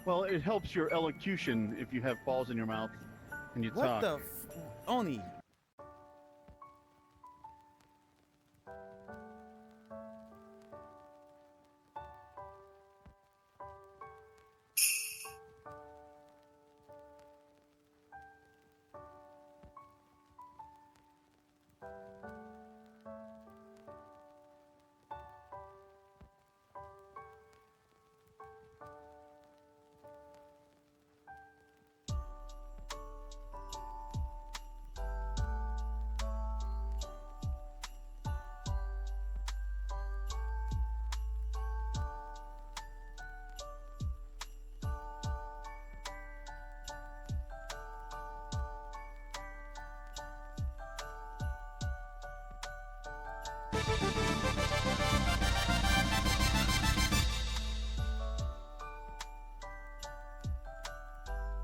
Well, it helps your elocution if you have balls in your mouth and you What talk. the Oni?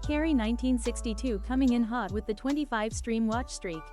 Carrie 1962 coming in hot with the 25 stream watch streak.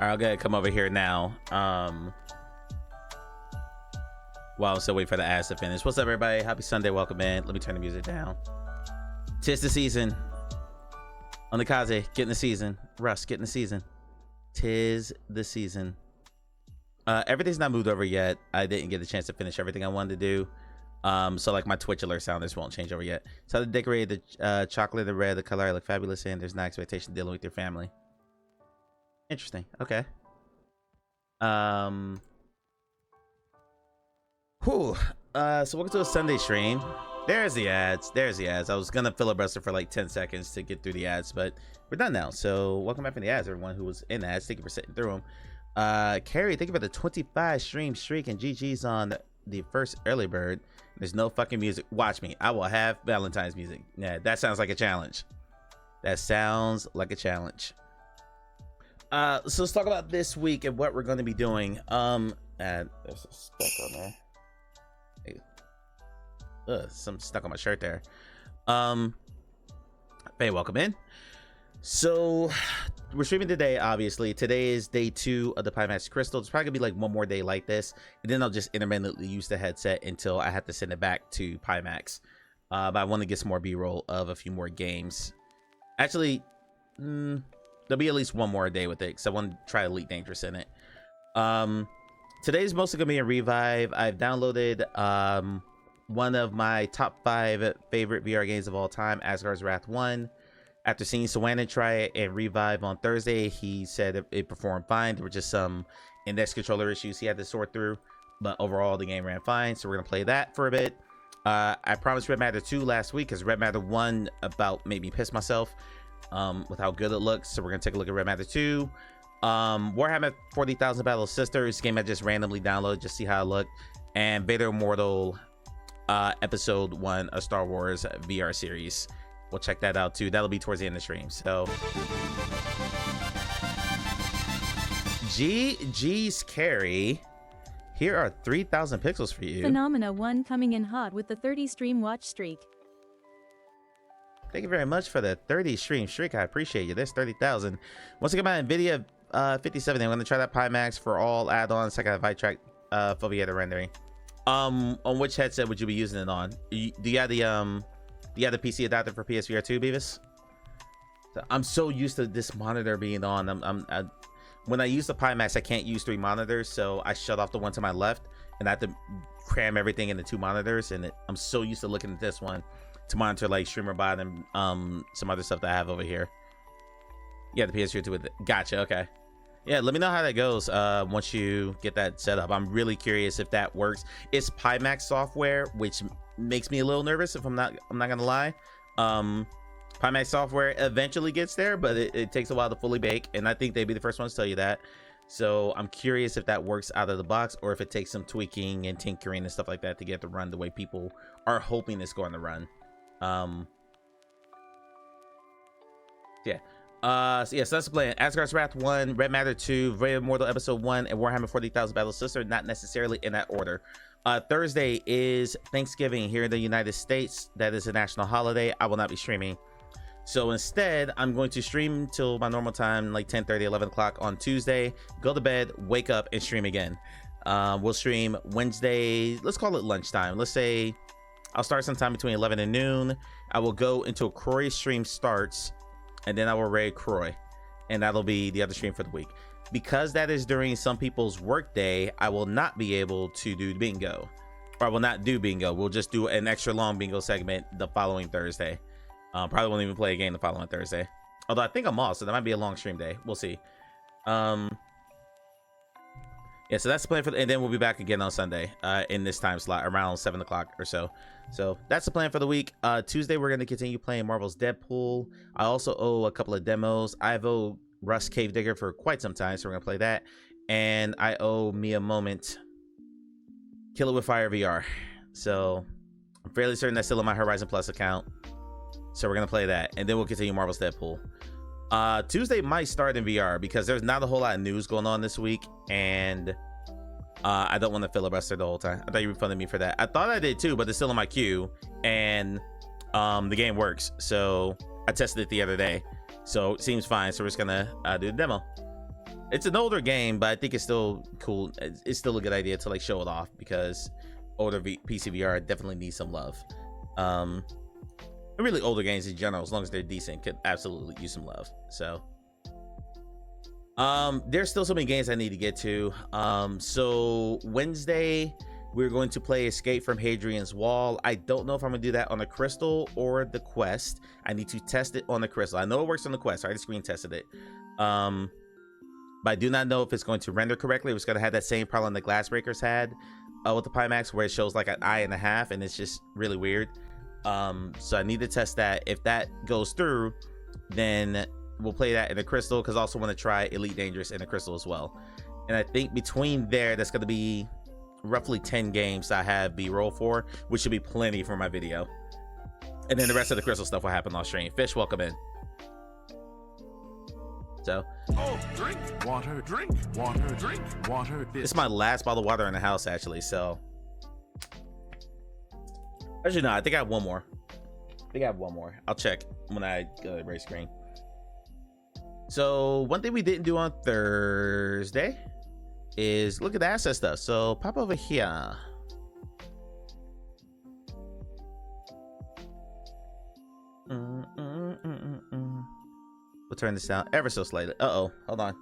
All right, I'll go come over here now. While I'm still waiting for the ads to finish. What's up, everybody? Happy Sunday. Welcome in. Let me turn the music down. Tis the season. On the Kaze, getting the season. Russ, getting the season. Tis the season. Everything's not moved over yet. I didn't get the chance to finish everything I wanted to do. So like my Twitch alert sound, this won't change over yet. So I decorated the chocolate and red, the color I look fabulous in. There's no expectation dealing with your family. Interesting. Okay. So welcome to a Sunday stream. There's the ads. There's the ads. I was gonna filibuster for like 10 seconds to get through the ads, but we're done now. So welcome back from the ads, everyone who was in the ads. Thank you for sitting through them. Carrie, thank you for the 25 stream streak, and GG's on the first early bird. There's no fucking music. Watch me. I will have Valentine's music. Yeah, that sounds like a challenge. That sounds like a challenge. So let's talk about this week and what we're going to be doing. And there's a speck on there. Some stuck on my shirt there. Hey, welcome in. So we're streaming today. Obviously, today is day 2 of the Pimax Crystal. It's probably gonna be like one more day like this, and then I'll just intermittently use the headset until I have to send it back to Pimax. But I want to get some more B-roll of a few more games. Actually, there'll be at least one more day with it, because I want to try Elite Dangerous in it. Today's mostly gonna be a revive. I've downloaded one of my top 5 favorite VR games of all time, Asgard's Wrath 1. After seeing Sawanan try it and revive on Thursday, he said it performed fine. There were just some index controller issues he had to sort through, but overall the game ran fine. So we're gonna play that for a bit. I promised Red Matter 2 last week, because Red Matter 1 about made me piss myself with how good it looks. So we're gonna take a look at Red Matter 2. Warhammer 40,000 Battle of Sisters, game I just randomly downloaded, just see how it looked. And Vader Immortal episode 1 of Star Wars VR series. We'll check that out too. That'll be towards the end of the stream. So GG's Carrie, here are 3,000 pixels for you. Phenomena 1 coming in hot with the 30 stream watch streak. Thank you very much for the 30 stream streak. I appreciate you. There's 30,000. Once again, my NVIDIA 5070. I'm going to try that Pimax for all add-ons. I got a Vitrack foveator rendering. On which headset would you be using it on? Do you have the PC adapter for PSVR 2, Beavis? So I'm so used to this monitor being on. When I use the Pimax, I can't use 3 monitors, so I shut off the one to my left, and I have to cram everything into 2 monitors. And I'm so used to looking at this one to monitor like StreamerBot and some other stuff that I have over here. Yeah, the PS2 with it. Gotcha. Okay. Yeah, let me know how that goes once you get that set up. I'm really curious if that works. It's Pimax software, which makes me a little nervous. If I'm not gonna lie. Pimax software eventually gets there, but it takes a while to fully bake, and I think they'd be the first ones to tell you that. So I'm curious if that works out of the box, or if it takes some tweaking and tinkering and stuff like that to get it to run the way people are hoping it's going to run. Yeah. So that's the plan. Asgard's Wrath 1, Red Matter 2, Red Immortal Episode 1, and Warhammer 40,000 Battle Sister, not necessarily in that order. Thursday is Thanksgiving here in the United States. That is a national holiday. I will not be streaming. So instead, I'm going to stream till my normal time, like 10:30, 11 o'clock on Tuesday, go to bed, wake up, and stream again. We'll stream Wednesday, let's call it lunchtime. Let's say I'll start sometime between 11 and noon. I will go until Croy stream starts, and then I will raid Croy, and that'll be the other stream for the week. Because that is during some people's work day, I will not be able to do bingo, or I will not do bingo. We'll just do an extra long bingo segment the following Thursday. Probably won't even play a game the following Thursday, although I think I'm off, so that might be a long stream day. We'll see. Yeah, so that's the plan and then we'll be back again on Sunday in this time slot around 7 o'clock or so. So that's the plan for the week. Tuesday we're going to continue playing Marvel's Deadpool. I also owe a couple of demos. I've owed Rust Cave Digger for quite some time, so we're gonna play that, and I owe me a moment Kill It With Fire VR. So I'm fairly certain that's still in my Horizon Plus account. So we're gonna play that, and then we'll continue Marvel's Deadpool. Tuesday might start in VR because there's not a whole lot of news going on this week, and I don't want to filibuster the whole time. I thought you were funning me for that. I thought I did too, but it's still in my queue, and the game works. So I tested it the other day, so it seems fine. So we're just gonna do the demo. It's an older game, but I think it's still cool. It's still a good idea to like show it off because older PC VR definitely needs some love. Really older games in general, as long as they're decent, could absolutely use some love. So there's still so many games I need to get to. So Wednesday we're going to play Escape from Hadrian's Wall. I don't know if I'm gonna do that on the Crystal or the Quest. I need to test it on the Crystal. I know it works on the Quest. I already screen tested it, but I do not know if it's going to render correctly. It's gonna have that same problem the Glassbreakers had with the Pimax, where it shows like an eye and a half, and it's just really weird. So I need to test that. If that goes through, then we'll play that in the Crystal, because I also want to try Elite Dangerous in the Crystal as well. And I think between there, that's going to be roughly 10 games I have B-roll for, which should be plenty for my video. And then the rest of the Crystal stuff will happen on stream. Fish, welcome in. So, oh, drink water, drink water, drink water. This is my last bottle of water in the house, actually. So, actually, no, I think I have one more. I'll check when I go to the race screen. So, one thing we didn't do on Thursday is look at the asset stuff. So, pop over here. We'll turn this down ever so slightly. Uh-oh, hold on.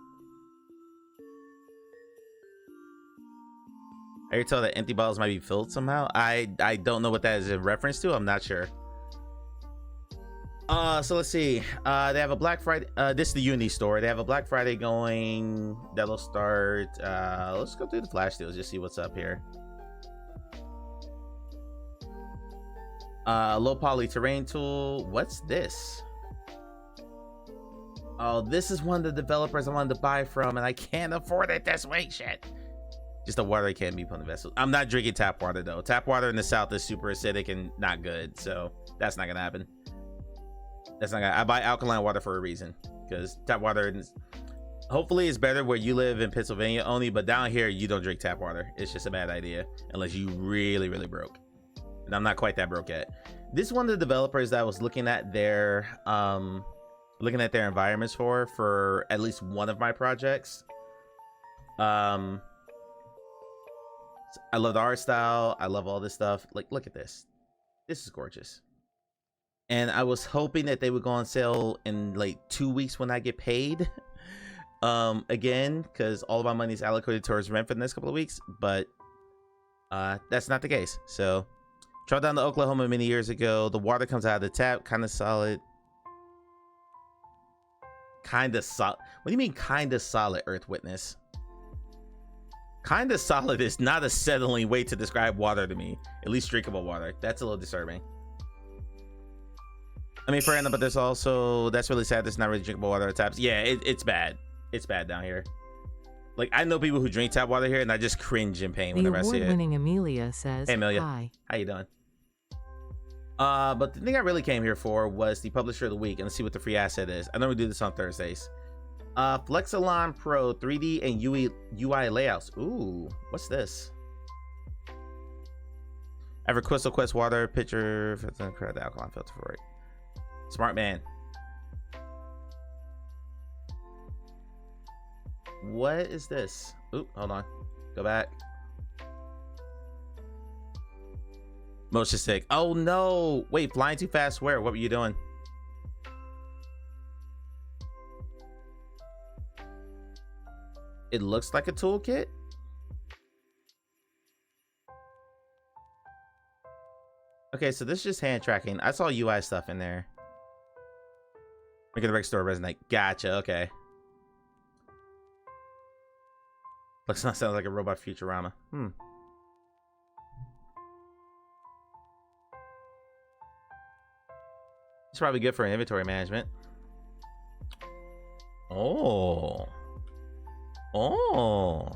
I hear tell that empty bottles might be filled somehow. I don't know what that is in reference to. I'm not sure. So let's see. They have a Black Friday. This is the Unity store. They have a Black Friday going. That'll start. Let's go through the flash deals. Just see what's up here. Low poly terrain tool. What's this? Oh, this is one of the developers I wanted to buy from, and I can't afford it this week. Shit. Just the water can't be put in the vessel. I'm not drinking tap water though. Tap water in the south is super acidic and not good, so that's not gonna happen. I buy alkaline water for a reason, because tap water is, hopefully it's better where you live in Pennsylvania only, but down here you don't drink tap water. It's just a bad idea unless you really broke, and I'm not quite that broke yet. This is one of the developers that I was looking at their environments for at least one of my projects. I love the art style. I love all this stuff. Like, look at this. This is gorgeous. And I was hoping that they would go on sale in like 2 weeks when I get paid. Again, because all of my money is allocated towards rent for the next couple of weeks. But that's not the case. So, traveled down to Oklahoma many years ago. The water comes out of the tap, kind of solid. Kind of solid. What do you mean, kind of solid, Earth Witness? Kind of solid is not a settling way to describe water to me. At least drinkable water. That's a little disturbing. I mean, fair enough, but there's also, that's really sad. There's not really drinkable water at taps. Yeah, it's bad. It's bad down here. Like, I know people who drink tap water here, and I just cringe in pain whenever I see it. The award-winning Amelia says, "Hey, Amelia. Hi. How you doing?" But the thing I really came here for was the Publisher of the Week, and let's see what the free asset is. I know we do this on Thursdays. Flexalon Pro 3D and UI layouts. Ooh, what's this? Ever Crystal Quest water pitcher for the alkaline filter for it. Smart man. What is this? Oop, hold on. Go back. Motion stick. Oh no! Wait, flying too fast. Where? What were you doing? It looks like a toolkit. Okay, so this is just hand tracking. I saw UI stuff in there. Making the rec store resonate. Gotcha. Okay. Looks not sounds like a robot Futurama. It's probably good for inventory management. Oh. Oh.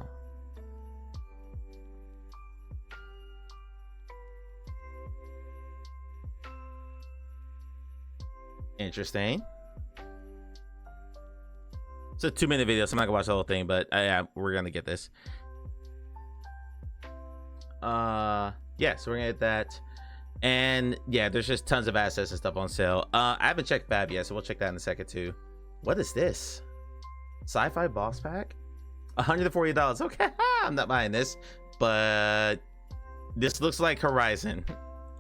Interesting. It's a 2-minute video, so I'm not gonna watch the whole thing, but yeah, we're gonna get this. Yeah, so we're gonna get that. And yeah, there's just tons of assets and stuff on sale. I haven't checked Fab yet, so we'll check that in a second too. What is this? Sci-fi boss pack? $140. Okay, I'm not buying this, but this looks like Horizon.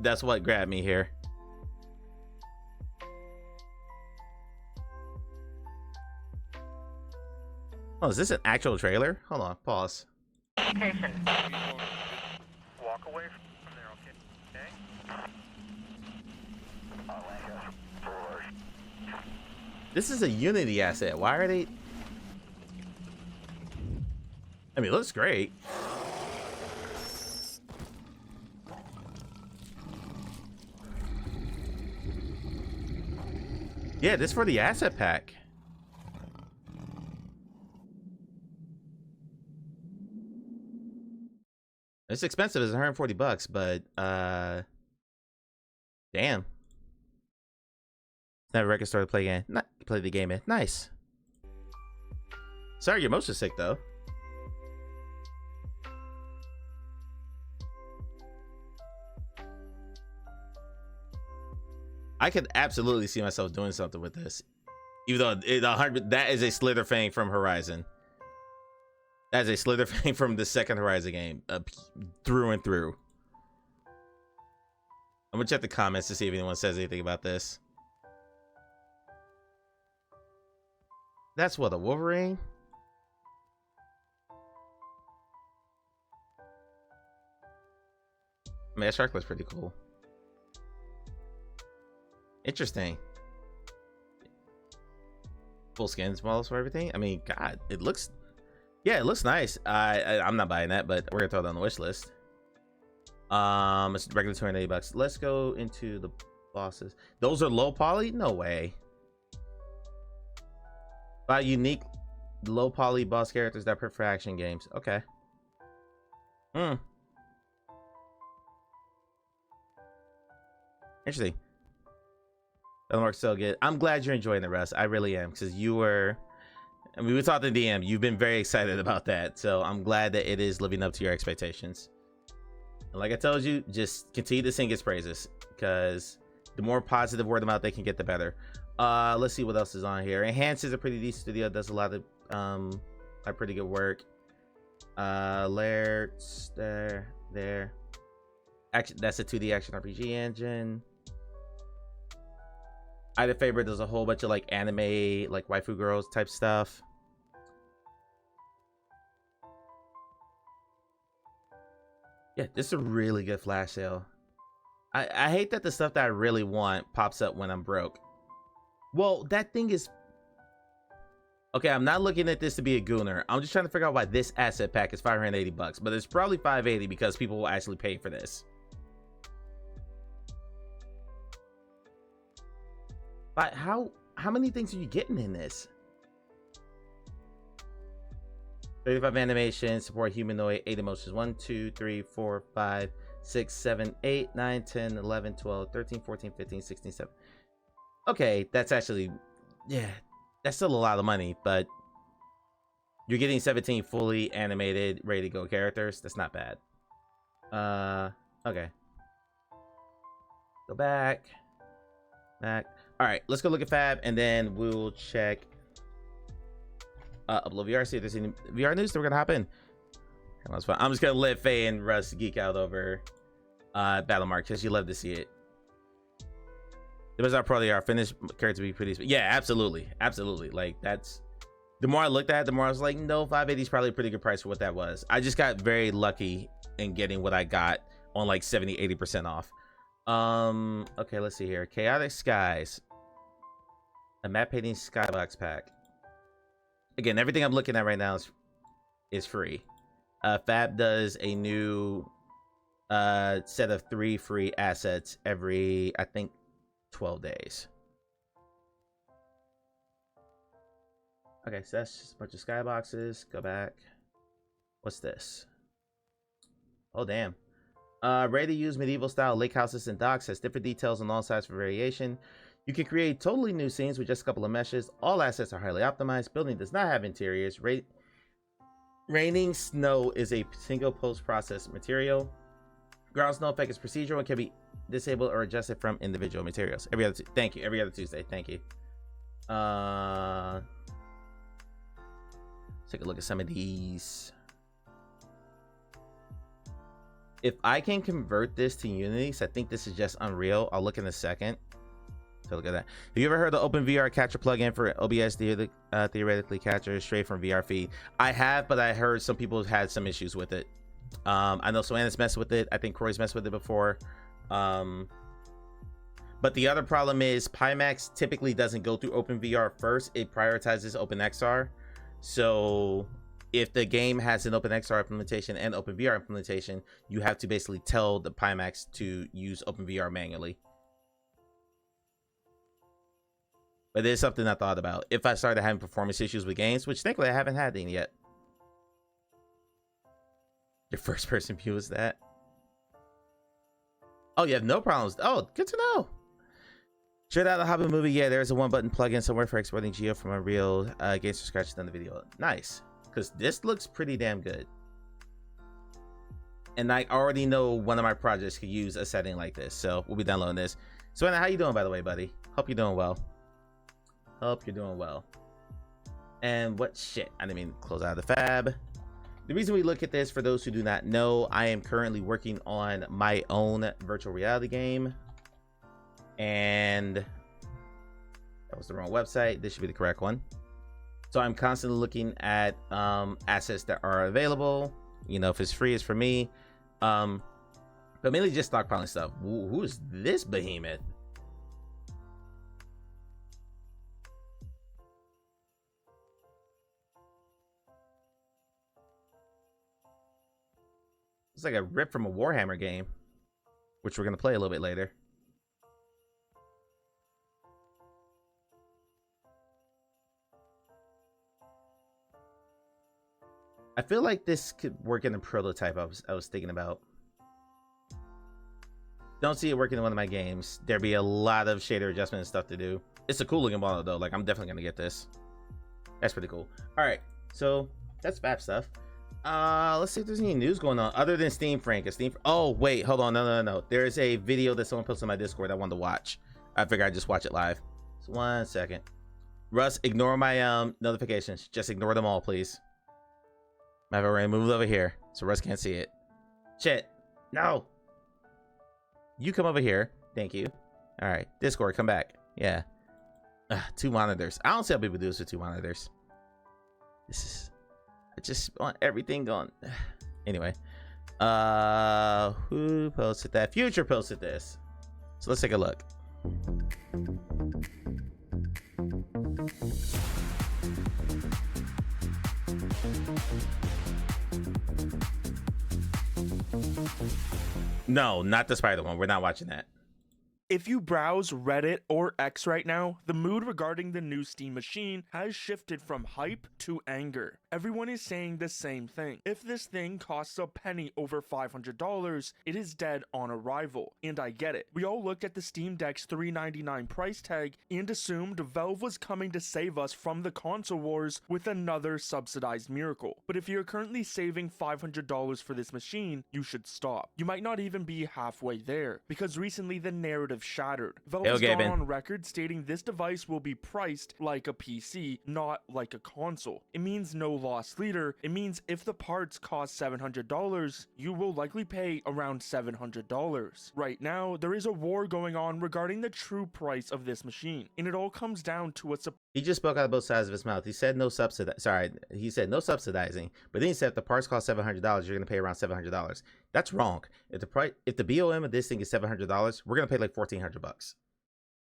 That's what grabbed me here. Oh, is this an actual trailer? Hold on, pause. Location. Walk away from there, okay? This is a Unity asset. Why are they? I mean, it looks great. Yeah, this is for the asset pack. It's expensive. It's $140, but damn. Never record store to play game. Not play the game in. Nice. Sorry, your motion's sick though. I could absolutely see myself doing something with this, even though that is a Slither Fang from Horizon. That's a Slither Fang from the second Horizon game, through and through. I'm gonna check the comments to see if anyone says anything about this. That's what, a Wolverine? I mean, that shark looks pretty cool. Interesting. Full skins models for everything. I mean, God, it looks. Yeah, it looks nice. I'm not buying that, but we're gonna throw it on the wish list. It's regular $280. Let's go into the bosses. Those are low poly? No way. Buy unique low poly boss characters that are perfect for action games. Okay. Interesting. Doesn't work so good. I'm glad you're enjoying the rest. I really am, because you were. I mean, we talked in DM. You've been very excited about that, so I'm glad that it is living up to your expectations. And like I told you, just continue to sing its praises, because the more positive word of mouth they can get, the better. Let's see what else is on here. Enhance is a pretty decent studio. Does a lot of pretty good work. Layers there. Action. That's a 2D action RPG engine. Ida Faber does a whole bunch of like anime, like waifu girls type stuff. Yeah, this is a really good flash sale. I hate that the stuff that I really want pops up when I'm broke. Well, that thing is. Okay, I'm not looking at this to be a gooner. I'm just trying to figure out why this asset pack is $580, but it's probably $580 because people will actually pay for this. But how many things are you getting in this? 35 animations, support humanoid, 8 emotions. 1, 2, 3, 4, 5, 6, 7, 8, 9, 10, 11, 12, 13, 14, 15, 16, 17. Okay, that's actually, yeah, that's still a lot of money, but you're getting 17 fully animated, ready to go characters. That's not bad. Okay. Go back. All right, let's go look at Fab, and then we'll check upload VR, see if there's any VR news. So we're gonna hop in. I'm just gonna let Faye and Russ geek out over Battle Mark because you love to see it. It was our probably our finished character to be pretty. Yeah, absolutely. Like that's the more I looked at it, the more I was like, no, 580 is probably a pretty good price for what that was. I just got very lucky in getting what I got on like 70-80% off. Okay, let's see here. Chaotic Skies, a map painting skybox pack. Again, everything I'm looking at right now is free. Fab does a new set of 3 free assets every, I think, 12 days. Okay, so that's just a bunch of skyboxes. Go back. What's this? Oh, damn. Ready to use medieval style lake houses and docks. Has different details on all sides for variation. You can create totally new scenes with just a couple of meshes. All assets are highly optimized. Building does not have interiors. Raining snow is a single post-processed material. Ground snow effect is procedural and can be disabled or adjusted from individual materials. Thank you. Every other Tuesday. Thank you. Take a look at some of these. If I can convert this to Unity, so I think this is just Unreal. I'll look in a second. So look at that. Have you ever heard the OpenVR Catcher plugin for OBS theoretically captures straight from VR feed? I have, but I heard some people have had some issues with it. I know Soana's messed with it. I think Croy's messed with it before. But the other problem is Pimax typically doesn't go through OpenVR first. It prioritizes OpenXR. So if the game has an OpenXR implementation and OpenVR implementation, you have to basically tell the Pimax to use OpenVR manually. But it is something I thought about if I started having performance issues with games, which thankfully I haven't had any yet. Your first person view is that? Oh, you have no problems. Oh, good to know. Straight out of the Hobbit movie, yeah, there's a 1-button plugin somewhere for exporting Geo from a real games from scratch done the video. Nice, because this looks pretty damn good. And I already know one of my projects could use a setting like this, so we'll be downloading this. So Anna, how you doing, by the way, buddy? Hope you're doing well. Hope you're doing well. And what shit? I didn't mean to close out of the Fab. The reason we look at this, for those who do not know, I am currently working on my own virtual reality game. And that was the wrong website. This should be the correct one. So I'm constantly looking at assets that are available. You know, if it's free, it's for me. But mainly just stockpiling stuff. Who is this behemoth? It's like a rip from a Warhammer game, which we're going to play a little bit later. I feel like this could work in a prototype I was thinking about. Don't see it working in one of my games. There'd be a lot of shader adjustment and stuff to do. It's a cool looking model though. Like, I'm definitely going to get this. That's pretty cool. All right, so that's Fab stuff. Let's see if there's any news going on other than Steam Frank. Oh wait, hold on. No. There is a video that someone posted on my Discord I wanted to watch. I figured I'd just watch it live. So 1 second. Russ, ignore my notifications. Just ignore them all, please. I've already moved over here so Russ can't see it. Shit. No. You come over here. Thank you. All right, Discord, come back. Yeah. 2 monitors. I don't see how people do this with 2 monitors. This is, I just want everything going. Anyway, who posted that? Future posted this, so let's take a look. No, not the spider one. We're not watching that. If you browse Reddit or X right now, the mood regarding the new Steam machine has shifted from hype to anger. Everyone is saying the same thing. If this thing costs a penny over $500, it is dead on arrival. And I get it. We all looked at the Steam Deck's $399 price tag and assumed Valve was coming to save us from the console wars with another subsidized miracle. But if you're currently saving $500 for this machine, you should stop. You might not even be halfway there, because recently the narrative shattered. Valve has gone on record stating this device will be priced like a PC, not like a console. It means no loss leader. It means if the parts cost $700, you will likely pay around $700. Right now, there is a war going on regarding the true price of this machine, and it all comes down to what's He just spoke out of both sides of his mouth. He said no he said no subsidizing, but then he said if the parts cost $700, you're gonna pay around $700. That's wrong. If the BOM of this thing is $700, we're gonna pay like $1,400.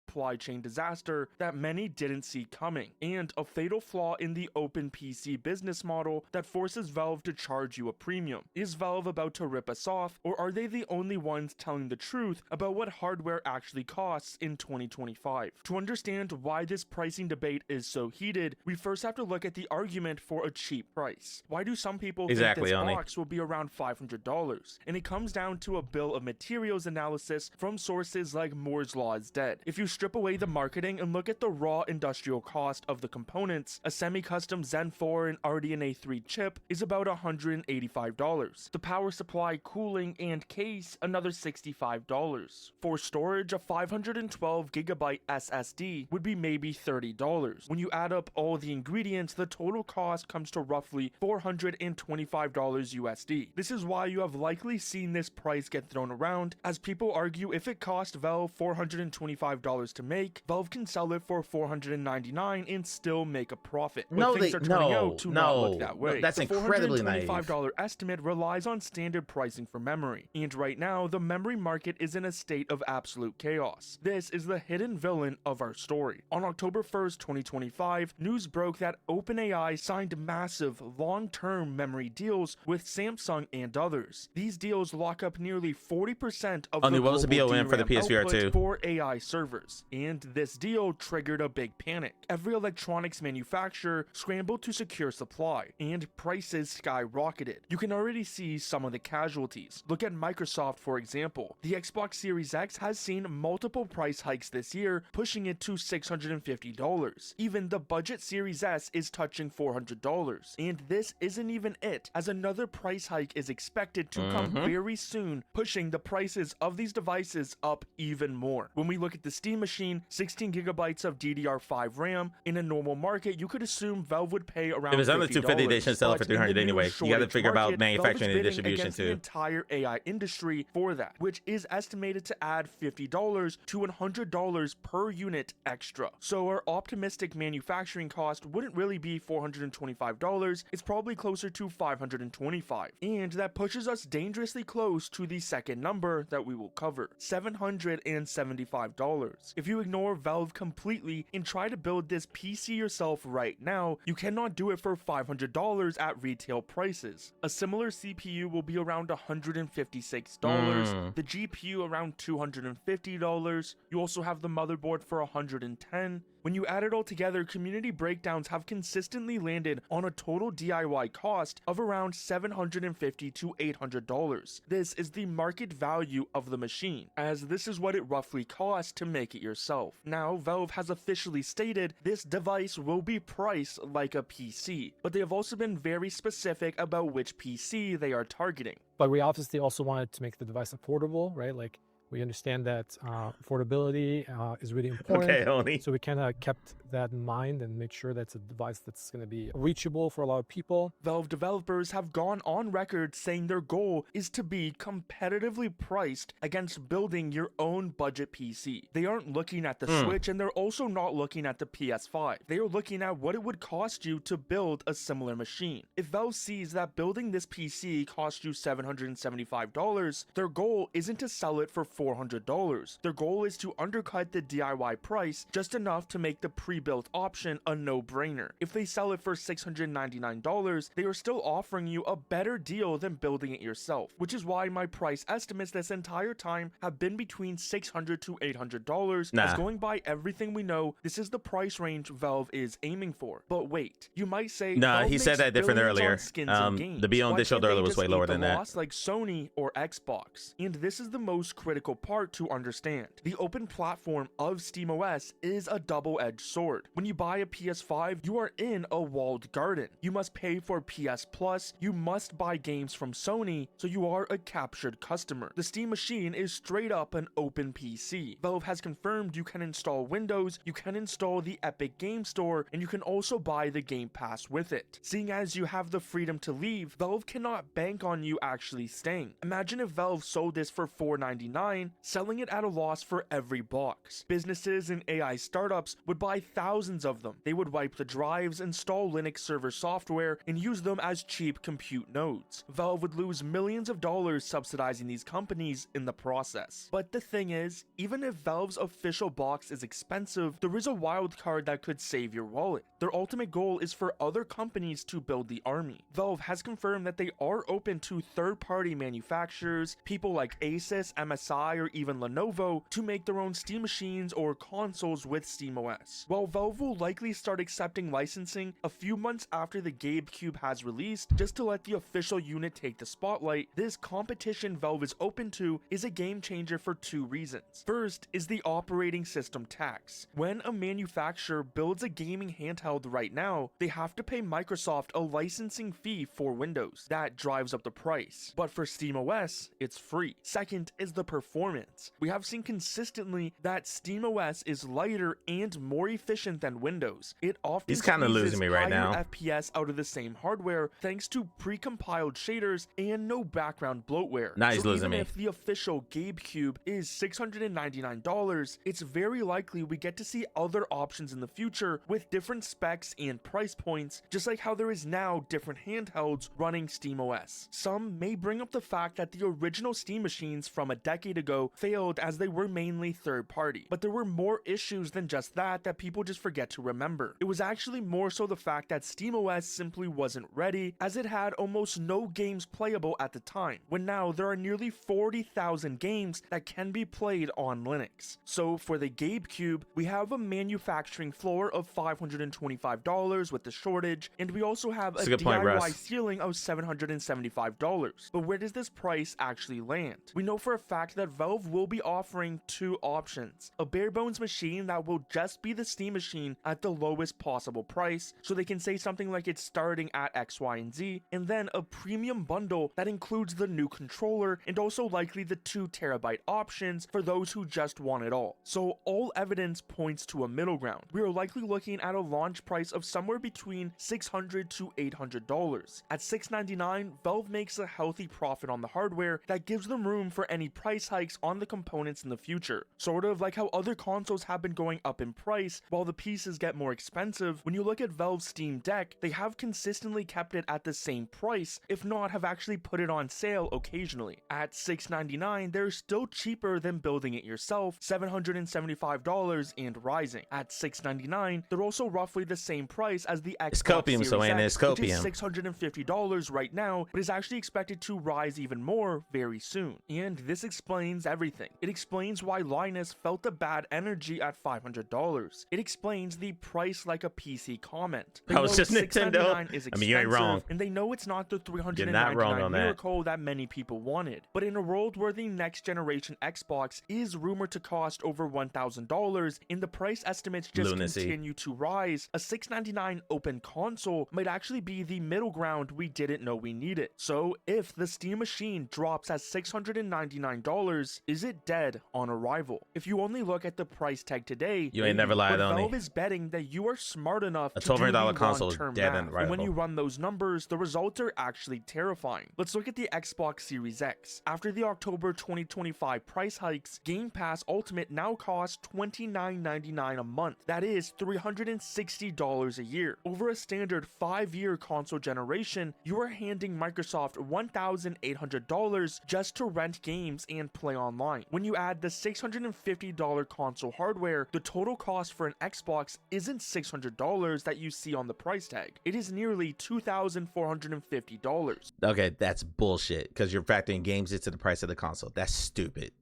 supply chain disaster that many didn't see coming, and a fatal flaw in the open PC business model that forces Valve to charge you a premium. Is Valve about to rip us off, or are they the only ones telling the truth about what hardware actually costs in 2025? To understand why this pricing debate is so heated, we first have to look at the argument for a cheap price. Why do some people think this box will be around $500? And it comes down to a bill of materials analysis from sources like Moore's Law is Dead. If you strip away the marketing and look at the raw industrial cost of the components, a semi-custom Zen 4 and RDNA 3 chip is about $185. The power supply, cooling, and case, another $65. For storage, a 512GB SSD would be maybe $30. When you add up all the ingredients, the total cost comes to roughly $425 USD. This is why you have likely seen this price get thrown around, as people argue if it cost Valve $425 to make, Valve can sell it for $499 and still make a profit. But things are turning out to not look that way. That's incredibly naive. The $425 estimate relies on standard pricing for memory, and right now the memory market is in a state of absolute chaos. This is the hidden villain of our story. On October 1st, 2025, news broke that OpenAI signed massive long-term memory deals with Samsung and others. These deals lock up nearly 40% of the global DRAM for the PSVR output 2 for AI servers. And this deal triggered a big panic. Every electronics manufacturer scrambled to secure supply, and prices skyrocketed. You can already see some of the casualties. Look at Microsoft, for example. The Xbox Series X has seen multiple price hikes this year, pushing it to $650. Even the budget Series S is touching $400. And this isn't even it, as another price hike is expected to come very soon, pushing the prices of these devices up even more. When we look at the Steam machine, 16GB of DDR5 RAM, in a normal market, you could assume Valve would pay around $50. If it's under $250, they should sell it for $300 anyway. You got to figure about manufacturing and distribution too. The entire AI industry for that, which is estimated to add $50 to $100 per unit extra. So our optimistic manufacturing cost wouldn't really be $425, it's probably closer to $525. And that pushes us dangerously close to the second number that we will cover, $775. If you ignore Valve completely and try to build this PC yourself right now, you cannot do it for $500 at retail prices. A similar CPU will be around $156, the GPU around $250, you also have the motherboard for $110. When you add it all together, community breakdowns have consistently landed on a total DIY cost of around $750 to $800. This is the market value of the machine, as this is what it roughly costs to make it yourself. Now, Valve has officially stated this device will be priced like a PC, but they have also been very specific about which PC they are targeting. But we obviously also wanted to make the device affordable, right? Like, we understand that affordability is really important. Okay, Oni. So we kind of kept that in mind and make sure that's a device that's going to be reachable for a lot of people. Valve developers have gone on record saying their goal is to be competitively priced against building your own budget PC. They aren't looking at the Switch, and they're also not looking at the PS5. They are looking at what it would cost you to build a similar machine. If Valve sees that building this PC costs you $775, their goal isn't to sell it for $400. Their goal is to undercut the DIY price just enough to make the pre-built option a no-brainer. If they sell it for $699, they are still offering you a better deal than building it yourself, which is why my price estimates this entire time have been between $600 to $800. As going by everything we know, this is the price range Valve is aiming for. But wait, you might say, Valve he said that different earlier. The BO they showed earlier was way lower than that. Like Sony or Xbox. And this is the most critical part to understand. The open platform of SteamOS is a double-edged sword. When you buy a PS5, you are in a walled garden. You must pay for PS Plus, you must buy games from Sony, so you are a captured customer. The Steam machine is straight up an open PC. Valve has confirmed you can install Windows, you can install the Epic Game Store, and you can also buy the Game Pass with it. Seeing as you have the freedom to leave, Valve cannot bank on you actually staying. Imagine if Valve sold this for $4.99, selling it at a loss for every box. Businesses and AI startups would buy thousands of them. They would wipe the drives, install Linux server software, and use them as cheap compute nodes. Valve would lose millions of dollars subsidizing these companies in the process. But the thing is, even if Valve's official box is expensive, there is a wild card that could save your wallet. Their ultimate goal is for other companies to build the army. Valve has confirmed that they are open to third-party manufacturers, people like Asus, MSI, or even Lenovo, to make their own Steam machines or consoles with SteamOS. While Valve will likely start accepting licensing a few months after the GameCube has released, just to let the official unit take the spotlight, this competition Valve is open to is a game changer for two reasons. First is the operating system tax. When a manufacturer builds a gaming handheld right now, they have to pay Microsoft a licensing fee for Windows. That drives up the price. But for SteamOS, it's free. Second is the performance. We have seen consistently that SteamOS is lighter and more efficient than Windows. It often He's kind of losing me right now. FPS out of the same hardware thanks to pre-compiled shaders and no background bloatware. Now he's so losing even me. If the official GameCube is $699, it's very likely we get to see other options in the future with different specs and price points, just like how there is now different handhelds running SteamOS. Some may bring up the fact that the original Steam machines from a decade ago failed as they were mainly third-party, but there were more issues than just that people just forget to remember. It was actually more so the fact that SteamOS simply wasn't ready, as it had almost no games playable at the time, when now there are nearly 40,000 games that can be played on Linux. So for the GameCube, we have a manufacturing floor of $525 with the shortage, and we also have a DIY ceiling of $775. But where does this price actually land? We know for a fact that Valve will be offering two options: a bare bones machine that will just be the Steam machine at the lowest possible price, so they can say something like it's starting at X, Y, and Z, and then a premium bundle that includes the new controller and also likely the 2TB options for those who just want it all. So all evidence points to a middle ground. We are likely looking at a launch price of somewhere between $600 to $800. At $699, Valve makes a healthy profit on the hardware that gives them room for any price hikes on the components in the future. Sort of like how other consoles have been going up in price while the pieces get more expensive. When you look at Valve's Steam Deck, they have consistently kept it at the same price, if not have actually put it on sale occasionally. At $699, they're still cheaper than building it yourself, $775 and rising. At $699, they're also roughly the same price as the Xbox Series X, which is $650 right now, but is actually expected to rise even more very soon. And this explains everything. It explains why Linus felt the bad energy at $500. It explains the price like a PC comment. I was just Nintendo. I mean, you ain't wrong. And they know it's not the $399 miracle that many people wanted. But in a world where the next generation Xbox is rumored to cost over $1,000 and the price estimates just continue to rise, a $699 open console might actually be the middle ground we didn't know we needed. So if the Steam machine drops at $699, is it dead on arrival? If you only look at the price tag today, you ain't never lied on me. Valve is betting that you are smart enough a to do $1,200 the console is dead math. on arrival. And when you run those numbers, the results are actually terrifying. Let's look at the Xbox Series X. After the October 2025 price hikes, Game Pass Ultimate now costs $29.99 a month. That is $360 a year. Over a standard 5-year console generation, you are handing Microsoft $1,800 just to rent games and play play online. When you add the $650 console hardware, the total cost for an Xbox isn't $600 that you see on the price tag. It is nearly $2,450. Okay, that's bullshit because you're factoring games into the price of the console. That's stupid.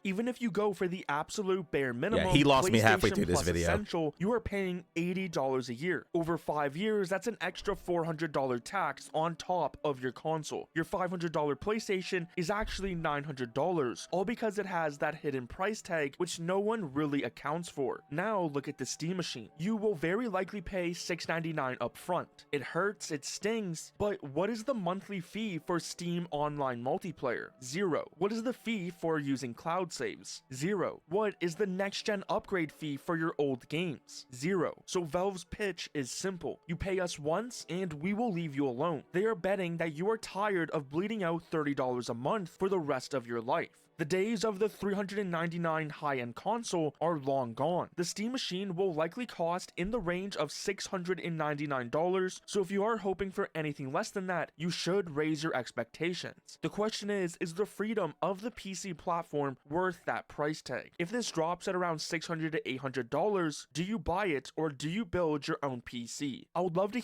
Even if you go for the absolute bare minimum, Yeah, he lost me halfway PlayStation through this Plus video. Essential, you are paying $80 a year. Over 5 years, that's an extra $400 tax on top of your console. Your $500 PlayStation is actually $900, all because it has that hidden price tag which no one really accounts for. Now look at the Steam machine. You will very likely pay $6.99 up front. It hurts, it stings, but what is the monthly fee for Steam Online multiplayer? $0. What is the fee for using cloud saves? $0. What is the next gen upgrade fee for your old games? $0. So Valve's pitch is simple. You pay us once and we will leave you alone. They are betting that you are tired of bleeding out $30 a month for the rest of your life. The days of the $399 high-end console are long gone. The Steam machine will likely cost in the range of $699, so if you are hoping for anything less than that, you should raise your expectations. The question is the freedom of the PC platform worth that price tag? If this drops at around $600 to $800, do you buy it or do you build your own PC? I would love to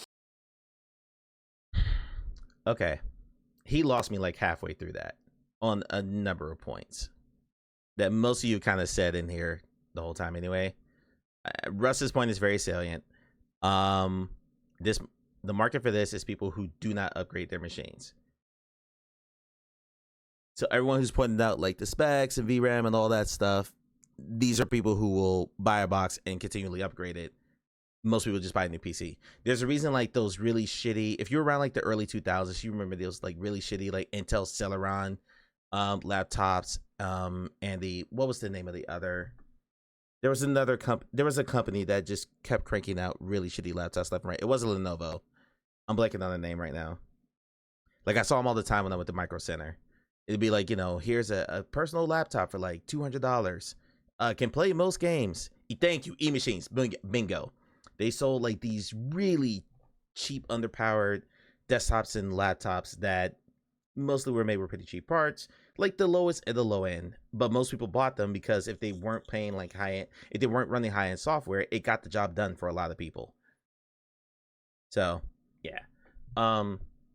Okay, he lost me like halfway through that on a number of points that most of you kind of said in here the whole time anyway. Russ's point is very salient. The market for this is people who do not upgrade their machines. So everyone who's pointing out like the specs and VRAM and all that stuff, these are people who will buy a box and continually upgrade it. Most people just buy a new PC. There's a reason like those really shitty, if you're around like the early 2000s, you remember those like really shitty like Intel Celeron laptops, and the, what was the name of the other? There was a company that just kept cranking out really shitty laptops left and right. It wasn't Lenovo. I'm blanking on the name right now. Like I saw them all the time when I went to Micro Center. It'd be like, you know, here's a personal laptop for like $200. Can play most games. Thank you, E-machines. Bingo. They sold like these really cheap, underpowered desktops and laptops that mostly were made with pretty cheap parts, like the lowest and the low end. But most people bought them because if they weren't paying like high end, if they weren't running high end software, it got the job done for a lot of people. So yeah.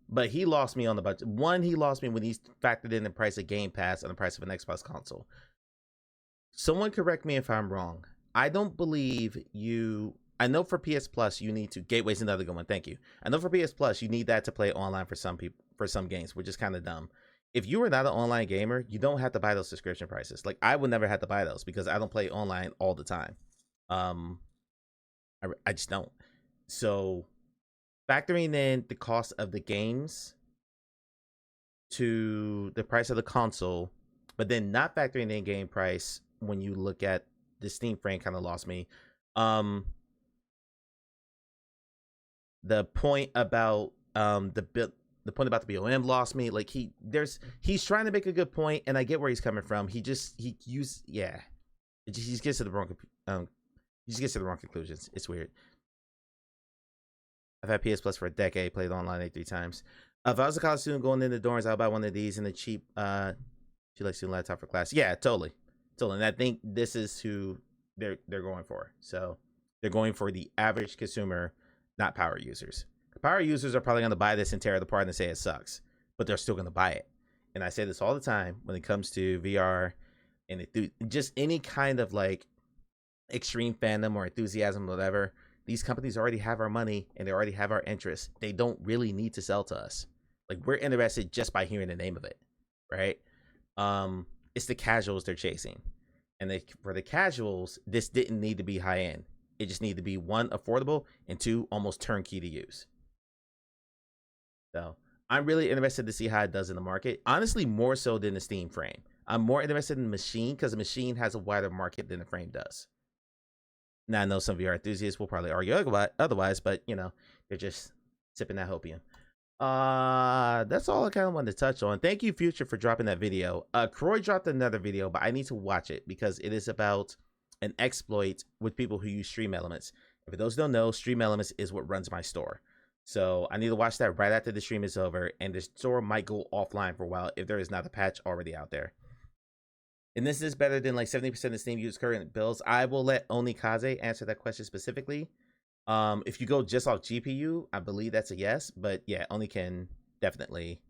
But he lost me on the budget. One, he lost me when he factored in the price of Game Pass and the price of an Xbox console. Someone correct me if I'm wrong. I don't believe you. I know for PS Plus you need to. Gateway's another good one. Thank you. I know for PS Plus you need that to play online for some people, for some games, which is kind of dumb. If you are not an online gamer, you don't have to buy those subscription prices. Like I would never have to buy those because I don't play online all the time. I just don't. So factoring in the cost of the games to the price of the console, but then not factoring in game price when you look at the Steam frame kind of lost me. The point about the point about the BOM lost me. Like he's trying to make a good point, and I get where he's coming from. He gets to the wrong conclusions. It's weird. I've had PS Plus for a decade, played online 3 times. If I was a college student going into dorms, I'll buy one of these in a cheap student laptop for class. Yeah, totally. And I think this is who they're going for. So they're going for the average consumer, not power users. Power users are probably going to buy this and tear it apart and say it sucks, but they're still going to buy it. And I say this all the time when it comes to VR and just any kind of like extreme fandom or enthusiasm, whatever. These companies already have our money and they already have our interests. They don't really need to sell to us. Like we're interested just by hearing the name of it, right? It's the casuals they're chasing, and for the casuals, this didn't need to be high end. It just needed to be 1, affordable, and 2, almost turnkey to use. So I'm really interested to see how it does in the market. Honestly, more so than the Steam frame. I'm more interested in the machine because the machine has a wider market than the frame does. Now I know some VR enthusiasts will probably argue otherwise, but you know, they're just sipping that hopium. That's all I kind of wanted to touch on. Thank you, Future, for dropping that video. Croy dropped another video, but I need to watch it because it is about an exploit with people who use Stream Elements. And for those who don't know, Stream Elements is what runs my store. So I need to watch that right after the stream is over, and the store might go offline for a while if there is not a patch already out there. And this is better than like 70% of Steam users current builds. I will let only Kaze answer that question specifically. If you go just off GPU, I believe that's a yes. But yeah, only can definitely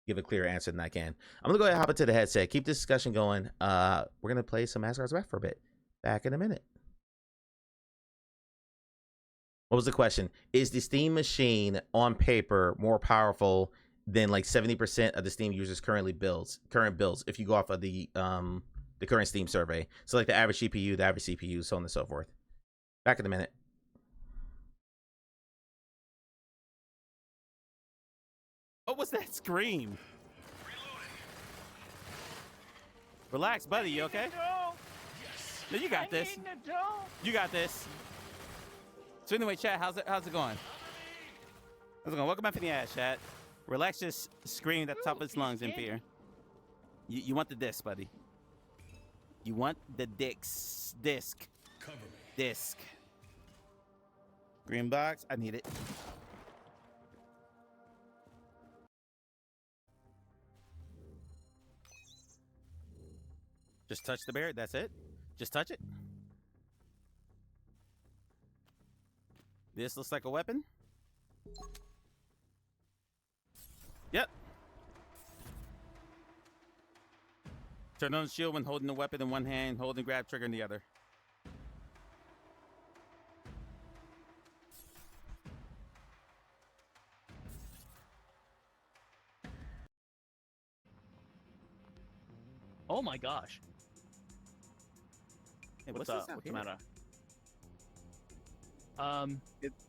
give a clearer answer than I can. I'm gonna go ahead and hop into the headset. Keep this discussion going. We're gonna play some Asgard's Wrath for a bit. Back in a minute. What was the question? Is the Steam machine on paper more powerful than like 70% of the Steam users current builds? If you go off of the current Steam survey, so like the average GPU, the average CPU, so on and so forth. Back in a minute. What was that scream? Relax, buddy. You okay? No, you got this. You got this. So anyway, chat, how's it going? How's it going? Welcome back to the ass, chat. Relax, just scream at the top of his lungs in fear. You want the disc, buddy. You want the disc. Cover me. Disc. Green box, I need it. Just touch the bear, that's it. Just touch it. This looks like a weapon. Yep. Turn on the shield when holding the weapon in one hand, hold and grab trigger in the other. Oh my gosh. Hey, What's this up? out What's the here? matter?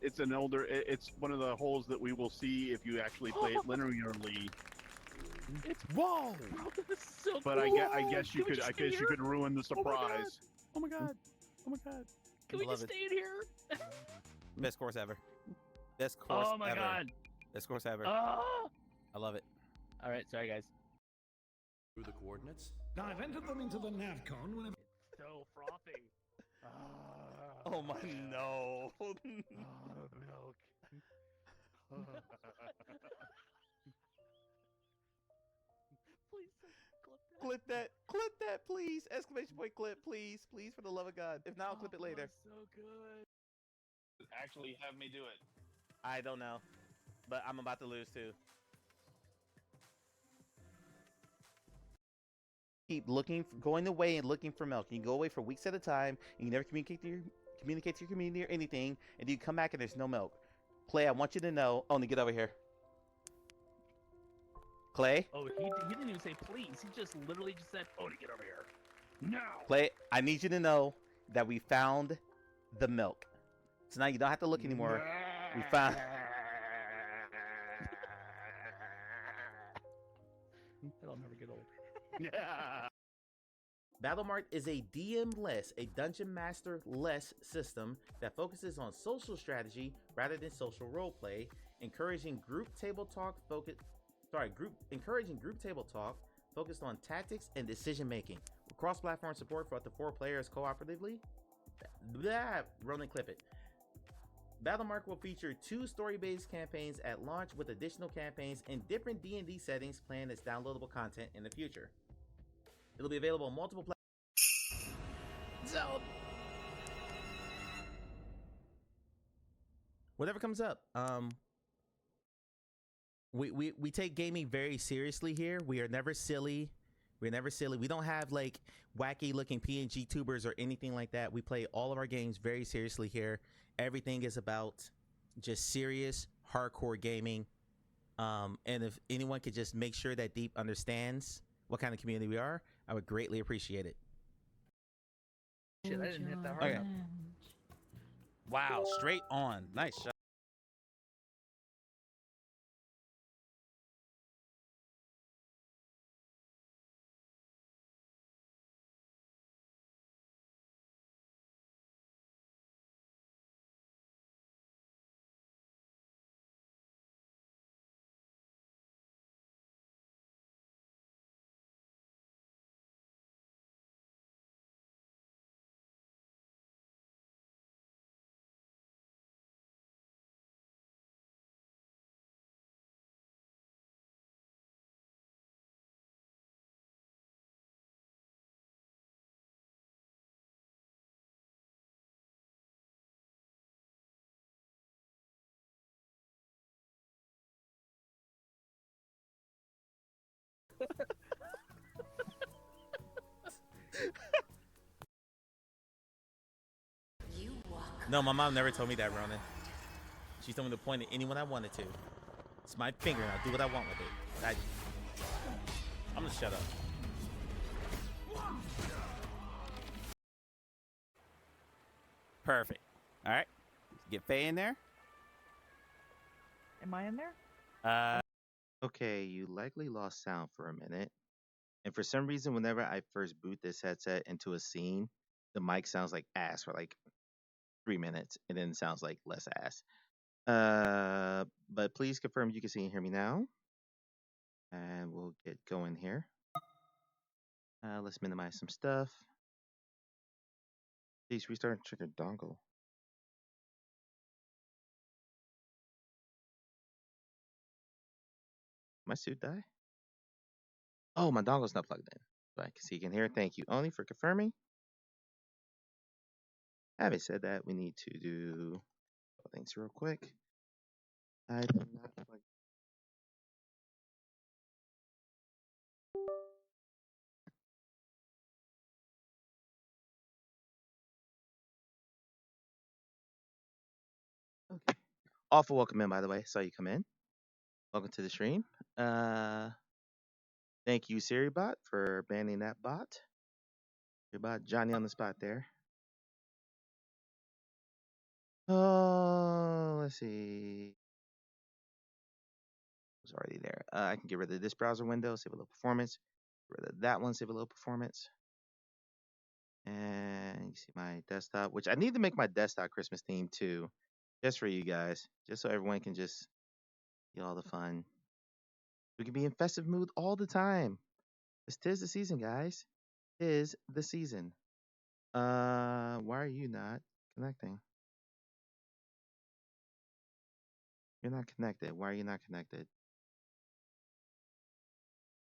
It's an older. It's one of the holes that we will see if you actually play it linearly. It's whoa! This is so But cool. I guess you could. I guess you could ruin the surprise. Oh my god! Oh my god! Can we just stay in here? Best course ever. Best course ever. Oh my god. Best course ever. Ah! I love it. All right, sorry guys. Through the coordinates. I've entered them into the Navcon whenever. So frothy. Oh my no! Milk. Please clip that. Clip that, please! Exclamation point clip, please, please, for the love of God. If not, I'll clip it later. That's so good. Actually, have me do it. I don't know, but I'm about to lose too. Keep looking, going away and looking for milk. You can go away for weeks at a time, and you never communicate to your community or anything, and you come back and there's no milk. Clay, I want you to know. Oh, get over here. Clay? Oh, he didn't even say please. He just literally just said, "Oh, to get over here." Now. Clay, I need you to know that we found the milk. So now you don't have to look anymore. We found. That'll never get old. Yeah. Battlemark is a DM-less, a Dungeon Master-less system that focuses on social strategy rather than social roleplay, encouraging group table talk focused on tactics and decision-making. With cross-platform support for up to 4 players cooperatively. Ronan, clip it. Battlemark will feature 2 story-based campaigns at launch with additional campaigns in different D&D settings planned as downloadable content in the future. It'll be available on multiple platforms. Whatever comes up. We take gaming very seriously here. We are never silly. We're never silly. We don't have like wacky looking PNG tubers or anything like that. We play all of our games very seriously here. Everything is about just serious, hardcore gaming. And if anyone could just make sure that Deep understands what kind of community we are, I would greatly appreciate it. Shit, I didn't hit that hard Okay. enough. Wow, straight on. Nice shot. No, my mom never told me that, Ronan. She told me to point at anyone I wanted to. It's my finger, and I'll do what I want with it. I'm gonna shut up. Perfect. All right. Get Faye in there. Am I in there? Okay, you likely lost sound for a minute. And for some reason, whenever I first boot this headset into a scene, the mic sounds like ass for like 3 minutes, and then it sounds like less ass. But please confirm you can see and hear me now. And we'll get going here. Let's minimize some stuff. Please restart and trigger dongle. My suit die? Oh, my dongle's not plugged in. So I can see you can hear. Thank you, Oni, for confirming. Having said that, we need to do things real quick. I do not plug. Okay. Awful welcome in, by the way. Saw you come in. Welcome to the stream. Thank you, SiriBot, for banning that bot. Your bot, Johnny on the spot there. Oh, let's see. It's already there. I can get rid of this browser window, save a little performance. Get rid of that one, save a little performance. And you see my desktop, which I need to make my desktop Christmas theme too, just for you guys, just so everyone can just get all the fun. We can be in festive mood all the time. It's 'tis the season, guys. 'Tis the season. Why are you not connecting? You're not connected. Why are you not connected?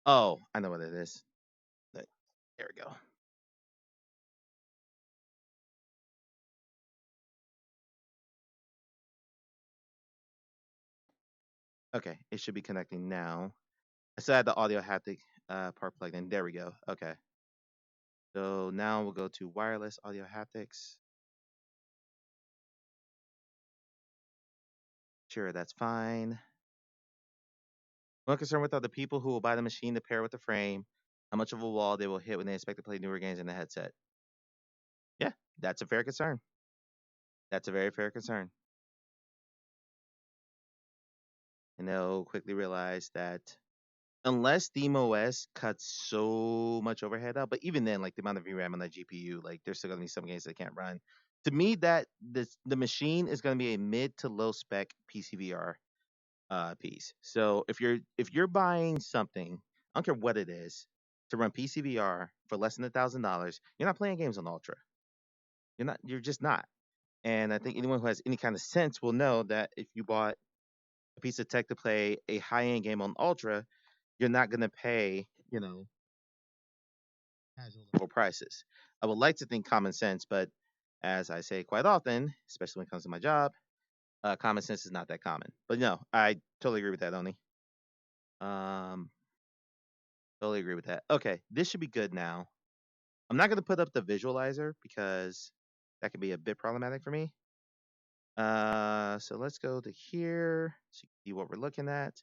Oh, I know what it is. There we go. Okay, it should be connecting now. I still had the audio haptic part plugged in. There we go. Okay. So now we'll go to wireless audio haptics. Sure, that's fine. One concern with other people who will buy the machine to pair with the frame, how much of a wall they will hit when they expect to play newer games in the headset. Yeah, that's a fair concern. That's a very fair concern. And they'll quickly realize that unless SteamOS cuts so much overhead out, but even then, like the amount of VRAM on that GPU, like there's still gonna be some games that can't run. To me, that the machine is gonna be a mid to low spec PCVR piece. So if you're buying something, I don't care what it is, to run PCVR for less than $1,000, you're not playing games on Ultra. You're just not. And I think anyone who has any kind of sense will know that if you bought a piece of tech to play a high-end game on Ultra, you're not going to pay, casual level prices. I would like to think common sense, but as I say quite often, especially when it comes to my job, common sense is not that common. But no, I totally agree with that, Oni. Totally agree with that. Okay, this should be good now. I'm not going to put up the visualizer because that could be a bit problematic for me. So let's go to here so you can see what we're looking at.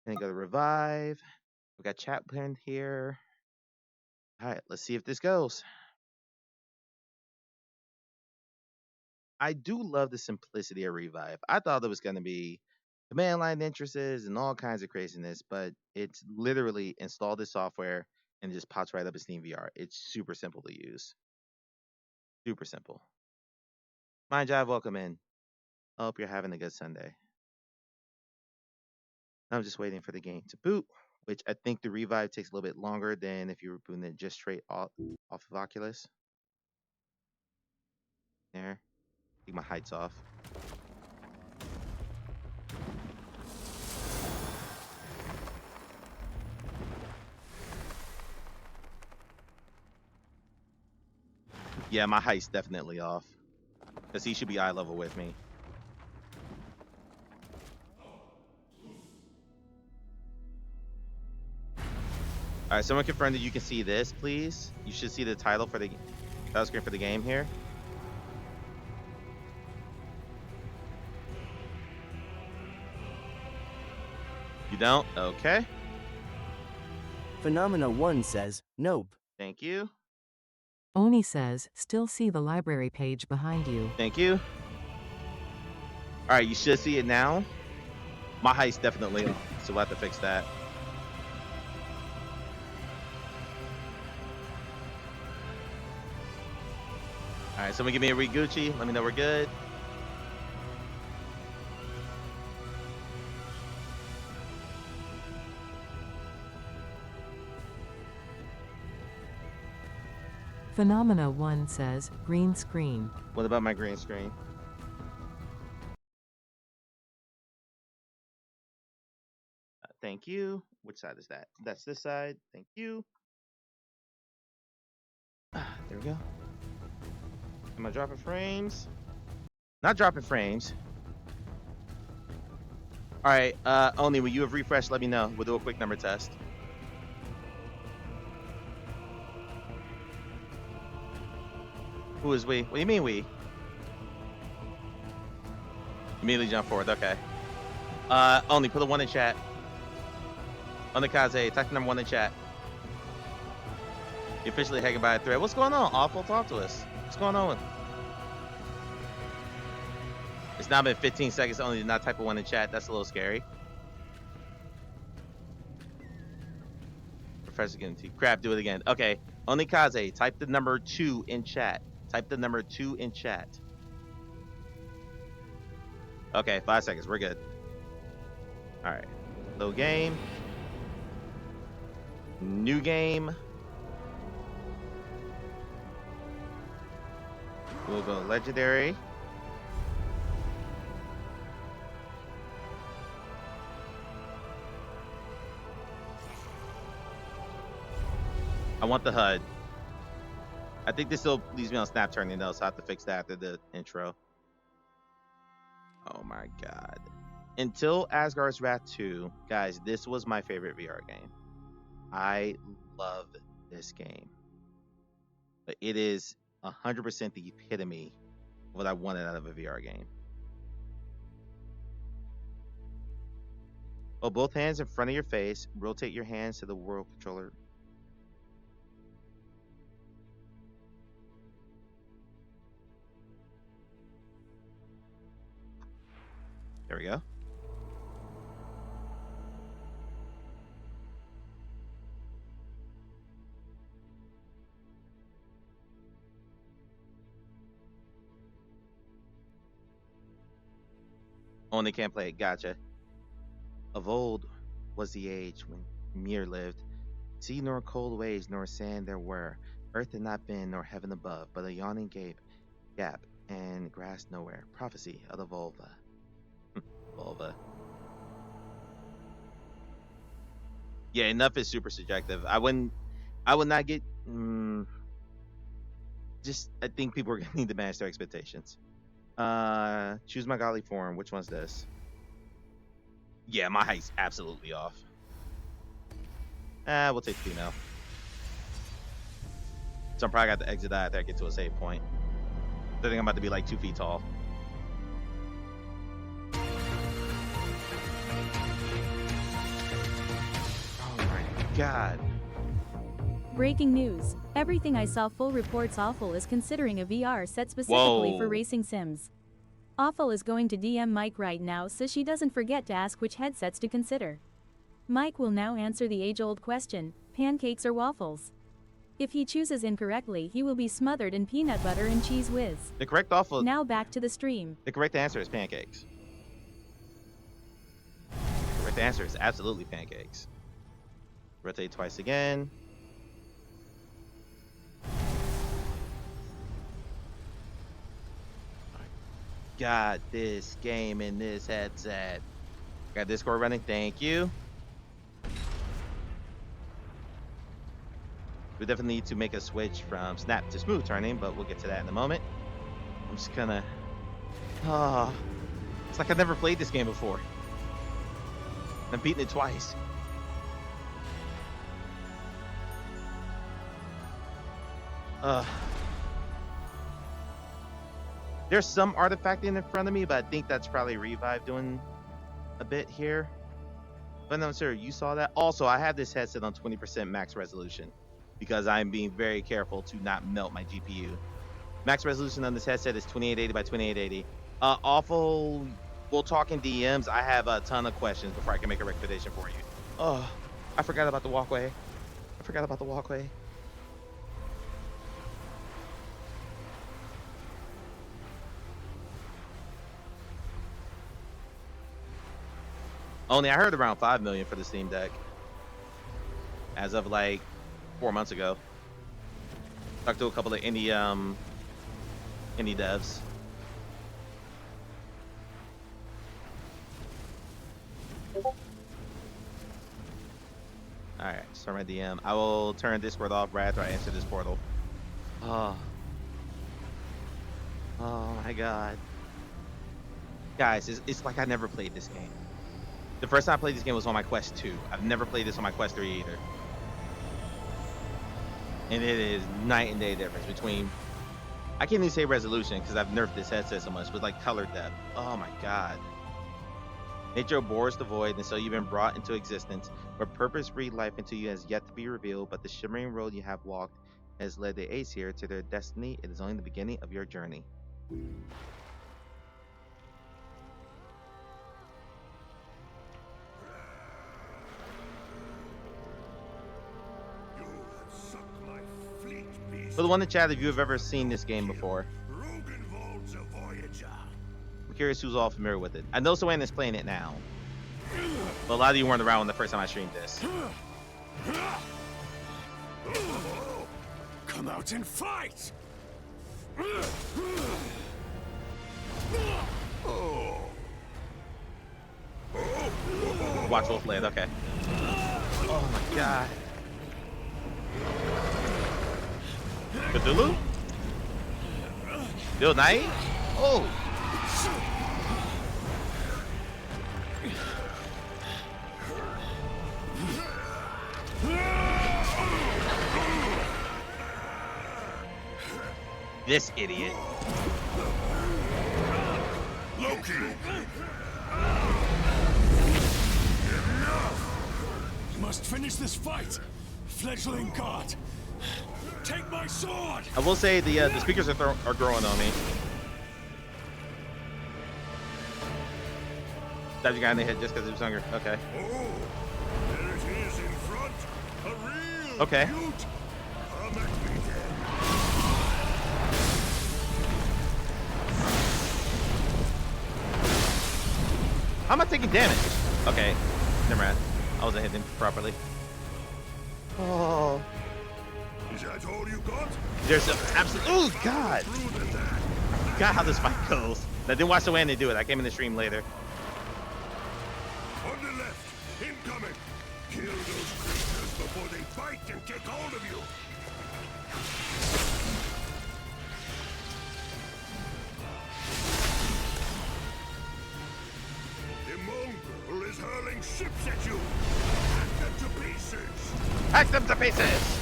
And then go to revive. We've got chat planned here. All right, let's see if this goes. I do love the simplicity of revive. I thought there was going to be command line entrances and all kinds of craziness, but it's literally install this software and it just pops right up in Steam VR. It's super simple to use. Super simple. Mind Jive, welcome in. I hope you're having a good Sunday. I'm just waiting for the game to boot, which I think the revive takes a little bit longer than if you were booting it just straight off of Oculus. There. Take my heights off. Yeah, my height's definitely off. Because he should be eye level with me. All right, someone confirm that you can see this, please. You should see the title for the title screen for the game here. You don't? Okay. Phenomena 1 says, nope. Thank you. Oni says, still see the library page behind you. Thank you. All right, you should see it now. My height's definitely off, so we'll have to fix that. All right, someone give me a read Gucci. Let me know we're good. Phenomena 1 says, green screen. What about my green screen? Thank you. Which side is that? That's this side. Thank you. There we go. Am I dropping frames? Not dropping frames. All right, Oni, when you have refreshed, let me know. We'll do a quick number test. Who is we? What do you mean we? Immediately jump forward. Okay. Only put a 1 in chat. On the Kaze, type the number 1 in chat. You officially hanging by a thread. What's going on? Awful, talk to us. What's going on? It's now been 15 seconds. Only did not type a 1 in chat. That's a little scary. Professor getting to crap. Do it again. Okay. Only Kaze, type the number 2 in chat. Type the number 2 in chat. Okay, 5 seconds. We're good. All right. Low game. New game. We'll go legendary. I want the HUD. I think this still leaves me on snap turning though, so I have to fix that after the intro. Oh my god. Until Asgard's Wrath 2, guys, this was my favorite VR game. I love this game. But it is 100% the epitome of what I wanted out of a VR game. Hold both hands in front of your face. Rotate your hands to the world controller. There we go. Only can't play it. Gotcha. Of old was the age when Ymir lived. Sea nor cold waves nor sand there were. Earth had not been nor heaven above, but a yawning gap and grass nowhere. Prophecy of the vulva. Vulva. Yeah, enough is super subjective. I would not get. Just I think people are gonna need to manage their expectations. Choose my godly form. Which one's this? Yeah, my height's absolutely off. We'll take female. So I'm probably got to exit that after I get to a save point. I think I'm about to be like 2 feet tall. Oh my god. Breaking news. Everything I saw full reports Awful is considering a VR set specifically for racing sims. Awful is going to DM Mike right now so she doesn't forget to ask which headsets to consider. Mike will now answer the age-old question, pancakes or waffles? If he chooses incorrectly, he will be smothered in peanut butter and cheese whiz. The correct awful. Now back to the stream. The correct answer is pancakes. The correct answer is absolutely pancakes. Rotate twice again. Got this game in this headset. Got Discord running. Thank you. We definitely need to make a switch from snap to smooth turning, but we'll get to that in a moment. I'm just gonna. It's like I've never played this game before. I've beaten it twice. There's some artifacting in front of me, but I think that's probably Revive doing a bit here. But no, sir, you saw that. Also, I have this headset on 20% max resolution because I'm being very careful to not melt my GPU. Max resolution on this headset is 2880 by 2880. Awful. We'll talk in DMs. I have a ton of questions before I can make a recommendation for you. Oh, I forgot about the walkway. I forgot about the walkway. Only I heard around 5 million for the Steam Deck as of like 4 months ago. Talked to a couple of indie devs. All right, start my DM. I will turn Discord off right after I answer this portal. Oh my god, guys, it's like I never played this game. The first time I played this game was on my Quest 2. I've never played this on my Quest 3 either. And it is night and day difference between, I can't even say resolution because I've nerfed this headset so much, but like color depth. Oh my god. Nature abhors the void, and so you've been brought into existence, where purpose breathed life into you has yet to be revealed, but the shimmering road you have walked has led the Aesir to their destiny. It is only the beginning of your journey. For the one in chat, if you have ever seen this game before, I'm curious who's all familiar with it. I know Soane is playing it now, but a lot of you weren't around when the first time I streamed this. Come out and fight! Watch Wolf land, okay. Oh my god. Cthulhu? Bill Knight? Oh! This idiot. Loki! Must finish this fight! Fledgling god! Take my sword! I will say the speakers are growing on me. Stabbed your guy in the head just because he was hungry. Okay. Oh, there it is in front. A real okay. Beaut. Come at me then. How am I taking damage? Okay. Never mind. I wasn't hitting him properly. Oh. Is that all you got? There's an absolute. Oh, God. God, how this fight goes. I didn't watch the way they do it. I came in the stream later. On the left. Incoming. Kill those creatures before they bite and take hold of you. The mongrel is hurling ships at you. Hack them to pieces. Hack them to pieces.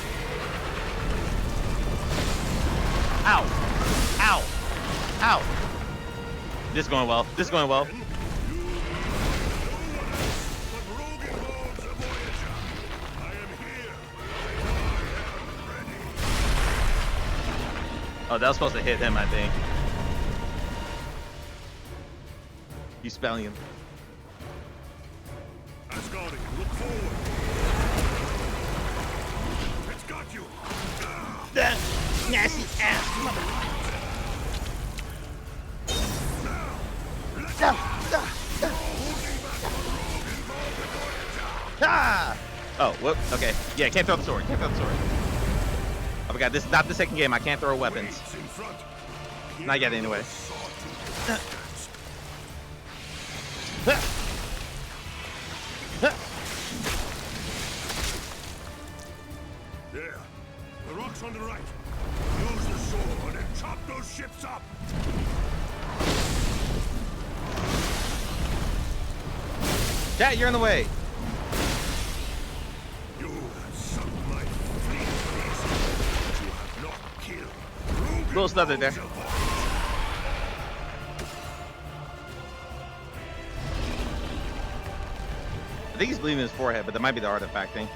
Ow! Ow! Ow! This is going well. This is going well. Oh, that was supposed to hit him, I think. You spelling him. Asgardian, look forward. It's got you. That nasty ass mother. Ah! Oh, whoop. Okay. Yeah, can't throw the sword. Can't throw the sword. I forgot. This is not the second game. I can't throw weapons. Not yet, anyway. There. The rock's on the right. Use the sword and chop those ships up. Chat, you're in the way. You have sunk my fleet, but you have not killed Little stutter there. I think he's bleeding his forehead, but that might be the artifact thing.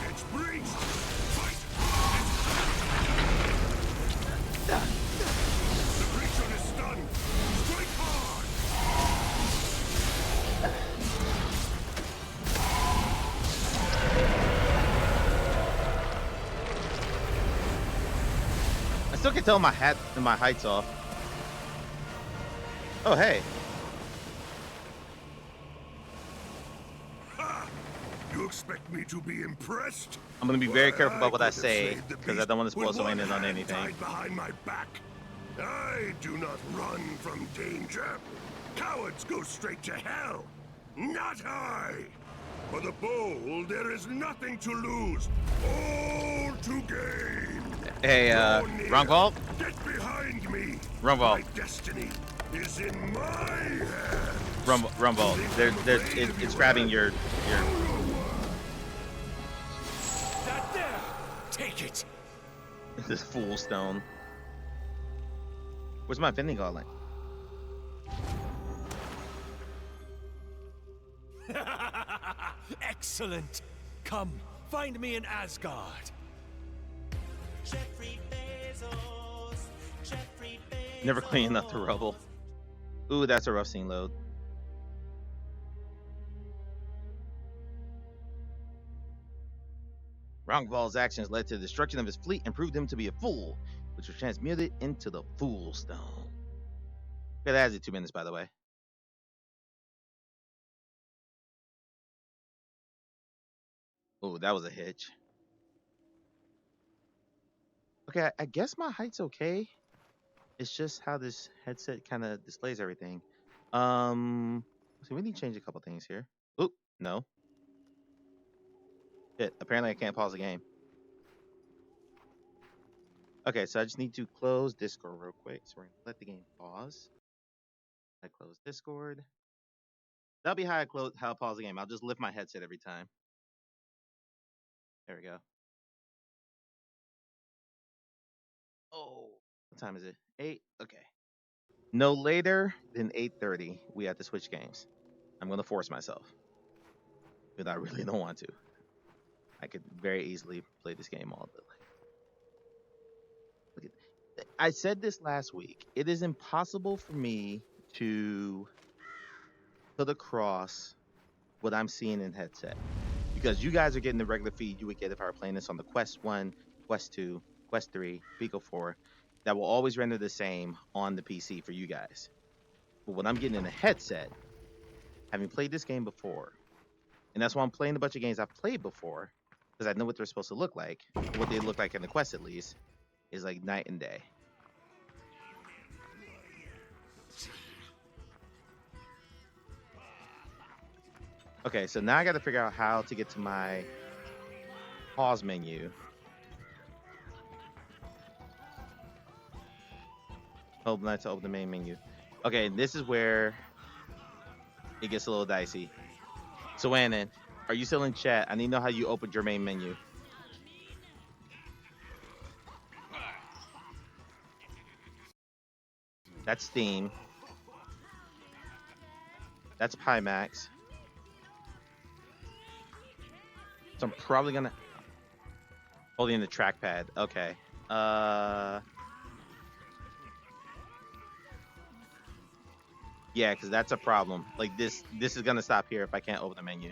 It's breached. Fight. The breach on his stun. Strike hard. I still can tell my height's off. Oh, hey. You expect me to be impressed? I'm gonna be very careful about what I could have say slayed the because I beast don't want to spoil with someone one in on hand anything. tied behind my back. I do not run from danger. Cowards go straight to hell. Not I. For the bold, there is nothing to lose, all to gain. Hey, wrong vault. Get behind me. Wrong vault. My destiny is in my hands. Wrong vault. It's grabbing your. That there. Take it. This fool stone. Where's my Infinity Gauntlet? Excellent. Come, find me in Asgard. Never clean up the rubble. Ooh, that's a rough scene load. Rongval's actions led to the destruction of his fleet and proved him to be a fool, which was transmuted into the Fool Stone. Okay, that has it 2 minutes, by the way. Oh, that was a hitch. Okay, I guess my height's okay. It's just how this headset kind of displays everything. So we need to change a couple things here. Oop, no. Shit, apparently I can't pause the game. Okay, so I just need to close Discord real quick. So we're gonna let the game pause. I close Discord. That'll be how I pause the game. I'll just lift my headset every time. There we go. Oh, what time is it? 8. Okay. No later than 8:30. We have to switch games. I'm gonna force myself, but I really don't want to. I could very easily play this game all day. Look at, I said this last week. It is impossible for me to put across what I'm seeing in headset because you guys are getting the regular feed you would get if I were playing this on the Quest 1, Quest 2, Quest 3, Pico 4. That will always render the same on the PC for you guys. But what I'm getting in the headset, having played this game before, and that's why I'm playing a bunch of games I've played before, because I know what they're supposed to look like, what they look like in the Quest at least, is like night and day. Okay, so now I got to figure out how to get to my pause menu. Hold not to open the main menu. Okay, this is where it gets a little dicey. So, Annan, are you still in chat? I need to know how you opened your main menu. That's Steam. That's Pimax. So I'm probably gonna holding the trackpad. Okay. Yeah, because that's a problem. Like this is gonna stop here if I can't open the menu,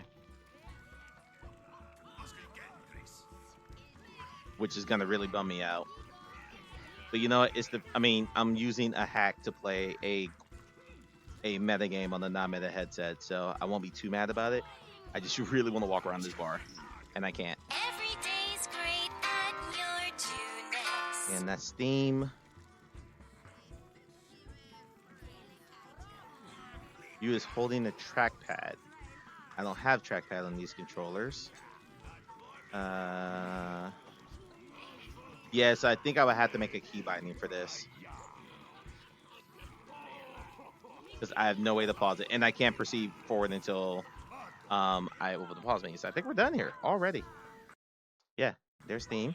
which is gonna really bum me out. But you know what? I'm using a hack to play a meta game on the non-meta headset, so I won't be too mad about it. I just really want to walk around this bar, and I can't. Every day's great at your tuners. And that's Steam. You is holding a trackpad. I don't have trackpad on these controllers. Yes, I think I would have to make a key binding for this. Because I have no way to pause it. And I can't proceed forward until I open the pause menu. So I think we're done here already. Yeah, there's Steam.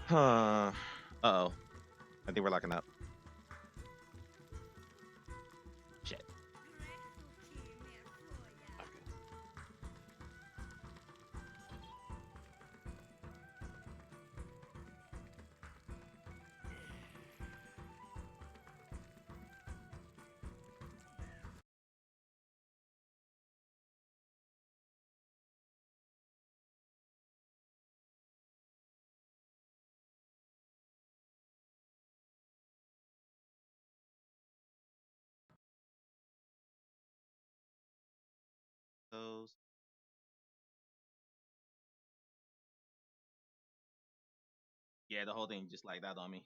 Huh. Uh-oh. I think we're locking up. Shit. Those. Yeah, the whole thing just like that on me.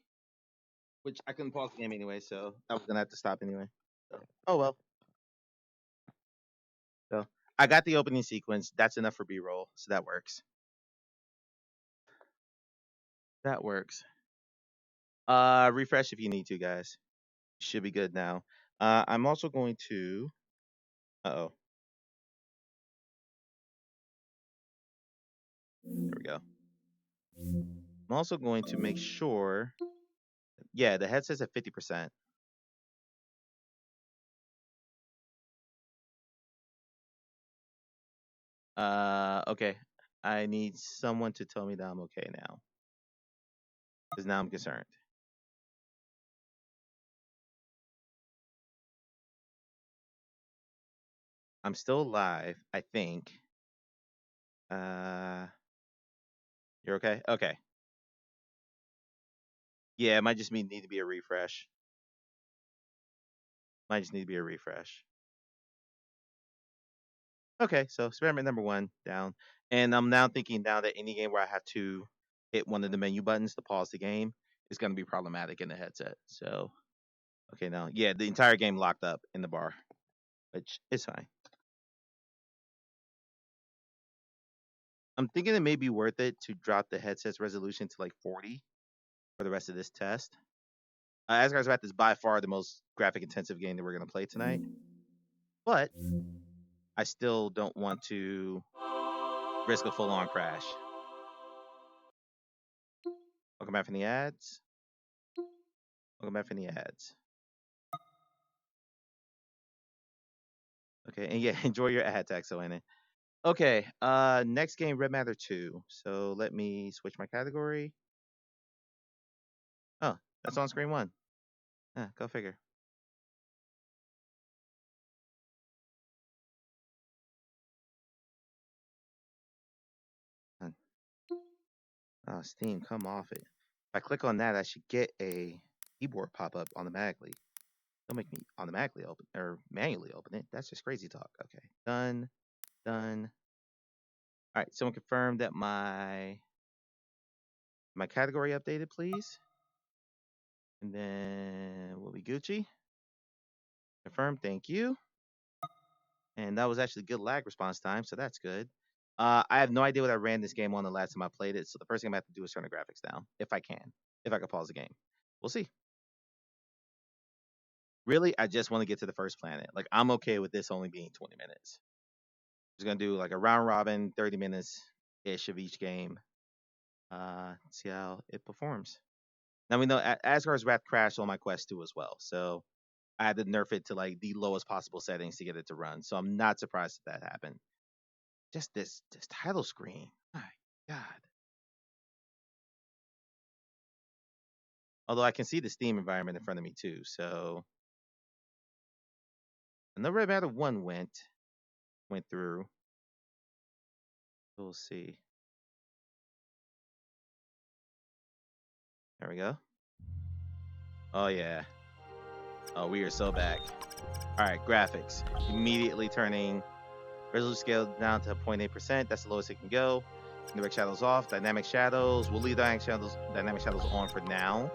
Which I couldn't pause the game anyway, so I was gonna have to stop anyway. So, oh well. So I got the opening sequence. That's enough for B-roll, so that works. That works. Refresh if you need to, guys. Should be good now. I'm also going to. Uh-oh. There we go. I'm also going to make sure. Yeah, the headset's at 50%. Okay. I need someone to tell me that I'm okay now. Because now I'm concerned. I'm still live, I think. You're okay? Okay. Yeah, it might just need to be a refresh. Might just need to be a refresh. Okay, so experiment number 1 down. And I'm now thinking now that any game where I have to hit one of the menu buttons to pause the game is going to be problematic in the headset. So, okay, now, yeah, the entire game locked up in the bar, which is fine. I'm thinking it may be worth it to drop the headset's resolution to like 40 for the rest of this test. Asgard's Wrath is by far the most graphic intensive game that we're going to play tonight. But I still don't want to risk a full-on crash. Welcome back from the ads. Welcome back from the ads. Okay, and yeah, enjoy your ad tag, so in it. Okay, next game, Red Matter 2. So let me switch my category. Oh, that's on screen 1. Yeah, go figure. Oh, Steam, come off it. If I click on that, I should get a keyboard pop-up automatically. Don't make me automatically open or manually open it. That's just crazy talk. Okay, done, done. All right, someone confirm that my category updated, please. And then we'll be Gucci. Confirm, thank you. And that was actually good lag response time, so that's good. I have no idea what I ran this game on the last time I played it, so the first thing I have to do is turn the graphics down, if I can. If I can pause the game. We'll see. Really, I just want to get to the first planet. Like, I'm okay with this only being 20 minutes. Just gonna do like a round robin, 30 minutes-ish of each game. See how it performs. Now we know Asgard's Wrath crashed on my Quest 2 as well, so I had to nerf it to like the lowest possible settings to get it to run. So I'm not surprised that happened. Just this title screen. My God. Although I can see the Steam environment in front of me too, so I know Red Matter 1 went through. We'll see. There we go. Oh yeah. Oh, we are so back. All right, graphics. Immediately turning resolution scale down to 0.8%. That's the lowest it can go. Indirect shadows off. Dynamic shadows. We'll leave dynamic shadows on for now.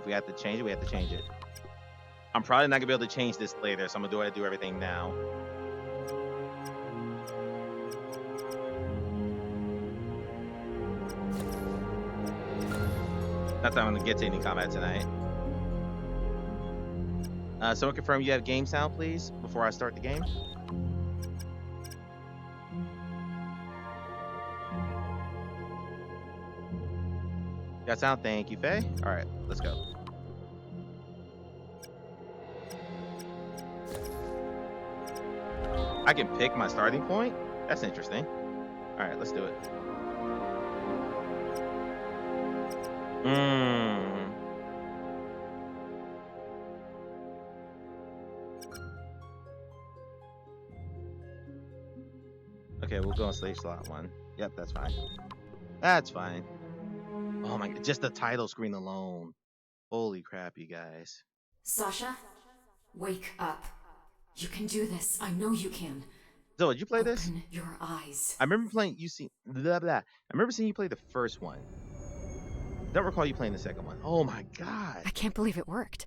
If we have to change it, we have to change it. I'm probably not gonna be able to change this later, so I'm gonna do everything now. Not that I'm gonna get to any combat tonight. Someone confirm you have game sound, please, before I start the game. Got sound? Thank you, Faye. All right, let's go. I can pick my starting point? That's interesting. All right, let's do it. Okay, we'll go on stage slot 1. Yep, that's fine. That's fine. Oh my god, just the title screen alone. Holy crap, you guys. Sasha, wake up. You can do this. I know you can. So, did you play this? Open your eyes. I remember playing. Blah blah. I remember seeing you play the first one. Don't recall you playing the second one. Oh my god. I can't believe it worked.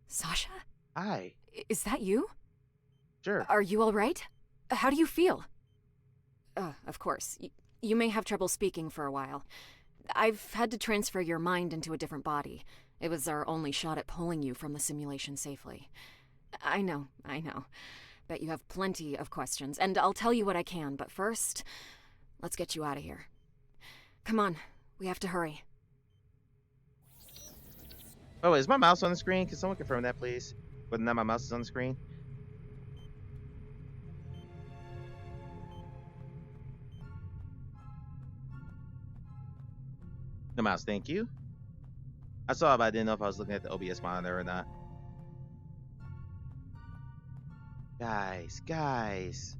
Sasha? Hi. Is that you? Sure. Are you all right? How do you feel? Of course. You may have trouble speaking for a while. I've had to transfer your mind into a different body. It was our only shot at pulling you from the simulation safely. I know. Bet you have plenty of questions, and I'll tell you what I can, but first, let's get you out of here. Come on, we have to hurry. Oh, is my mouse on the screen? Can someone confirm that, please? Whether or not my mouse is on the screen? The mouse, thank you. I saw it, but I didn't know if I was looking at the OBS monitor or not. Guys.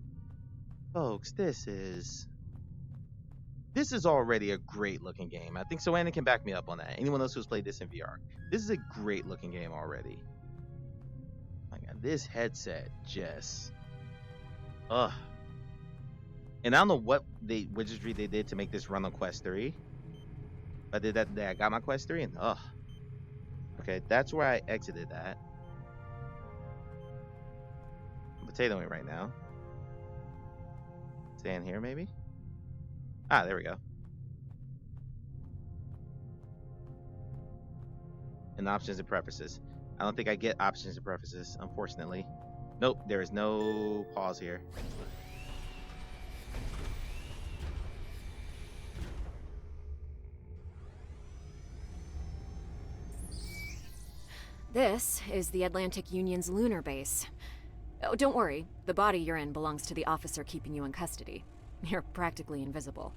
Folks, this is already a great looking game. I think Soanna can back me up on that. Anyone else who's played this in VR. This is a great looking game already. My god, this headset just... Ugh. And I don't know what wizardry they did to make this run on Quest 3. I did that today. I got my Quest 3 and ugh. Okay, that's where I exited that. I'm potatoing right now. Stand here, maybe? Ah, there we go. And options and preferences. I don't think I get options and preferences, unfortunately. Nope, there is no pause here. This is the Atlantic Union's lunar base. Oh, don't worry. The body you're in belongs to the officer keeping you in custody. You're practically invisible.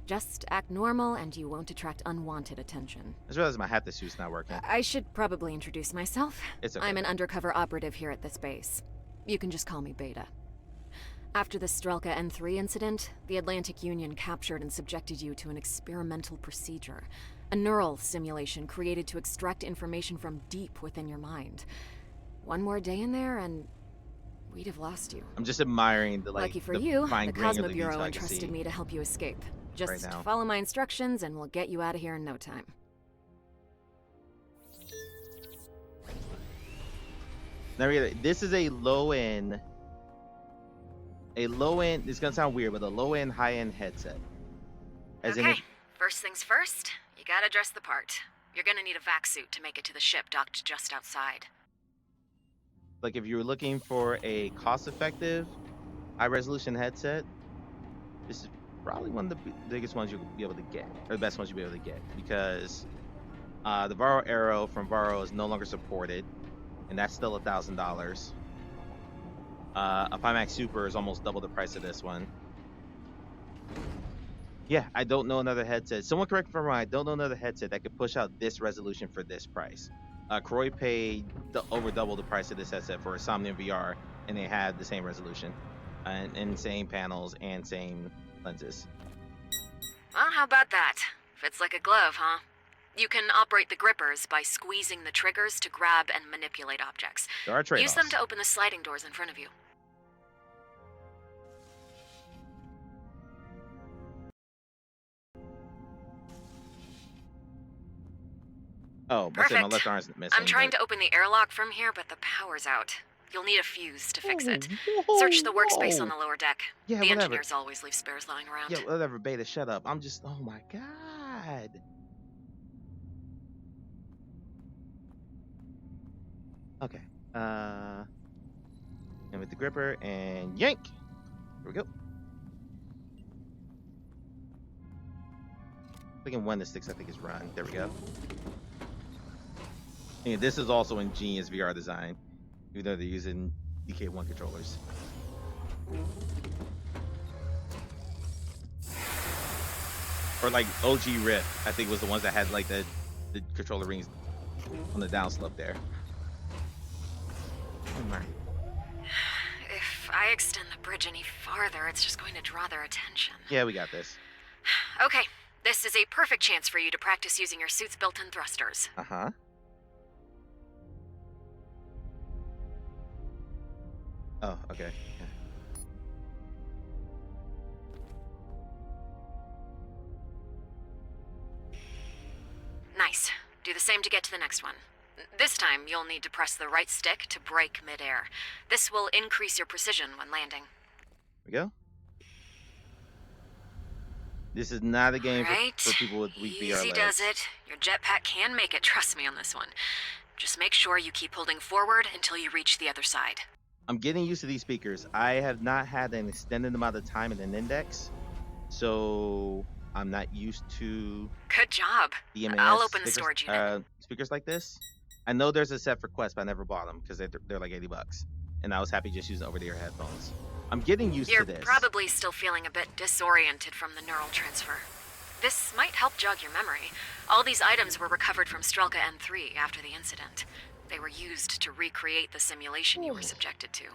Just act normal and you won't attract unwanted attention. I just realized my hat suit's not working. I should probably introduce myself. It's okay. I'm an undercover operative here at this base. You can just call me Beta. After the Strelka N3 incident, the Atlantic Union captured and subjected you to an experimental procedure. A neural simulation created to extract information from deep within your mind. One more day in there and we'd have lost you. I'm just admiring the Lucky for the you, fine the granular Cosmo Bureau detail I can entrusted see. me to help you escape. Just right now. follow my instructions and we'll get you out of here in no time. Now, this is a low-end. It's gonna sound weird, but a low-end, high-end headset. As Okay, first things first, you gotta dress the part. You're gonna need a vac suit to make it to the ship docked just outside. Like if you were looking for a cost-effective, high-resolution headset, this is probably one of the biggest ones you'll be able to get, or the best ones you'll be able to get, because the Varro Aero from Varro is no longer supported, and that's still $1,000. A Pimax Super is almost double the price of this one. Yeah, I don't know another headset. Someone correct me if I'm wrong. I don't know another headset that could push out this resolution for this price. Croy paid over double the price of this headset for a Somnium VR, and they have the same resolution, and same panels and same lenses. Well, how about that? Fits like a glove, huh? You can operate the grippers by squeezing the triggers to grab and manipulate objects. There are trade-offs. Use them to open the sliding doors in front of you. Oh, my left arm's missing. I'm trying to open the airlock from here, but the power's out. You'll need a fuse to fix it. Search the workspace on the lower deck. Yeah, the whatever. engineers always leave spares lying around. Yeah, whatever, Beta, shut up. I'm just, oh my god. Okay. And with the gripper and yank. Here we go. Clicking 1 to 6, I think, is run. There we go. And this is also ingenious VR design, even though they're using DK1 controllers. Or like OG Rift, I think was the ones that had like the controller rings on the downslope there. If I extend the bridge any farther, it's just going to draw their attention. Yeah, we got this. Okay, this is a perfect chance for you to practice using your suit's built-in thrusters. Uh-huh. Oh, okay. Yeah. Nice. Do the same to get to the next one. This time, you'll need to press the right stick to brake midair. This will increase your precision when landing. There we go. This is not a game right. for people with weak VR Easy legs. does it. Your jetpack can make it, trust me on this one. Just make sure you keep holding forward until you reach the other side. I'm getting used to these speakers. I have not had an extended amount of time in an index, so I'm not used to Good job. DMAS I'll open the speakers, storage unit. speakers like this. I know there's a set for Quest, but I never bought them because they're like $80, and I was happy just using over-the-ear headphones. I'm getting used You're to this. probably still feeling a bit disoriented from the neural transfer. This might help jog your memory. All these items were recovered from Strelka N3 after the incident. They were used to recreate the simulation you were subjected to.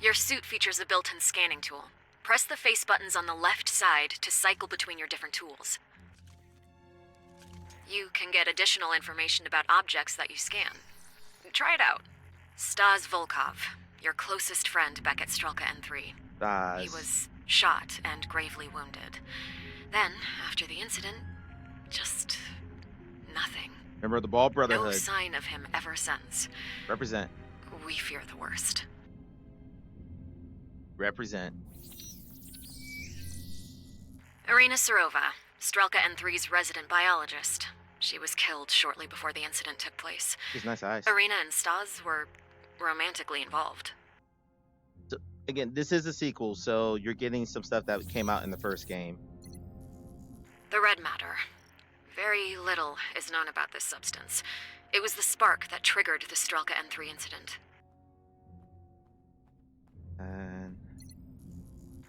Your suit features a built-in scanning tool. Press the face buttons on the left side to cycle between your different tools. You can get additional information about objects that you scan. Try it out. Stas Volkov, your closest friend back at Strelka N3. Stas. He was shot and gravely wounded. Then, after the incident, just nothing. Remember the Ball No Brotherhood. sign of him ever since. Represent. We fear the worst. Represent. Irina Serova, Strelka N3's resident biologist. She was killed shortly before the incident took place. She's nice eyes. Irina and Stas were romantically involved. So, again, this is a sequel, so you're getting some stuff that came out in the first game. The red matter. Very little is known about this substance. It was the spark that triggered the Strelka N3 incident. And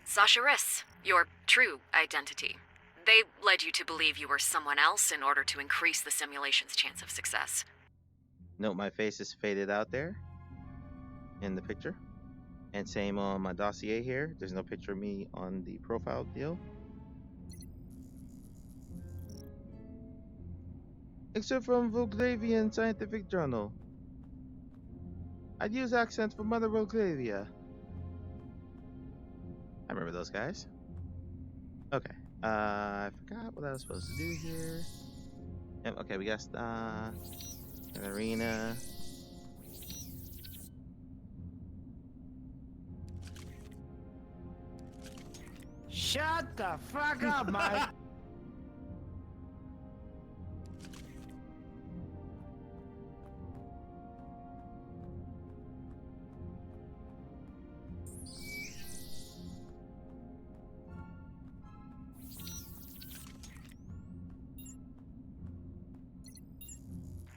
Sasha Riss, your true identity. They led you to believe you were someone else in order to increase the simulation's chance of success. note my face is faded out there in the picture. And same on my dossier here. There's no picture of me on the profile deal. Except from Volklavian Scientific Journal. I'd use accents from Mother Volklavia. I remember those guys. Okay. I forgot what I was supposed to do here. Yep, okay, we got an arena. Shut the fuck up, Mike.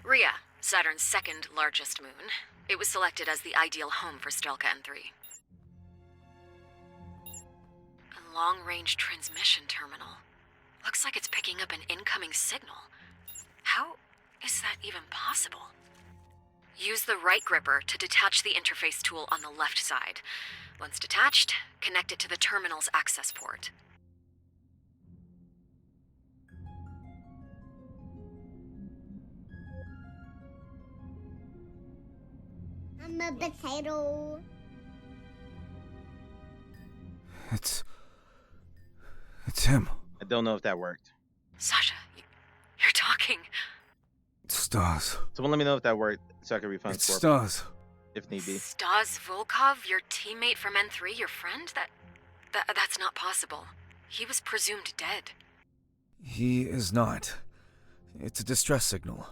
Rhea, Saturn's second largest moon. It was selected as the ideal home for Strelka N3. A long-range transmission terminal. Looks like it's picking up an incoming signal. How is that even possible? Use the right gripper to detach the interface tool on the left side. Once detached, connect it to the terminal's access port. I'm a potato. It's him. I don't know if that worked. Sasha, you're talking. It's Stas. Someone let me know if that worked so I can refund It's Scorpion, Stas. if need be. Stas Volkov, your teammate from N3, your friend? That's not possible. He was presumed dead. He is not. It's a distress signal.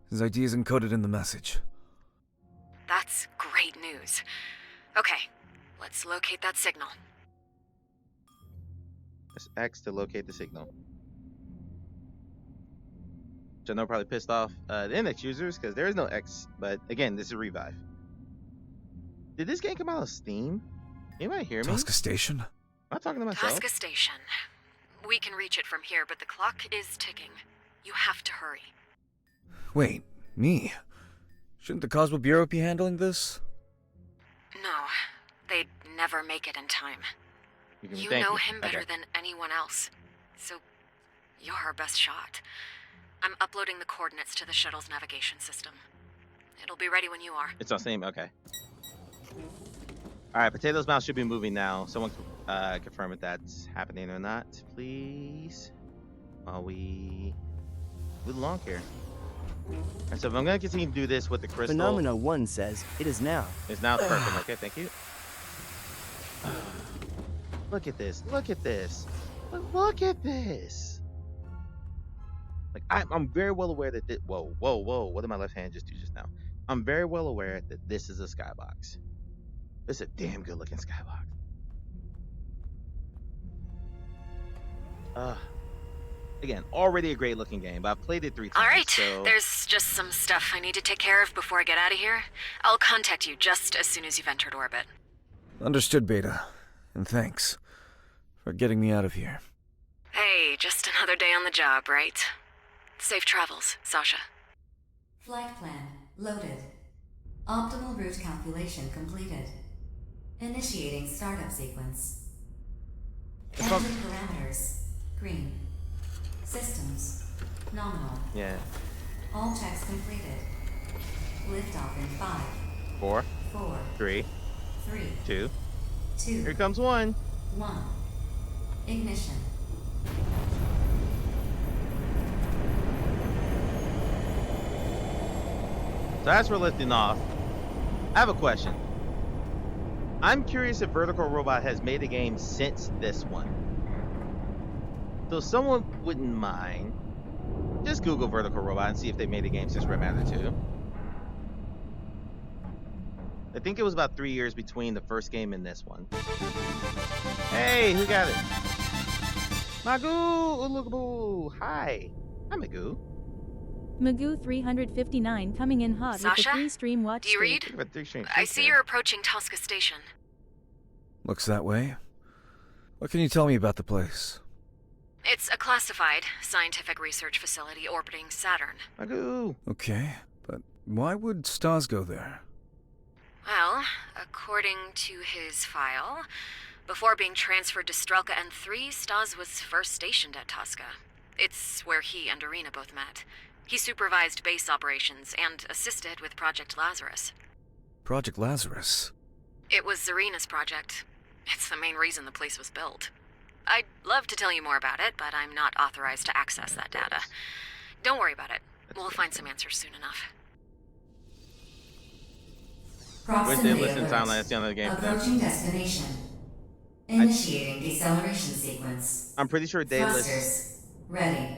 His ID is encoded in the message. That's great news. Okay, let's locate that signal. Press X to locate the signal. Which I know probably pissed off the index users because there is no X. But again, this is Revive. Did this game come out on Steam? Anybody hear me? Tosca Station? I'm talking to myself. Tosca Station. We can reach it from here, but the clock is ticking. You have to hurry. Wait, me? Shouldn't the Cosmo Bureau be handling this? No, they'd never make it in time. You Thank know you. him better Okay. than anyone else, so you're our best shot. I'm uploading the coordinates to the shuttle's navigation system. It'll be ready when you are. It's on Steam. Okay. All right, Potato's mouse should be moving now. Someone confirm if that's happening or not, please. While we move along here. All right, so if I'm gonna continue to do this with the crystal. Phenomena 1 says it is now. It's now perfect. Okay, thank you. Look at this. Look at this. Look at this. Like I'm very well aware that this, whoa. What did my left hand just do just now? I'm very well aware that this is a skybox. This is a damn good looking skybox. Again, already a great looking game, but I've played it 3 times. All right, so... there's just some stuff I need to take care of before I get out of here. I'll contact you just as soon as you've entered orbit. Understood, Beta. And thanks for getting me out of here. Hey, just another day on the job, right? Safe travels, Sasha. Flight plan loaded. Optimal route calculation completed. Initiating startup sequence. Engine parameters green. Systems nominal. Yeah. All checks completed. Liftoff in 5, 4, 4, 3, 3, 2. 2. Here comes 1. 1. Ignition. So as we're lifting off, I have a question. I'm curious if Vertical Robot has made a game since this one. So if someone wouldn't mind, just Google Vertical Robot and see if they made a game since Red Matter 2. I think it was about 3 years between the first game and this one. Hey, who got it? Magoo! Ulugaboo! Hi. I'm Magoo. Magoo 359 coming in hot with Sasha? the 3-stream watch Do you streak. read? I see you're approaching Tosca Station. Looks that way. What can you tell me about the place? It's a classified scientific research facility orbiting Saturn. Magoo! Okay, but why would Stas go there? Well, according to his file, before being transferred to Strelka N3, Stas was first stationed at Tosca. It's where he and Irina both met. He supervised base operations and assisted with Project Lazarus. Project Lazarus? It was Irina's project. It's the main reason the place was built. I'd love to tell you more about it, but I'm not authorized to access that data. Don't worry about it. We'll find some answers soon enough. Proximity listen timeline. That's the end of the game. Approaching destination. Initiating deceleration sequence. I'm pretty sure Daedalus. Thrusters ready.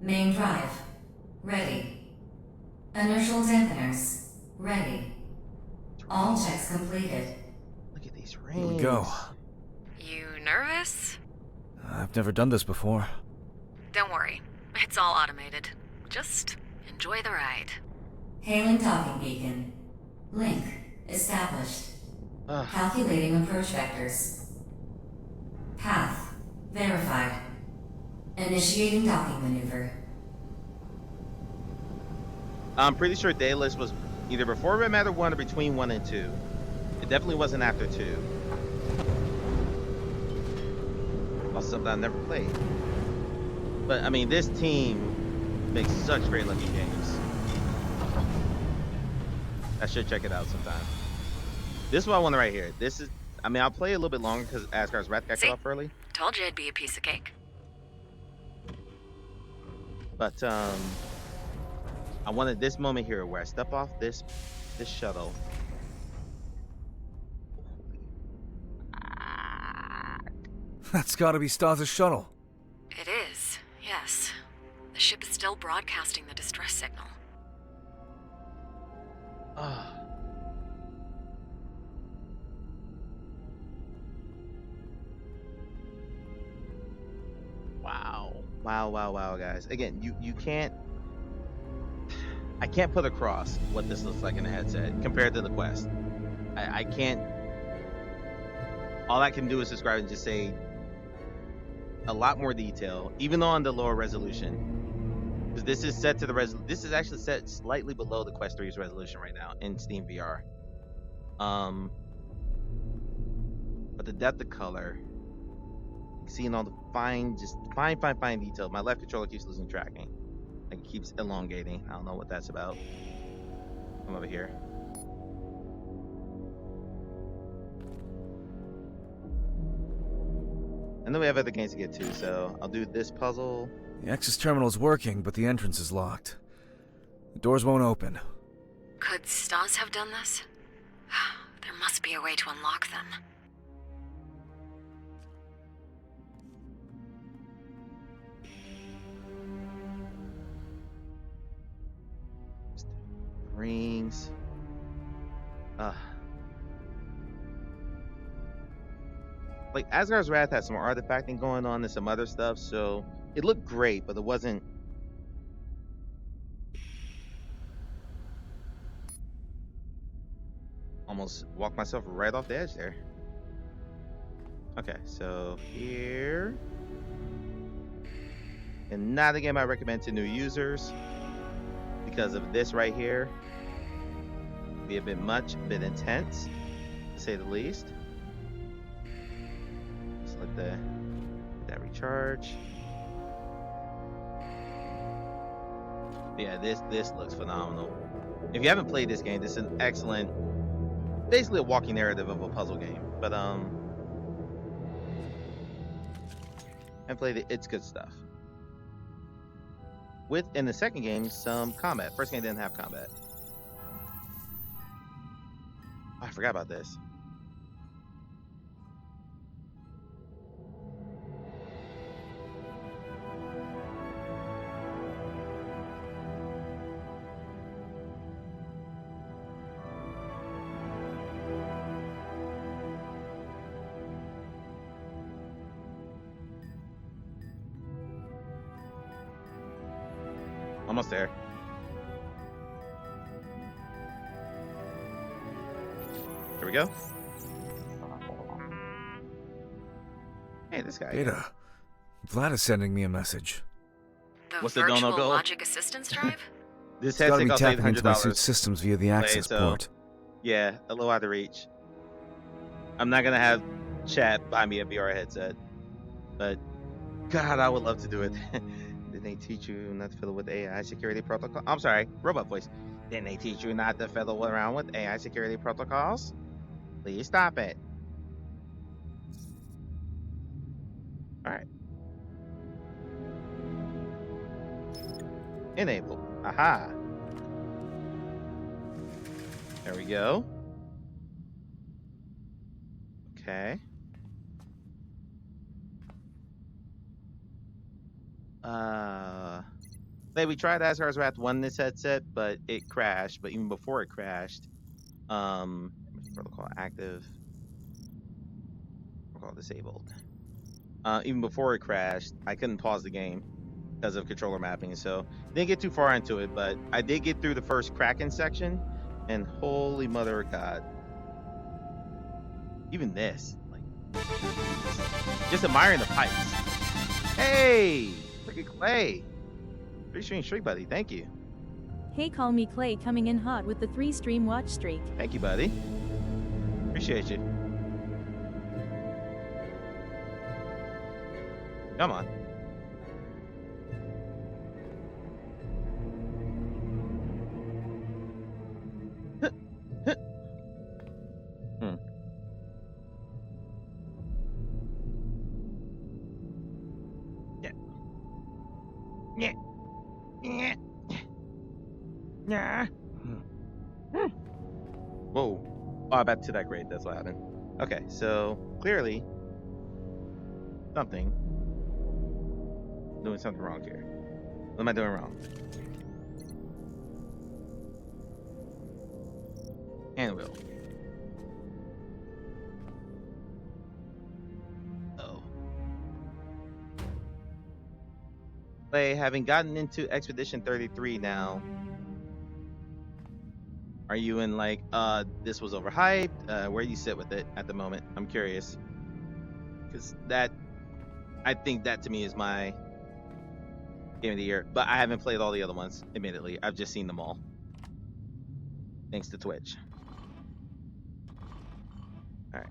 Main drive ready. Inertial dampeners ready. All checks completed. Look at these rings. Here we go. You nervous? I've never done this before. Don't worry. It's all automated. Just enjoy the ride. Hailing docking beacon. Link established. Calculating approach vectors. Path verified. Initiating docking maneuver. I'm pretty sure Daedalus was either before Red Matter 1 or between 1 and 2. It definitely wasn't after 2. Also something I never played. But I mean, this team makes such great looking games. I should check it out sometime. This is what I want right here. This is, I mean, I'll play a little bit longer because Asgard's Wrath got cut off early. Told you it'd be a piece of cake. But I wanted this moment here where I step off this shuttle. That's gotta be Stas' shuttle. It is, yes. The ship is still broadcasting the distress signal. Wow, guys. Again, you can't. I can't put across what this looks like in a headset compared to the Quest. I can't. All I can do is describe and just say a lot more detail, even though on the lower resolution. Because this is set to the this is actually set slightly below the Quest 3's resolution right now in Steam VR. But the depth of color, seeing all the fine detail. My left controller keeps losing tracking. Like it keeps elongating. I don't know what that's about. Come over here. And then we have other games to get to, so I'll do this puzzle. The access terminal is working, but the entrance is locked. The doors won't open. Could Stas have done this? There must be a way to unlock them. Rings. Like Asgard's Wrath has some artifacting going on and some other stuff, so it looked great, but it wasn't. Almost walked myself right off the edge there. Okay, so here. And not a game I recommend to new users because of this right here. Be a bit much, a bit intense, to say the least. Just let that recharge. Yeah, this looks phenomenal. If you haven't played this game, this is an excellent, basically a walking narrative of a puzzle game. But and played it, it's good stuff. With in the second game some combat. First game didn't have combat. I forgot about this. Almost there. Here we go. Hey, this guy. Ada, Vlad is sending me a message. What's the virtual dono goal? logic assistance drive? This He's gotta headset be costs tapping into my suit's $800. systems via the access so, port. Yeah, a little out of reach. I'm not gonna have chat buy me a VR headset, but God, I would love to do it. Didn't they teach you not to fiddle with AI security protocol? I'm sorry, robot voice. Didn't they teach you not to fiddle around with AI security protocols? Please stop it. All right. Enable. Aha. There we go. Okay. We tried Asgard's Wrath 1 this headset, but it crashed. But even before it crashed, protocol active, protocol disabled. Even before it crashed, I couldn't pause the game because of controller mapping, so didn't get too far into it. But I did get through the first Kraken section, and holy mother of God, even this, like, just admiring the pipes. Hey, freaking Clay. Free streak, buddy. Thank you. Hey, call me Clay, coming in hot with the 3-stream watch streak. Thank you, buddy. Appreciate you. Come on. Yeah. Yeah. Yeah. Whoa. Oh, I bet to that grade. That's what happened. Okay, so clearly doing something wrong here. What am I doing wrong? Anvil. Oh. Clay, having gotten into Expedition 33 now, are you in like, this was overhyped? Where do you sit with it at the moment? I'm curious. Because I think that to me is my game of the year. But I haven't played all the other ones, admittedly. I've just seen them all. Thanks to Twitch. Alright.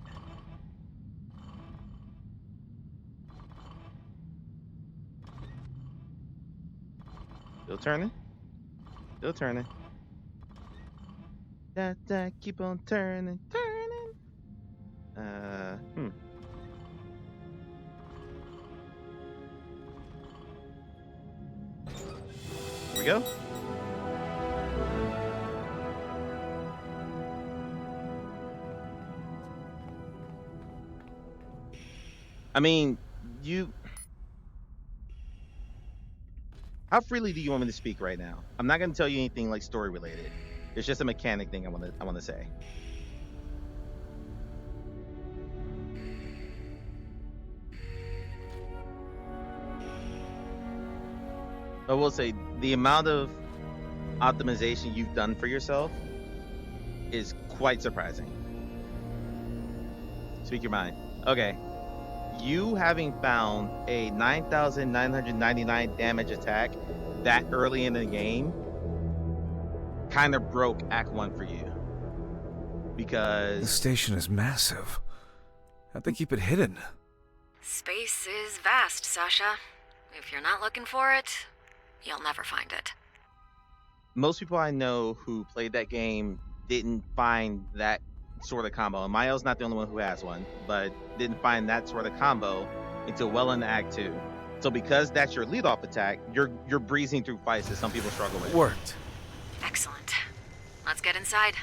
Still turning. Still turning. Keep on turning. Here we go. I mean, how freely do you want me to speak right now? I'm not going to tell you anything like story related. It's just a mechanic thing I want to say. I will say the amount of optimization you've done for yourself is quite surprising. Speak your mind. Okay. You having found a 9,999 damage attack that early in the game kind of broke Act 1 for you. Because The station is massive. How'd they keep it hidden? Space is vast, Sasha. If you're not looking for it, you'll never find it. most people I know who played that game didn't find that sort of combo. And Mayo's not the only one who has one, but didn't find that sort of combo until well into Act 2. So because that's your leadoff attack, you're breezing through fights that some people struggle with. Worked. Excellent. Let's get inside.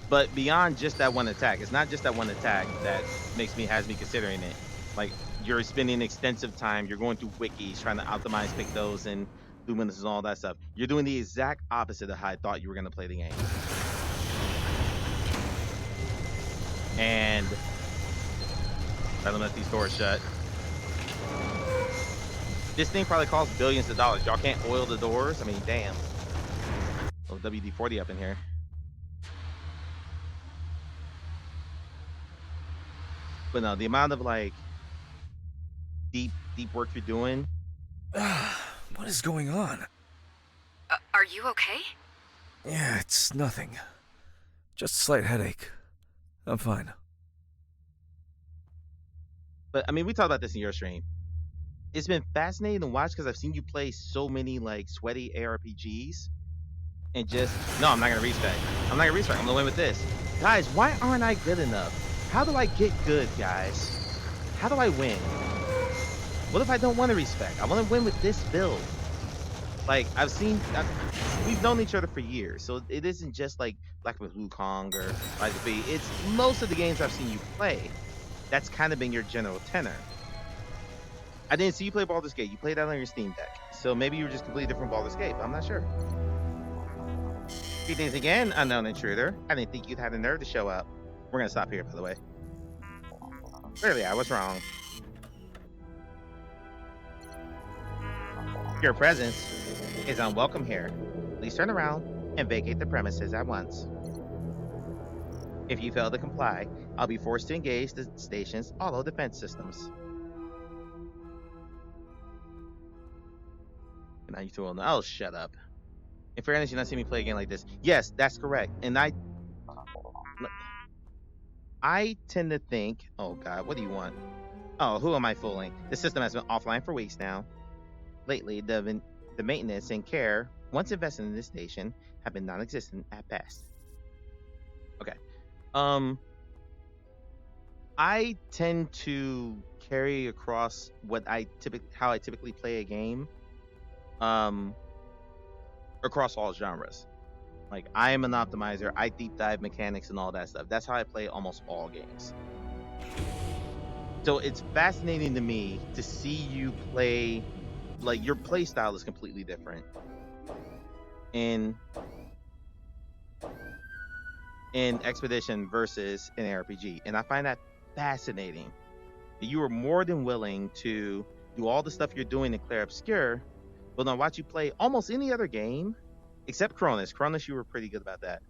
But beyond just that one attack, it's not just that one attack that has me considering it. Like, you're spending extensive time, you're going through wikis, trying to optimize pick those and luminous and all that stuff. You're doing the exact opposite of how I thought you were going to play the game. And try to let these doors shut. This thing probably costs billions of dollars. Y'all can't oil the doors? I mean, damn. Little WD-40 up in here. But no, the amount of like deep work you're doing. What is going on? Are you okay? Yeah, it's nothing. Just a slight headache. I'm fine. But I mean, we talked about this in your stream. It's been fascinating to watch because I've seen you play so many like sweaty ARPGs. And just, no, I'm not going to respec. I'm not going to respec. I'm going to win with this. Guys, why aren't I good enough? How do I get good, guys? How do I win? What if I don't want to respec? I want to win with this build. Like, we've known each other for years, so it isn't just like Black with Wukong or like the B. It's most of the games I've seen you play. That's kind of been your general tenor. I didn't see you play Baldur's Gate. You played that on your Steam Deck. So maybe you were just completely different Baldur's Gate, but I'm not sure. Greetings again, unknown intruder. I didn't think you'd had the nerve to show up. We're gonna stop here, by the way. Clearly, I was wrong. Your presence is unwelcome here. Please turn around and vacate the premises at once. If you fail to comply, I'll be forced to engage the station's auto defense systems. And now you two will know. Oh, shut up. In fairness, you're not seeing me play a game like this. Yes, that's correct. And I tend to think, oh God, what do you want? Oh, who am I fooling? The system has been offline for weeks now. Lately, the maintenance and care, once invested in this station, have been non-existent at best. Okay. I tend to carry across how I typically play a game, across all genres. Like, I am an optimizer, I deep dive mechanics and all that stuff. That's how I play almost all games. So it's fascinating to me to see you play, like, your play style is completely different in Expedition versus an RPG. And I find that fascinating. You are more than willing to do all the stuff you're doing in Clair Obscur, but then I watch you play almost any other game except Cronus. Cronus, you were pretty good about that.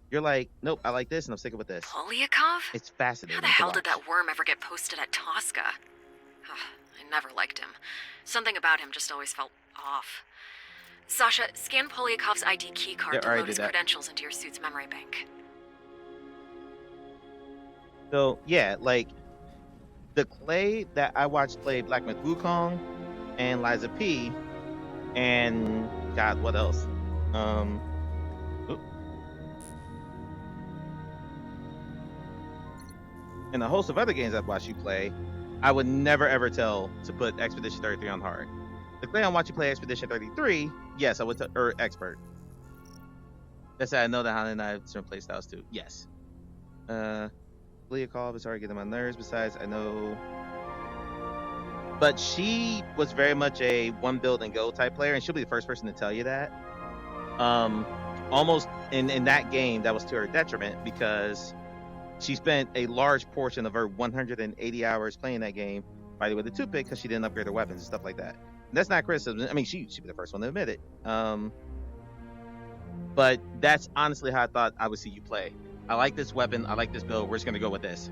You're like, nope, I like this, and I'm sticking with this. Polyakov? It's fascinating. How the hell did that worm ever get posted at Tosca? I never liked him. Something about him just always felt off. Sasha, scan Polyakov's ID keycard to load his credentials into your suit's memory bank. So, yeah, like, the Clay that I watched play Black Myth Wukong and Liza P, and, God, what else? And a host of other games I've watched you play, I would never ever tell to put Expedition 33 on hard. The Clay I watch you play Expedition 33, yes, I would or Expert. That's how I know that Hana and I have certain play styles too. Yes. Leakov is already getting on my nerves. Besides, I know. But she was very much a one build and go type player, and she'll be the first person to tell you that. Almost in that game, that was to her detriment because she spent a large portion of her 180 hours playing that game fighting with a toothpick because she didn't upgrade her weapons and stuff like that. And that's not criticism. I mean, she'd be the first one to admit it. But that's honestly how I thought I would see you play. I like this weapon. I like this build. We're just going to go with this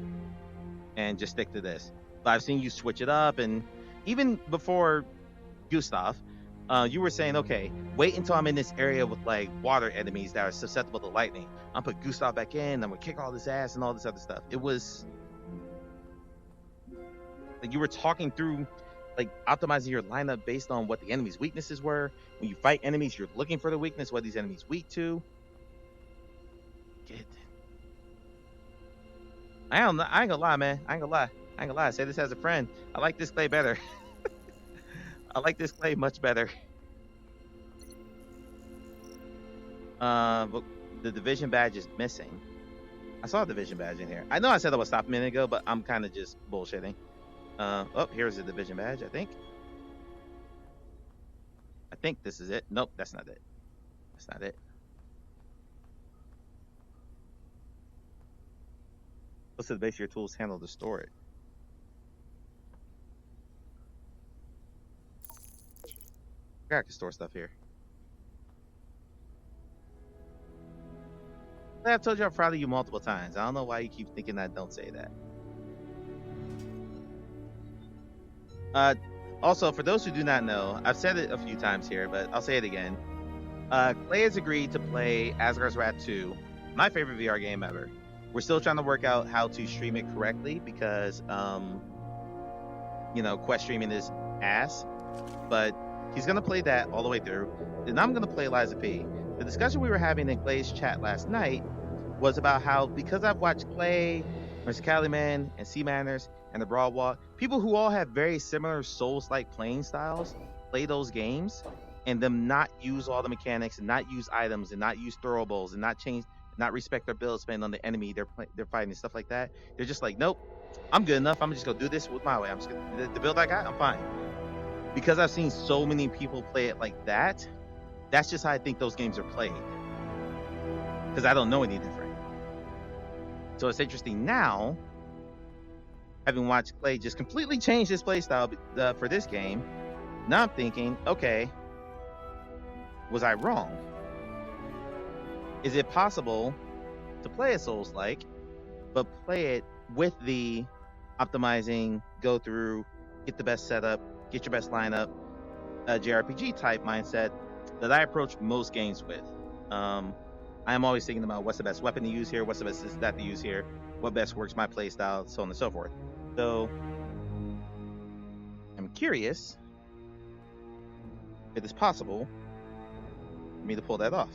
and just stick to this. But I've seen you switch it up. And even before Gustav, you were saying, okay, wait until I'm in this area with like water enemies that are susceptible to lightning. I'll put Gustav back in. I'm going to kick all this ass and all this other stuff. It was like you were talking through like optimizing your lineup based on what the enemy's weaknesses were. When you fight enemies, you're looking for the weakness, what these enemies weak to. I ain't gonna lie, man. I ain't gonna lie. I say this as a friend. I like this Clay better. I like this Clay much better. But the division badge is missing. I saw a division badge in here. I know I said I would stop a minute ago, but I'm kind of just bullshitting. Oh, here's the division badge, I think. I think this is it. Nope, that's not it. That's not it. What's the base of your tools handle to store it? I can store stuff here. I've told you I'm proud of you multiple times. I don't know why you keep thinking I don't say that. Also, for those who do not know, I've said it a few times here, but I'll say it again. Clay has agreed to play Asgard's Wrath 2, my favorite VR game ever. We're still trying to work out how to stream it correctly because, quest streaming is ass. But he's going to play that all the way through. Then I'm going to play Liza P. The discussion we were having in Clay's chat last night was about how, because I've watched Clay, Mr. Caliman, and Sea Manners, and the Broad Walk, people who all have very similar Souls-like playing styles play those games, and them not use all the mechanics, and not use items, and not use throwables, and not respect their build spend on the enemy they're fighting and stuff like that. They're just like, nope, I'm good enough. I'm just gonna do this with my way. I'm just gonna the build I got, I'm fine. Because I've seen so many people play it like that, that's just how I think those games are played. Because I don't know any different. So it's interesting now, having watched Clay just completely change his playstyle for this game. Now I'm thinking, okay, was I wrong? Is it possible to play a Souls-like, but play it with the optimizing, go through, get the best setup, get your best lineup, JRPG type mindset that I approach most games with? I am always thinking about what's the best weapon to use here, what's the best stat to use here, what best works my playstyle, so on and so forth. So I'm curious if it is possible for me to pull that off.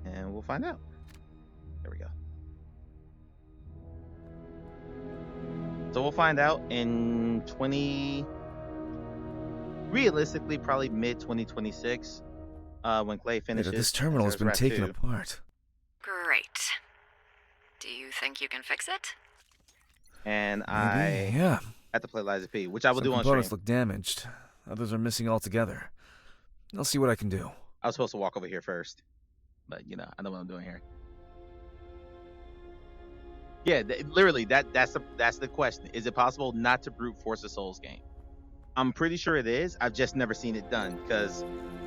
And we'll find out. There we go. So we'll find out in realistically, probably mid-2026, when Clay finishes. This terminal has been taken apart. Great. Do you think you can fix it? And Maybe, yeah. have to play Liza P, which I will do on stream. Components look damaged. Others are missing altogether. I'll see what I can do. I was supposed to walk over here first. But, I know what I'm doing here. Yeah, literally, that's the question. Is it possible not to brute force a Souls game? I'm pretty sure it is. I've just never seen it done because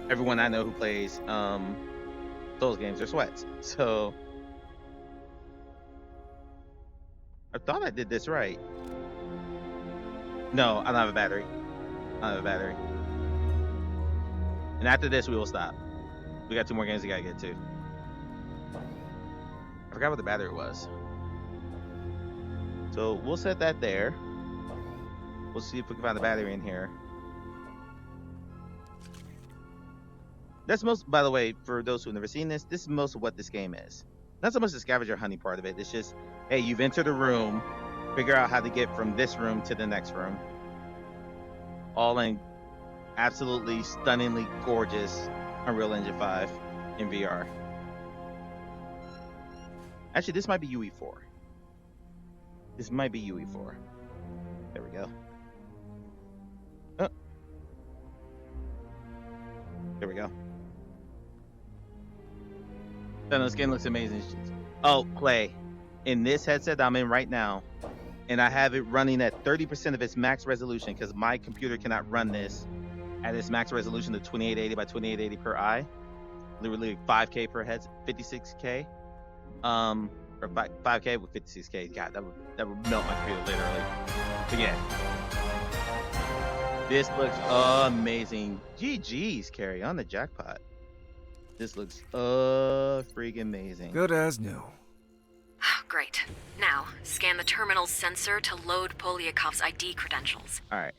everyone I know who plays Souls games are sweats. So I thought I did this right. No, I don't have a battery. I don't have a battery. And after this, we will stop. We got 2 more games we gotta get to. I forgot what the battery was. So we'll set that there. We'll see if we can find the battery in here. That's most, by the way, for those who've never seen this, this is most of what this game is. Not so much the scavenger hunting part of it. It's just, hey, you've entered a room, figure out how to get from this room to the next room. All in absolutely stunningly gorgeous Unreal Engine 5 in VR. Actually, this might be UE4. This might be UE4. There we go. Oh. There we go. Then this game looks amazing. Oh, play. In this headset I'm in right now, and I have it running at 30% of its max resolution because my computer cannot run this at its max resolution of 2880 by 2880 per eye. Literally 5K per head, 56K. Or 5K with 56K. God, that would melt my computer literally. But yeah. This looks amazing. GG's, Carrie, on the jackpot. This looks freaking amazing. Good as new. Great. Now, scan the terminal's sensor to load Polyakov's ID credentials. All right.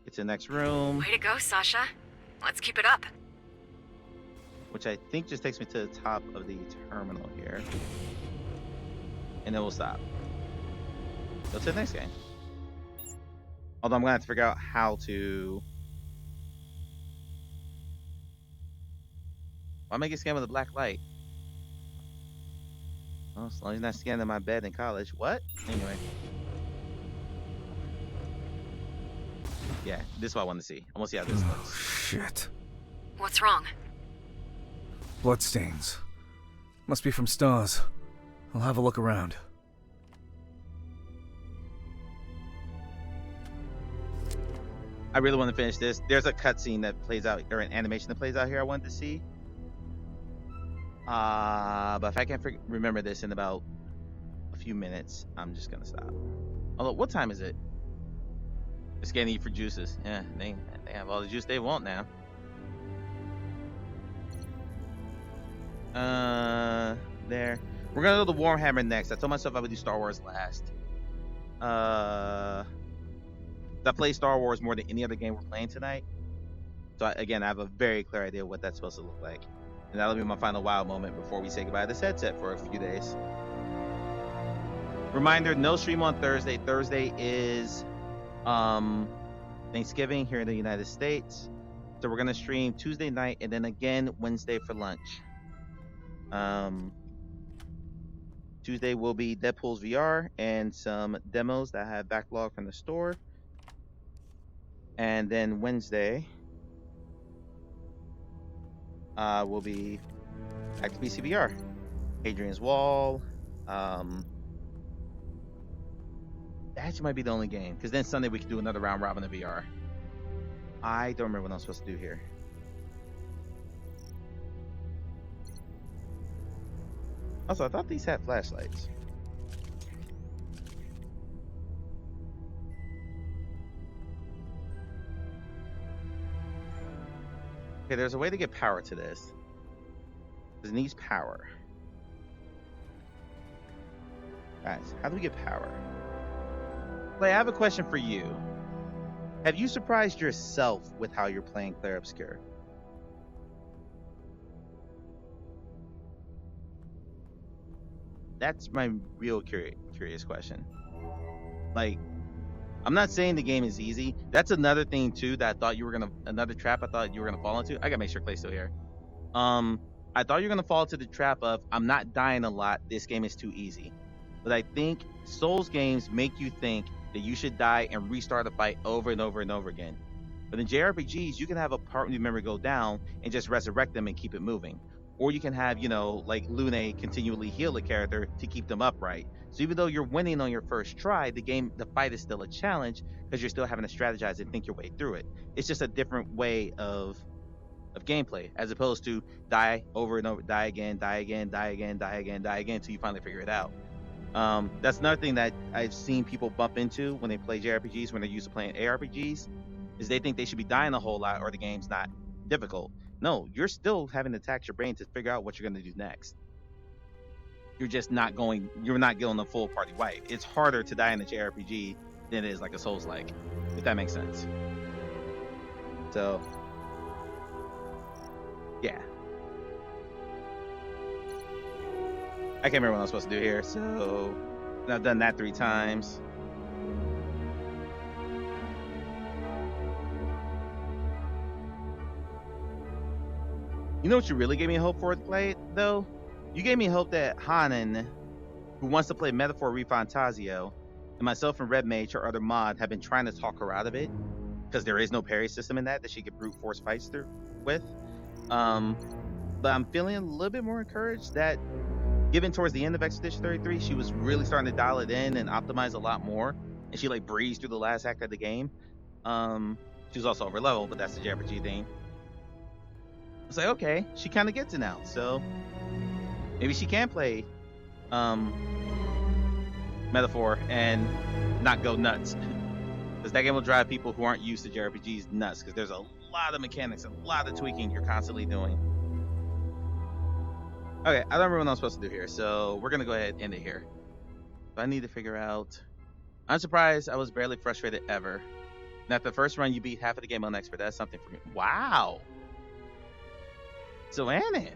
Get to the next room. Way to go, Sasha. Let's keep it up. Which I think just takes me to the top of the terminal here. And then we'll stop. Go to the next game. Although I'm going to have to figure out how to... Why am I getting scanned with a black light? Oh, as long as you're not scanning my bed in college. What? Anyway. Yeah, this is what I want to see. I want to see how this looks. Shit. What's wrong? Bloodstains. Must be from stars. I'll have a look around. I really want to finish this. There's a cutscene that plays out, or an animation that plays out here I wanted to see. But if I can't remember this in about a few minutes, I'm just going to stop. Although, what time is it? Just getting eat for juices. Yeah, they have all the juice they want now. There. We're gonna go to the Warhammer next. I told myself I would do Star Wars last. I play Star Wars more than any other game we're playing tonight. So again, I have a very clear idea what that's supposed to look like. And that'll be my final wow moment before we say goodbye to this headset for a few days. Reminder, no stream on Thursday. Thursday is Thanksgiving here in the United States. So we're gonna stream Tuesday night and then again Wednesday for lunch. Tuesday will be Deadpool's VR and some demos that I have backlog from the store. And then Wednesday will be back to BCVR. Adrian's Wall. That actually might be the only game, because then Sunday we can do another round robin of VR. I don't remember what I'm supposed to do here. Also, I thought these had flashlights. Okay, there's a way to get power to this. It needs power. Guys, how do we get power? Clay, I have a question for you. Have you surprised yourself with how you're playing Claire Obscure? That's my real curious question. Like, I'm not saying the game is easy. That's another thing too that I thought you were gonna, another trap I thought you were gonna fall into. I gotta make sure Clay's still here. I thought you were gonna fall into the trap of I'm not dying a lot. This game is too easy. But I think Souls games make you think that you should die and restart a fight over and over and over again. But in JRPGs, you can have a part of your memory go down and just resurrect them and keep it moving. or you can have, you know, like Lune continually heal a character to keep them upright. So even though you're winning on your first try, the fight is still a challenge because you're still having to strategize and think your way through it. It's just a different way of gameplay as opposed to die over and over, die again, die again, die again, die again, die again until you finally figure it out. That's another thing that I've seen people bump into when they play JRPGs when they're used to playing ARPGs, is they think they should be dying a whole lot or the game's not difficult. No, you're still having to tax your brain to figure out what you're going to do next. You're not getting a full party wipe. It's harder to die in a JRPG than it is like a Souls-like, if that makes sense. So, yeah. I can't remember what I'm supposed to do here, so I've done that 3 times. You know what you really gave me hope for to play it, though? You gave me hope that Hanan, who wants to play Metaphor ReFantazio, and myself and Red Mage, or other mod, have been trying to talk her out of it, because there is no parry system in that she could brute force fights through with. But I'm feeling a little bit more encouraged that, given towards the end of Expedition 33, she was really starting to dial it in and optimize a lot more, and she like breezed through the last act of the game. She was also over level, but that's the JRPG thing. It's like, okay, she kind of gets it now, so maybe she can play Metaphor and not go nuts, because that game will drive people who aren't used to JRPGs nuts, because there's a lot of mechanics, a lot of tweaking you're constantly doing. Okay, I don't remember what I'm supposed to do here, so we're gonna go ahead and end it here. So I need to figure out. I'm surprised I was barely frustrated ever. Now, if the first run you beat half of the game on expert, that's something for me. Wow. So Annan,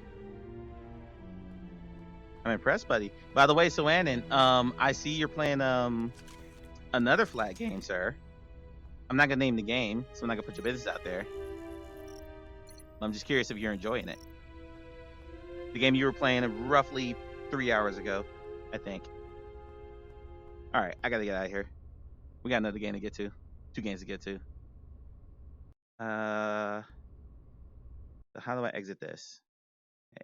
I'm impressed, buddy. By the way, so Annan, I see you're playing another flag game, sir. I'm not gonna name the game, so I'm not gonna put your business out there. I'm just curious if you're enjoying it. The game you were playing roughly 3 hours ago, I think. All right, I gotta get out of here. We got another game to get to. 2 games to get to. So how do I exit this?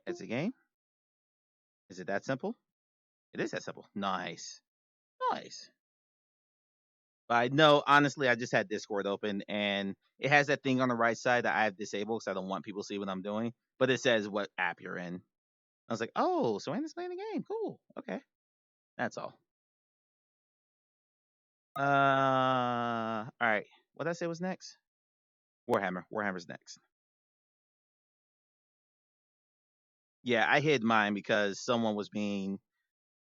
Exit game? Is it that simple? It is that simple. Nice. Nice. But I know, honestly, I just had Discord open, and it has that thing on the right side that I have disabled because I don't want people to see what I'm doing. But it says what app you're in. I was like, oh, so Anna's playing the game. Cool. Okay. That's all. All right. What did I say was next? Warhammer. Warhammer's next. Yeah, I hid mine because someone was being,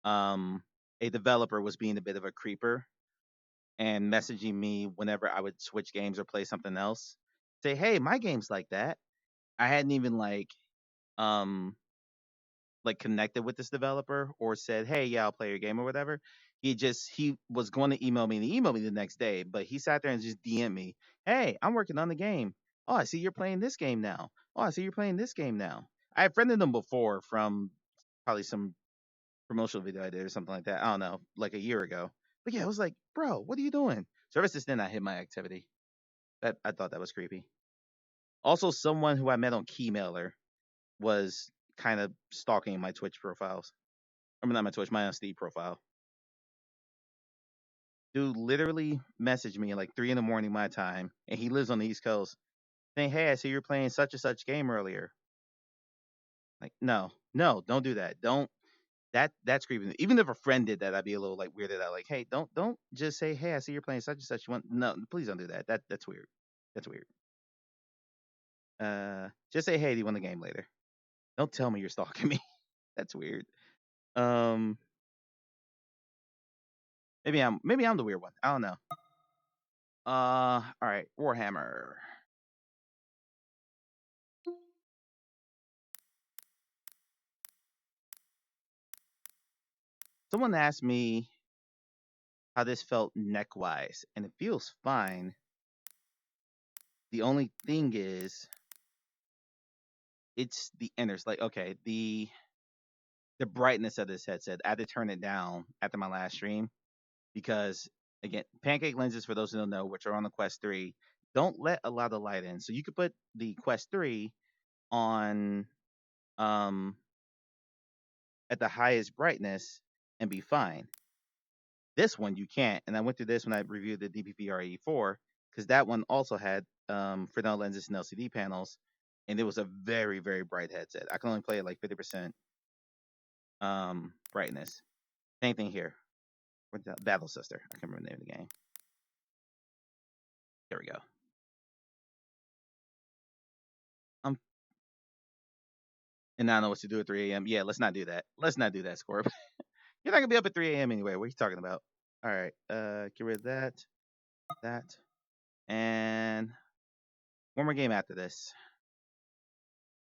a developer was being a bit of a creeper and messaging me whenever I would switch games or play something else. Say, hey, my game's like that. I hadn't even connected with this developer or said, hey, yeah, I'll play your game or whatever. He was going to email me, and he emailed me the next day, but he sat there and just DM me, hey, I'm working on the game. Oh, I see you're playing this game now. Oh, I see you're playing this game now. I had friended him before from probably some promotional video I did or something like that. I don't know, like a year ago. But yeah, I was like, bro, what are you doing? So ever since then, I hid my activity. I thought that was creepy. Also, someone who I met on Keymailer was kind of stalking my Twitch profiles. I mean, not my Twitch, my Steam profile. Dude literally messaged me at like 3 a.m. my time, and he lives on the East Coast, saying, hey, I see you're playing such and such game earlier. Like, no, don't do that. Don't. That's creepy. Even if a friend did that, I'd be a little like weirded out. Like, hey, don't just say, hey, I see you're playing such and such. No, please don't do that. That's weird. That's weird. Just say, hey, do you want the game later? Don't tell me you're stalking me. That's weird. Maybe I'm the weird one. I don't know. All right, Warhammer. Someone asked me how this felt neck-wise, and it feels fine. The only thing is, it's the inners. Like, okay, the brightness of this headset. I had to turn it down after my last stream because, again, pancake lenses, for those who don't know, which are on the Quest 3, don't let a lot of light in. So you could put the Quest 3 on at the highest brightness and be fine. This one you can't, and I went through this when I reviewed the DPVR84 because that one also had Fresnel lenses and LCD panels, and it was a very, very bright headset. I can only play at like 50% brightness. Same thing here. What's that? Battle Sister. I can't remember the name of the game. There we go. And now I know what to do at 3 a.m. Yeah, let's not do that. Let's not do that, Scorp. You're not gonna be up at 3 a.m. anyway. What are you talking about? All right, get rid of that, and one more game after this.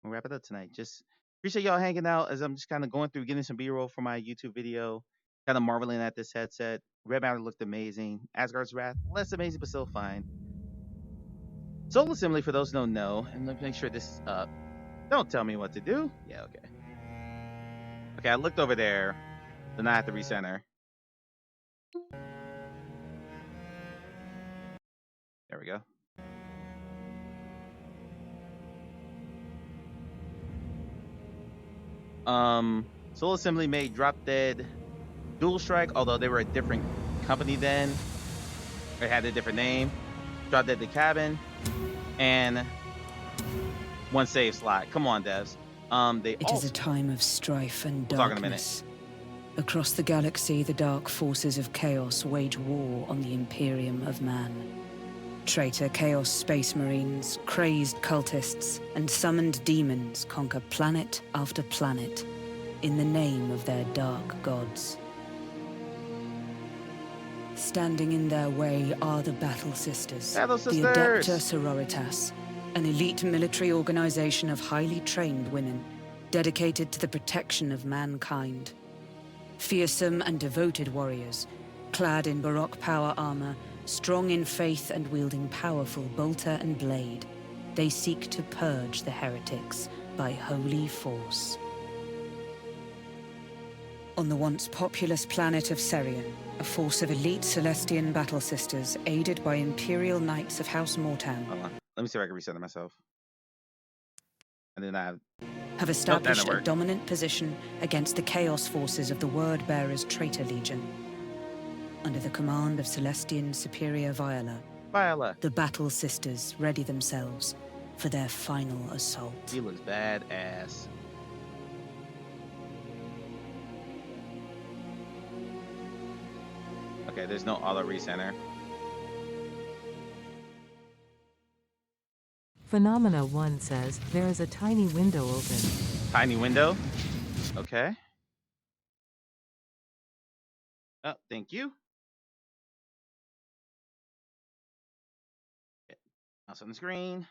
We'll wrap it up tonight. Just appreciate y'all hanging out as I'm just kind of going through getting some B-roll for my YouTube video, kind of marveling at this headset. Red Matter looked amazing. Asgard's Wrath, less amazing, but still fine. Soul Assembly, for those who don't know, and let me make sure this is up. Don't tell me what to do. Yeah, okay. Okay, I looked over there. Then I have to recenter. There we go. Soul Assembly made Drop Dead Dual Strike, although they were a different company then. They had a different name. Drop Dead the Cabin. And one save slot. Come on, devs. It is a time of strife and We'll talk in a darkness. Across the galaxy, the dark forces of chaos wage war on the Imperium of Man. Traitor Chaos Space Marines, crazed cultists, and summoned demons conquer planet after planet in the name of their dark gods. Standing in their way are the Battle Sisters, Battle the Sisters! Adepta Sororitas, an elite military organization of highly trained women dedicated to the protection of mankind. Fearsome and devoted warriors, clad in Baroque power armor, strong in faith and wielding powerful bolter and blade, they seek to purge the heretics by holy force. On the once populous planet of Serion, a force of elite Celestian battle sisters, aided by Imperial Knights of House Mortan, Hold on. Let me see if I can reset it myself. And then have established a dominant position against the chaos forces of the Word-Bearers Traitor Legion. Under the command of Celestian Superior Viola, the Battle Sisters ready themselves for their final assault. He looks badass. Okay, there's no auto recenter. Phenomena 1 says, there is a tiny window open. Tiny window? Okay. Oh, thank you. Mouse on the screen.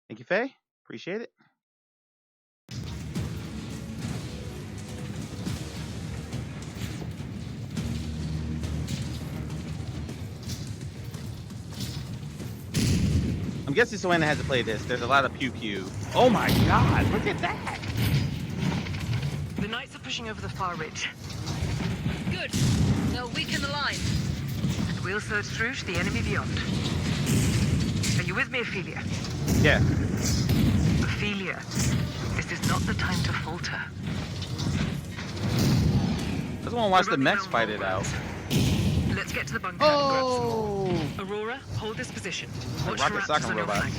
Thank you, Faye. Appreciate it. I'm guessing Soana had to play this. There's a lot of pew-pew. Oh my god, look at that! The Knights are pushing over the far ridge. Good. They'll weaken the line. And we'll surge through to the enemy beyond. Are you with me, Ophelia? Yeah. Ophelia, this is not the time to falter. I just want to watch the mechs fight it out. Let's get to the bunker and grab some more. Aurora, hold this position. Watch for raptors on your flank.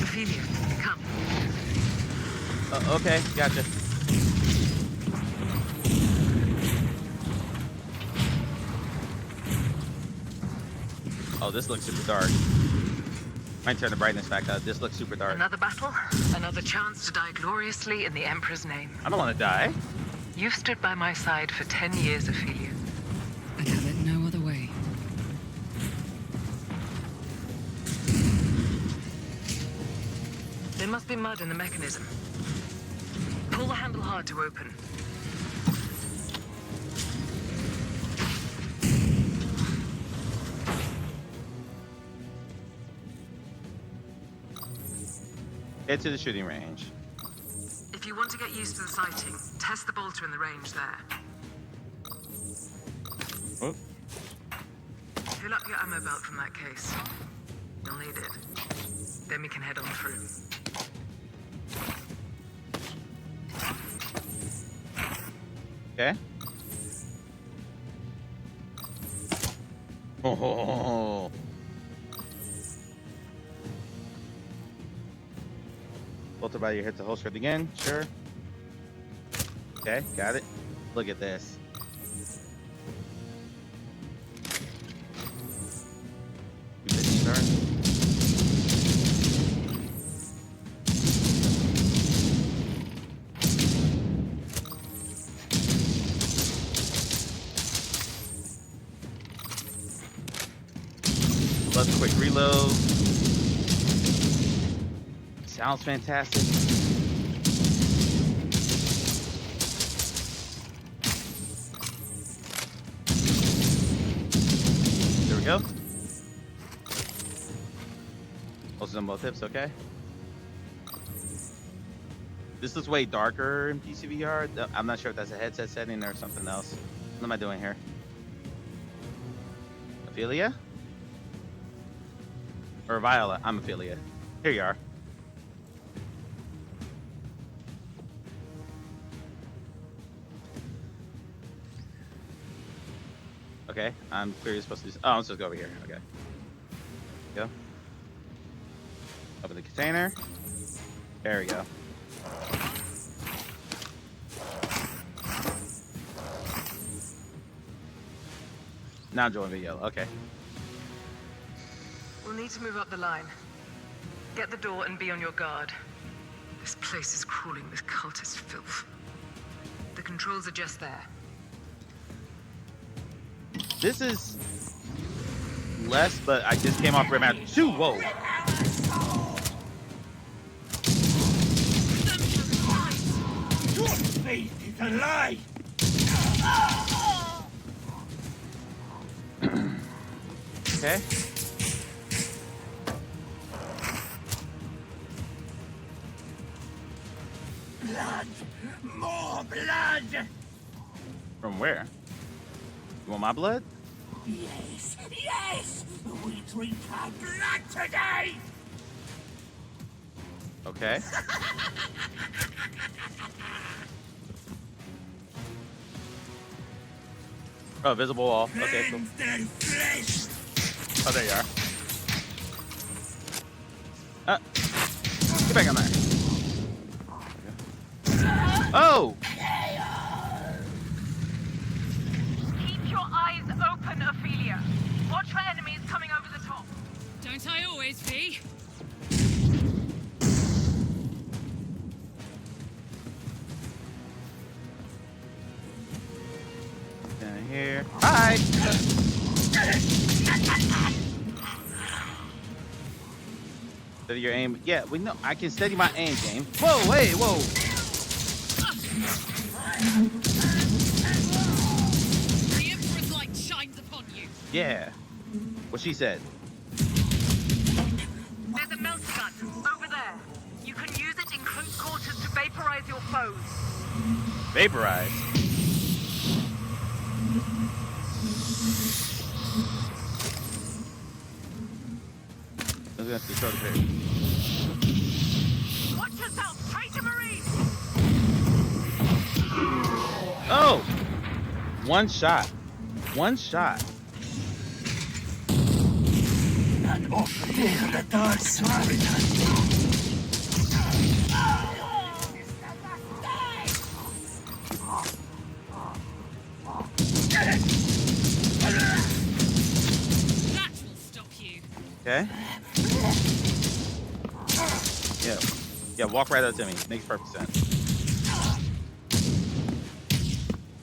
Ophelia, come. Okay, gotcha. Oh, this looks super dark. Might turn the brightness back up. This looks super dark. Another battle, another chance to die gloriously in the Emperor's name. I don't want to die. You've stood by my side for 10 years, Ophelia. I'd have it no other way. There must be mud in the mechanism. Pull the handle hard to open. Head to the shooting range. If you want to get used to the sighting, test the bolter in the range there. Oh. Fill up your ammo belt from that case. You'll need it. Then we can head on through. Okay. Oh. Filter by your hit to holster it again. Sure. Okay, got it. Look at this. You busy, sir? Let's quick reload. Sounds fantastic. There we go. Also on both hips, okay. This looks way darker in PCVR. I'm not sure if that's a headset setting or something else. What am I doing here? Ophelia? Or Viola? I'm Ophelia. Here you are. Okay, I'm clearly supposed to do. Oh, I'm supposed to go over here. Okay. Go. Open the container. There we go. Now join video. Okay. We'll need to move up the line. Get the door and be on your guard. This place is crawling with cultist filth. The controls are just there. This is less, but I just came off Red Map 2. Whoa. Your faith is a lie! Okay. Blood! More blood! From where? You want my blood? Yes! Yes! We drink our blood today! Okay. Oh, visible wall. Okay, cool. Oh, there you are. Get back on there. Oh! Keep your eyes open, Ophelia. Watch for enemies coming over the top. Don't I always be? Down here. Hi! Steady your aim. Yeah, we know. I can steady my aim game. Whoa, wait, whoa. The Emperor's light shines upon you. Yeah. What she said. There's a melter gun over there. You can use it in close quarters to vaporize your foes. Vaporize. I'm gonna have to throw the pig. Watch yourself, traitor marine! Oh! One shot. One shot. That will stop you. Okay. Yeah. Yeah, walk right up to me. Makes perfect sense.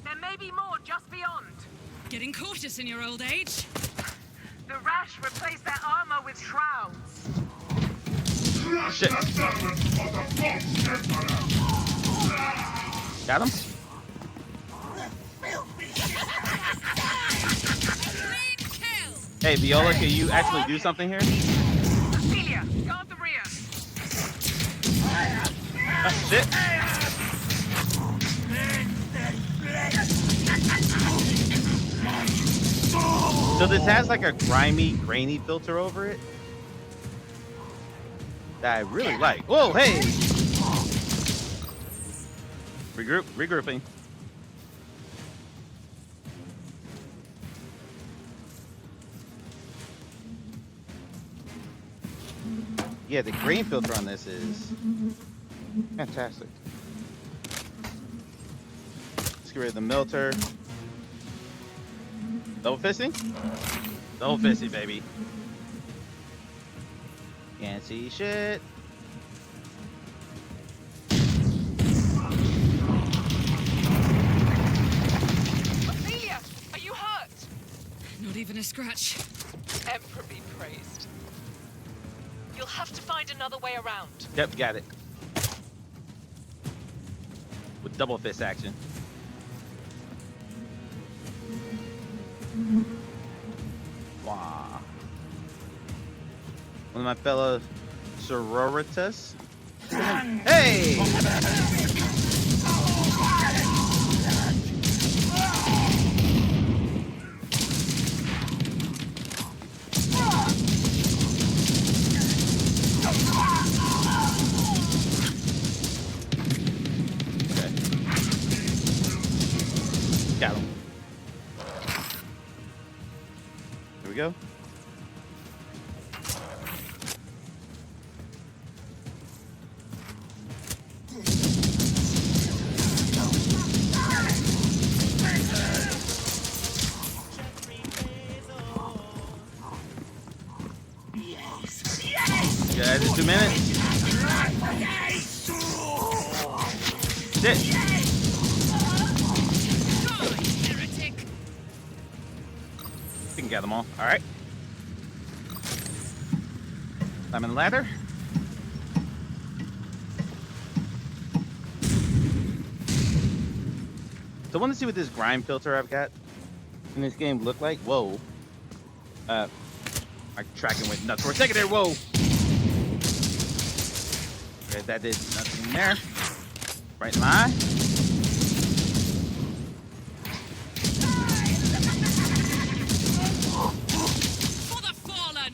There may be more just beyond. Getting cautious in your old age. The Rash replaced their armor with shrouds. Shit. Got him? Hey, Viola, can you actually do something here? Ophelia, guard the rear. Shit. So this has like a grimy, grainy filter over it? that I really like. Whoa, hey! Regrouping. Yeah, the grain filter on this is fantastic. Let's get rid of the melter. Double fisting? Double fisting, baby. Can't see shit. Ophelia, are you hurt? Not even a scratch. Emperor be praised. You'll have to find another way around. Yep, got it. With double fist action. Wow. One of my fellow sororitas. Hey! Okay. Got him. Here we go. Yeah, just 2 minutes. Sit. We can get them all. All right. Climbing the ladder. So I want to see what this grime filter I've got in this game look like. Whoa. My tracking went nuts for a second there. Whoa. Okay, that did nothing there. Right in my eye. For the fallen!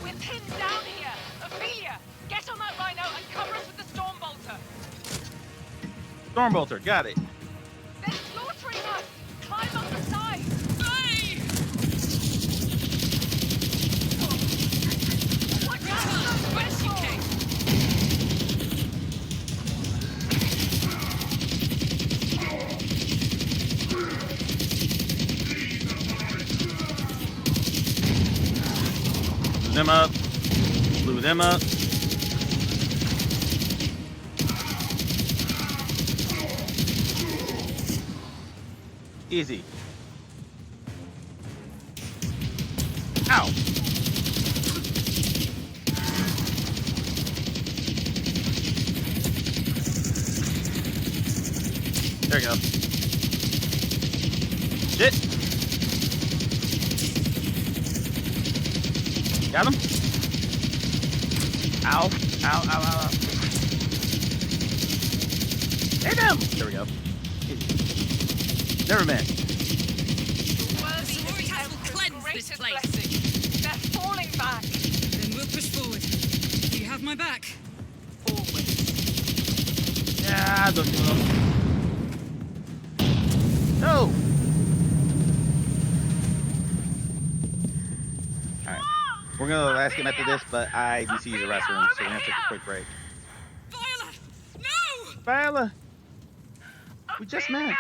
We're pinned down here. Ophelia, get on that rhino and cover us with the Stormbolter. Stormbolter, got it. They're slaughtering us! Climb up the side! Hey! Watch out for those vegetables! Them up. Blew them up. Easy. Ow. There we go. Shit. Got him. Ow. Ow, ow, ow, ow. Hit him. There we go. Never miss. Worthy of the Emperor's greatest blessing. They're falling back. Then we'll push forward. Do you have my back? Always. Yeah, don't give up. No. Alright. We're gonna last game after this, but I need to use the restroom, so we're gonna take a quick break. Viola! No! Viola! We just met.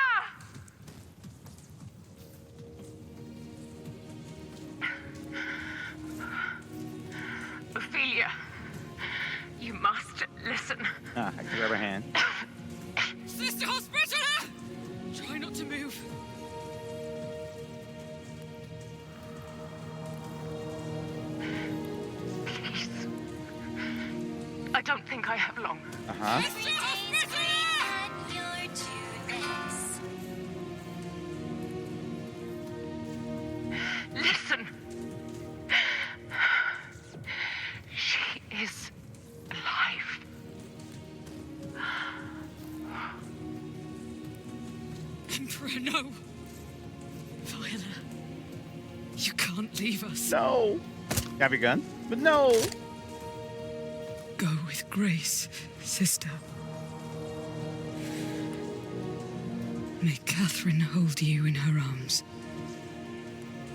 Ophelia, you must listen. Ah, I can grab her hand. Sister Hospitaller! Try not to move. Please. I don't think I have long. Uh-huh. Sister Hospitaller! Listen. She is alive. Emperor, no! Viola, you can't leave us. No. Have your gun? But no. Go with grace, sister. May Catherine hold you in her arms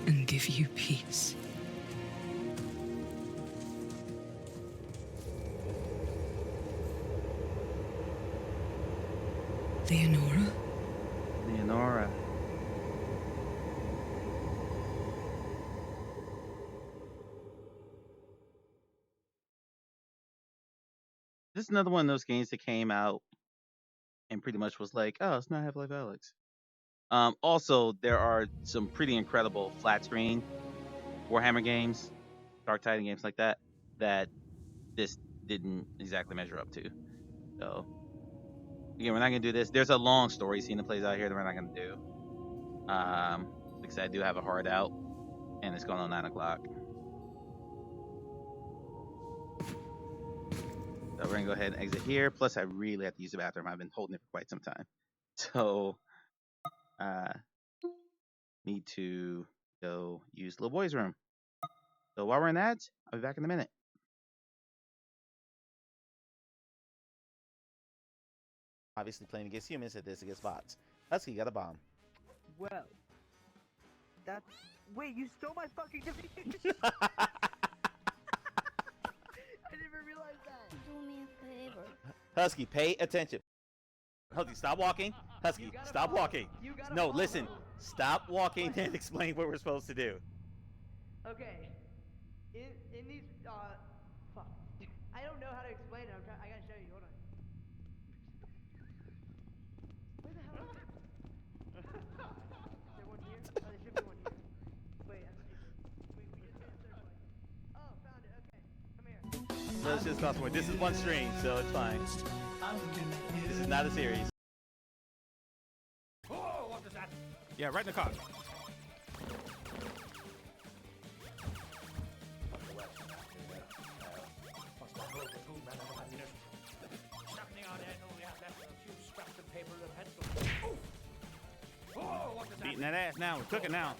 and give you peace. Leonora? Leonora. This is another one of those games that came out and pretty much was like, oh, it's not Half-Life Alex. Also, there are some pretty incredible flat screen Warhammer games, Dark Titan games like that, that this didn't exactly measure up to. So, again, we're not going to do this. There's a long story scene that plays out here that we're not going to do. Like I said, I do have a hard out, and it's going on 9 o'clock. So we're going to go ahead and exit here. Plus, I really have to use the bathroom. I've been holding it for quite some time. So, need to go use little boy's room. So while we're in that, I'll be back in a minute. Obviously playing against humans, it is against bots. Husky got a bomb. Well, that's... Wait, you stole my fucking defeat! I never realized that. Do me a favor. Husky, pay attention. Husky, stop walking. Husky, stop walking. No, listen. Stop walking and explain what we're supposed to do. Okay. In these, fuck. I don't know how to explain it. I gotta show you. Hold on. Where the hell is it? Is there one here? Oh, there should be one here. Wait, we just made a circle. Oh, found it. Okay. Come here. Let's just cross more. This is one stream, so it's fine. This is not a series. Oh, what is that? Yeah, right in the car. Beating that ass now. We're cooking now.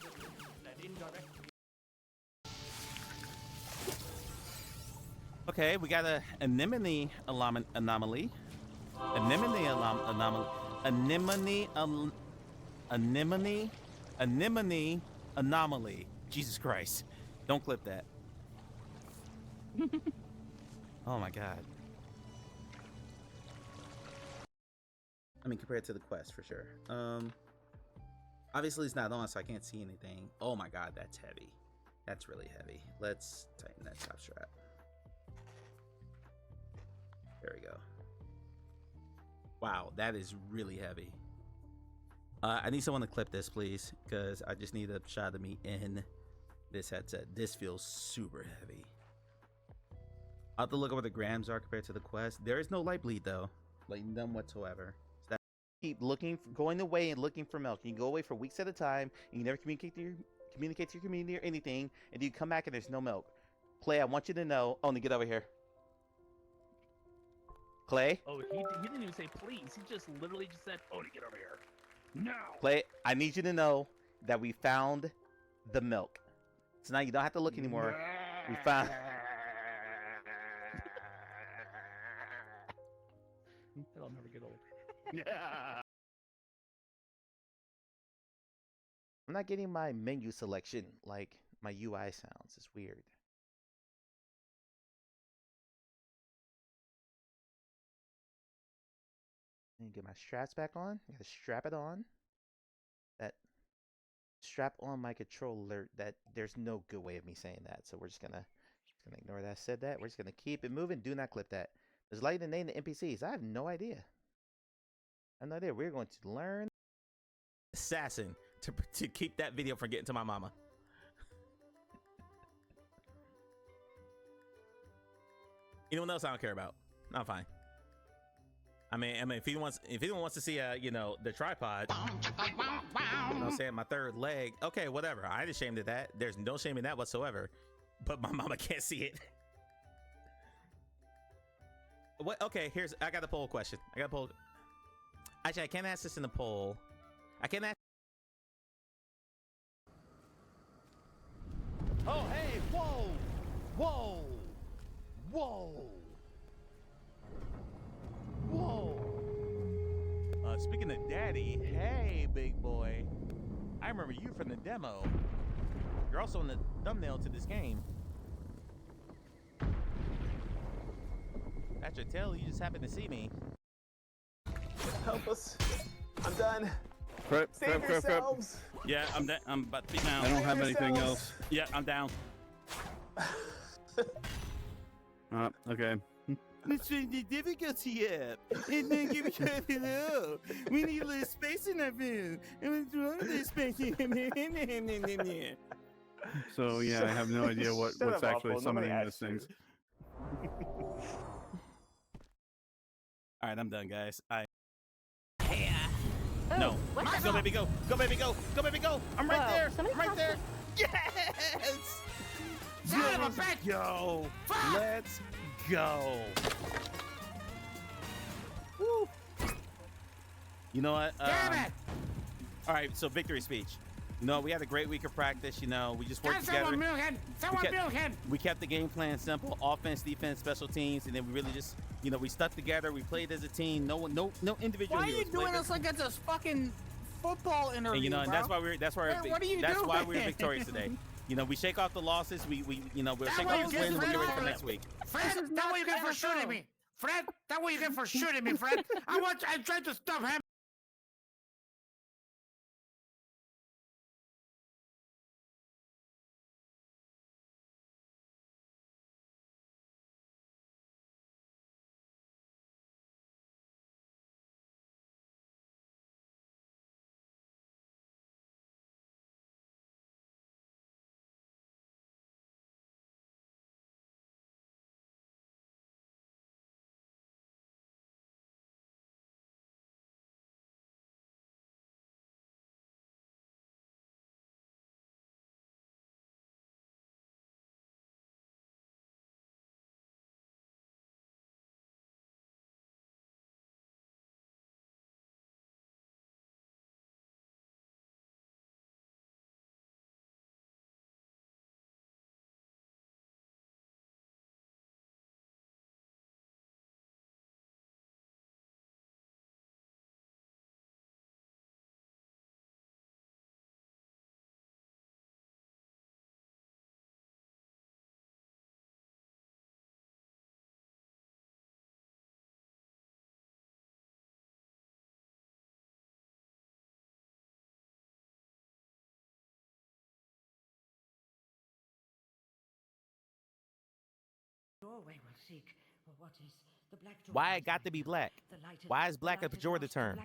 Okay, we got a anemone anomaly. Anemone anomaly. Jesus Christ. Don't clip that. Oh my god. I mean, compared to the quest, for sure. Obviously it's not on, so I can't see anything. Oh my god, that's heavy. That's really heavy. Let's tighten that top strap. There we go. Wow, that is really heavy. I need someone to clip this, please, because I just need a shot of me in this headset. This feels super heavy. I'll have to look at what the grams are compared to the quest. There is no light bleed, though. Like, none whatsoever. So that keep looking, going away and looking for milk. You can go away for weeks at a time, and you never communicate to your community or anything, and you come back and there's no milk. Clay, I want you to know. Oh, get over here. Clay? Oh, he didn't even say please. He just literally just said, oh, to get over here. No. Clay, I need you to know that we found the milk. So now you don't have to look anymore. We found... That'll never get old. Yeah. I'm not getting my menu selection like my UI sounds. It's weird. And get my straps back on. I gotta strap it on. That strap on my controller. That there's no good way of me saying that. So we're just gonna ignore that I said that. We're just gonna keep it moving. Do not clip that. There's light and name the NPCs. I have no idea. I have no idea. We're going to learn assassin to keep that video from getting to my mama. Anyone else I don't care about. I'm fine. I mean, if anyone wants to see, the tripod, you know what I'm saying, my third leg, okay, whatever. I ain't ashamed of that. There's no shame in that whatsoever. But my mama can't see it. What? Okay, I got a poll question. Actually, I can't ask this in the poll. I can't ask. Oh, hey, whoa, whoa, whoa. speaking of daddy, hey, big boy. I remember you from the demo. You're also in the thumbnail to this game. That's your tail, you just happened to see me. Help us. I'm done. Prep. Save yourselves. Yeah, I'm about to be down. I don't have anything else. Yeah, I'm down. Okay. Let's turn the difficulty up. And then give me hello. We need a little space in our room. And we throw a little space in there. So yeah, I have no idea what's up, actually Awful. Nobody summoning this asked thing. All right, I'm done, guys. Oh, No. what the Go, hell? baby, go. Go, baby, go. Go, baby, go. I'm right Whoa, there. somebody I'm right call there. Yes. Son of a Let's bitch! go. Fuck! Let's go. Woo. You know what? Damn it! All right, so victory speech. You know, we had a great week of practice. You know, we just worked Got together. someone milk him! Someone milk him! We kept the game plan simple: offense, defense, special teams, and then we really just, you know, we stuck together. We played as a team. No individual. Why are you heroes. doing Played us like it's a fucking football interview, and you know, and bro? that's why we're What are you that's doing? why we're victorious today. You know, we shake off the losses. We you know, we'll shake off the wins. We'll get ready for next week. Fred, that's what you get for shooting me. Fred, that's what you get for shooting me, Fred. I tried to stop him. Doorway will seek what is the black door. Why it got to be black? Why is black a pejorative term?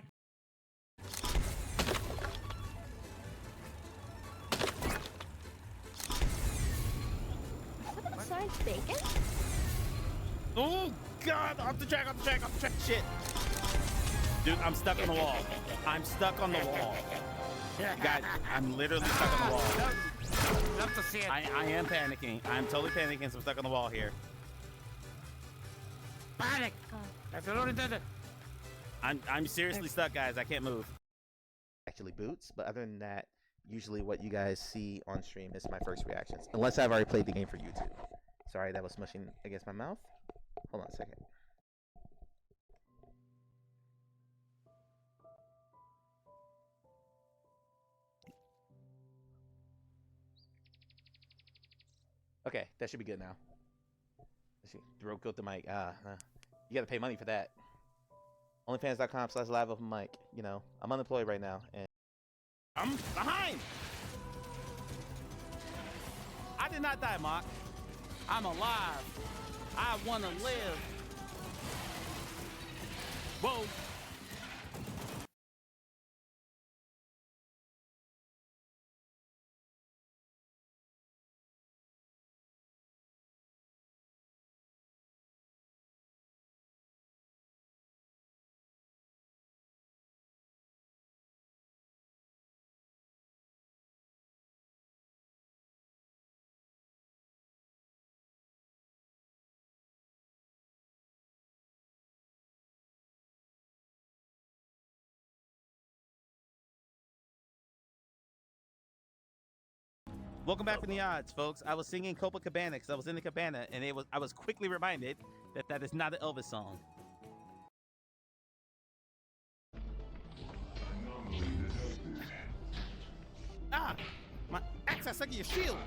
Besides bacon? Oh God! Off the track! Off the track! Off the track! Shit! Dude, I'm stuck on the wall. I'm stuck on the wall. Guys, I'm literally stuck on the wall. Love to see it. I am panicking. I'm totally panicking, so I'm stuck on the wall here. Panic. That's what it did. I'm seriously stuck, guys. I can't move. Actually boots, but other than that, usually what you guys see on stream is my first reactions, unless I've already played the game for YouTube. Sorry, that was smushing against my mouth. Hold on a second. Okay, that should be good now. Throat coat the mic. You gotta pay money for that. Onlyfans.com/live open mic. You know, I'm unemployed right now, and I'm behind. I did not die, Mark. I'm alive. I want to live. Whoa. Welcome back from the odds, folks. I was singing Copacabana because I was in the cabana, and I was quickly reminded that that is not an Elvis song. suck your shield.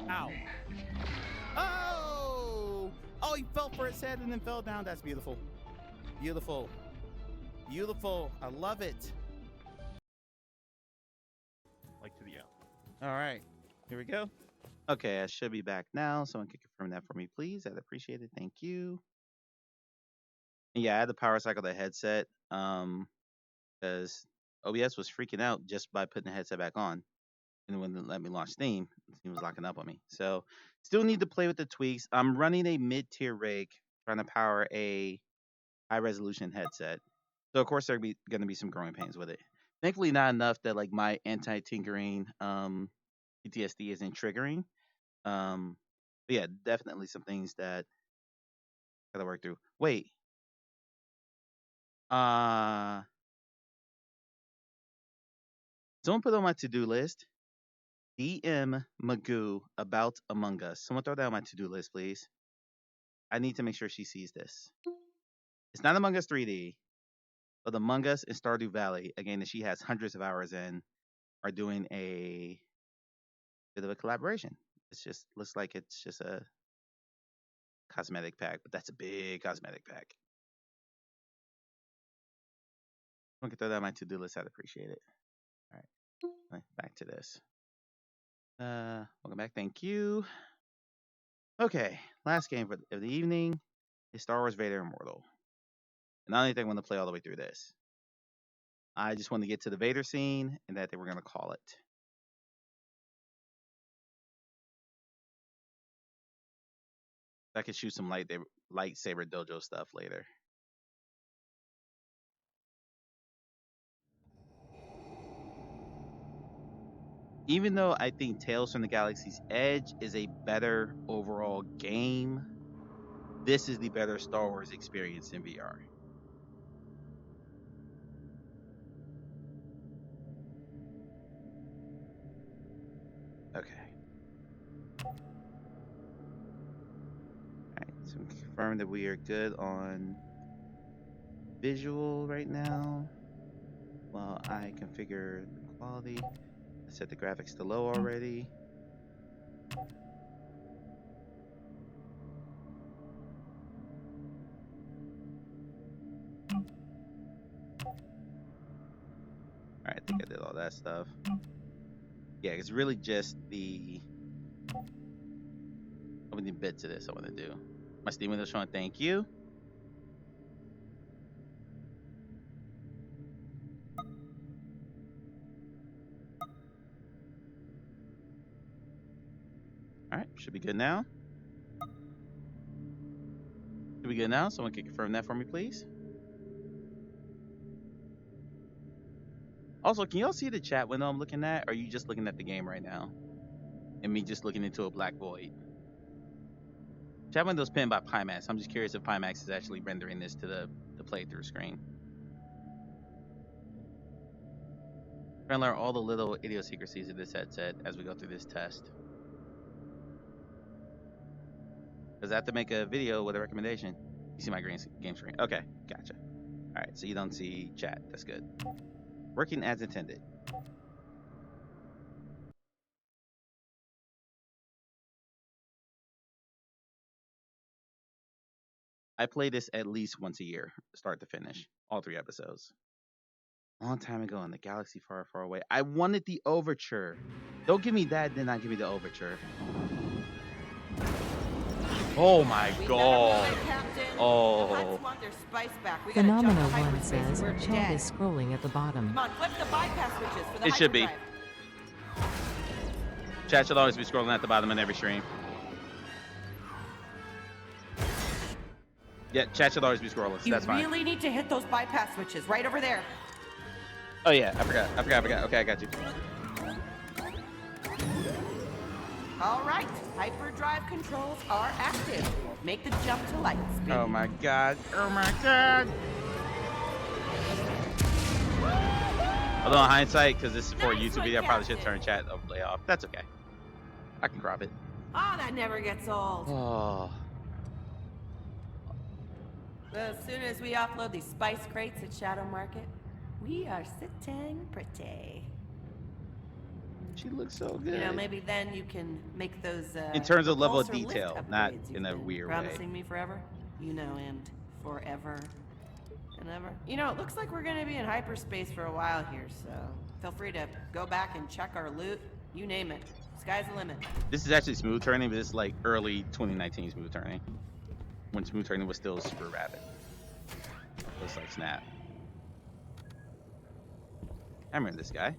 Ow. Oh! Oh, he fell for his head and then fell down. That's beautiful. Beautiful. Beautiful. I love it. Like to the out. All right. Here we go. Okay, I should be back now. Someone can confirm that for me, please. I'd appreciate it. Thank you. And yeah, I had to power cycle the headset because OBS was freaking out just by putting the headset back on. And when it let me launch Steam, Steam was locking up on me. So still need to play with the tweaks. I'm running a mid-tier rig trying to power a high-resolution headset. So of course there are going to be some growing pains with it. Thankfully not enough that like my anti-tinkering PTSD isn't triggering. But yeah, definitely some things that gotta work through. Wait. Someone put on my to-do list. DM Magoo about Among Us. Someone throw that on my to-do list, please. I need to make sure she sees this. It's not Among Us 3D, but Among Us and Stardew Valley, a game that she has hundreds of hours in, are doing a bit of a collaboration. It's just looks like it's just a cosmetic pack, but that's a big cosmetic pack. I can throw that on my to-do list. I'd appreciate it. All right, back to this. Welcome back. Thank you. Okay, last game of the evening is Star Wars Vader Immortal. And I don't think I want to play all the way through this. I just want to get to the Vader scene, and that they were going to call it. I could shoot some lightsaber dojo stuff later. Even though I think Tales from the Galaxy's Edge is a better overall game, this is the better Star Wars experience in VR. Okay. Alright, so we confirm that we are good on visual right now. While I configure the quality. I set the graphics to low already. Alright, I think I did all that stuff. Yeah, it's really just the opening bits of this I want to do. My Steam window showing, thank you. Alright, should be good now. Should be good now. Someone can confirm that for me, please. Also, can y'all see the chat window I'm looking at? Or are you just looking at the game right now? And me just looking into a black void? Chat window's pinned by Pimax. I'm just curious if Pimax is actually rendering this to the playthrough screen. Trying to learn all the little idiosyncrasies of this headset as we go through this test. Because I have to make a video with a recommendation. You see my game screen? Okay, gotcha. Alright, so you don't see chat. That's good. Working as intended. I play this at least once a year, start to finish. All 3 episodes. A long time ago in the galaxy far, far away. I wanted the overture. Don't give me that, then not give me the overture. Oh my god. Oh. Phenomena 1 says chat is scrolling at the bottom. Come on, flip the bypass switches for the It should be. hyperdrive. Chat should always be scrolling at the bottom in every stream. Yeah, chat should always be scrolling, so that's fine. You really need to hit those bypass switches right over there. Oh yeah, I forgot. Okay, I got you. All right, hyperdrive controls are active. Make the jump to light speed. Oh my god. Oh my god. Although in hindsight, because this is for a YouTube video, I probably should turn chat overlay off. That's okay. I can crop it. Oh, that never gets old. Oh. As soon as we offload these spice crates at Shadow Market, we are sitting pretty. She looks so good. You know, maybe then you can make those. In terms of level of repulsor lift detail, not upgrades in you've a been weird promising way. me forever. You know, and forever and ever. You know, it looks like we're gonna be in hyperspace for a while here, so feel free to go back and check our loot. You name it. Sky's the limit. This is actually smooth turning, but it's like early 2019 smooth turning, when smooth turning was still super rapid. Looks like snap. I remember this guy.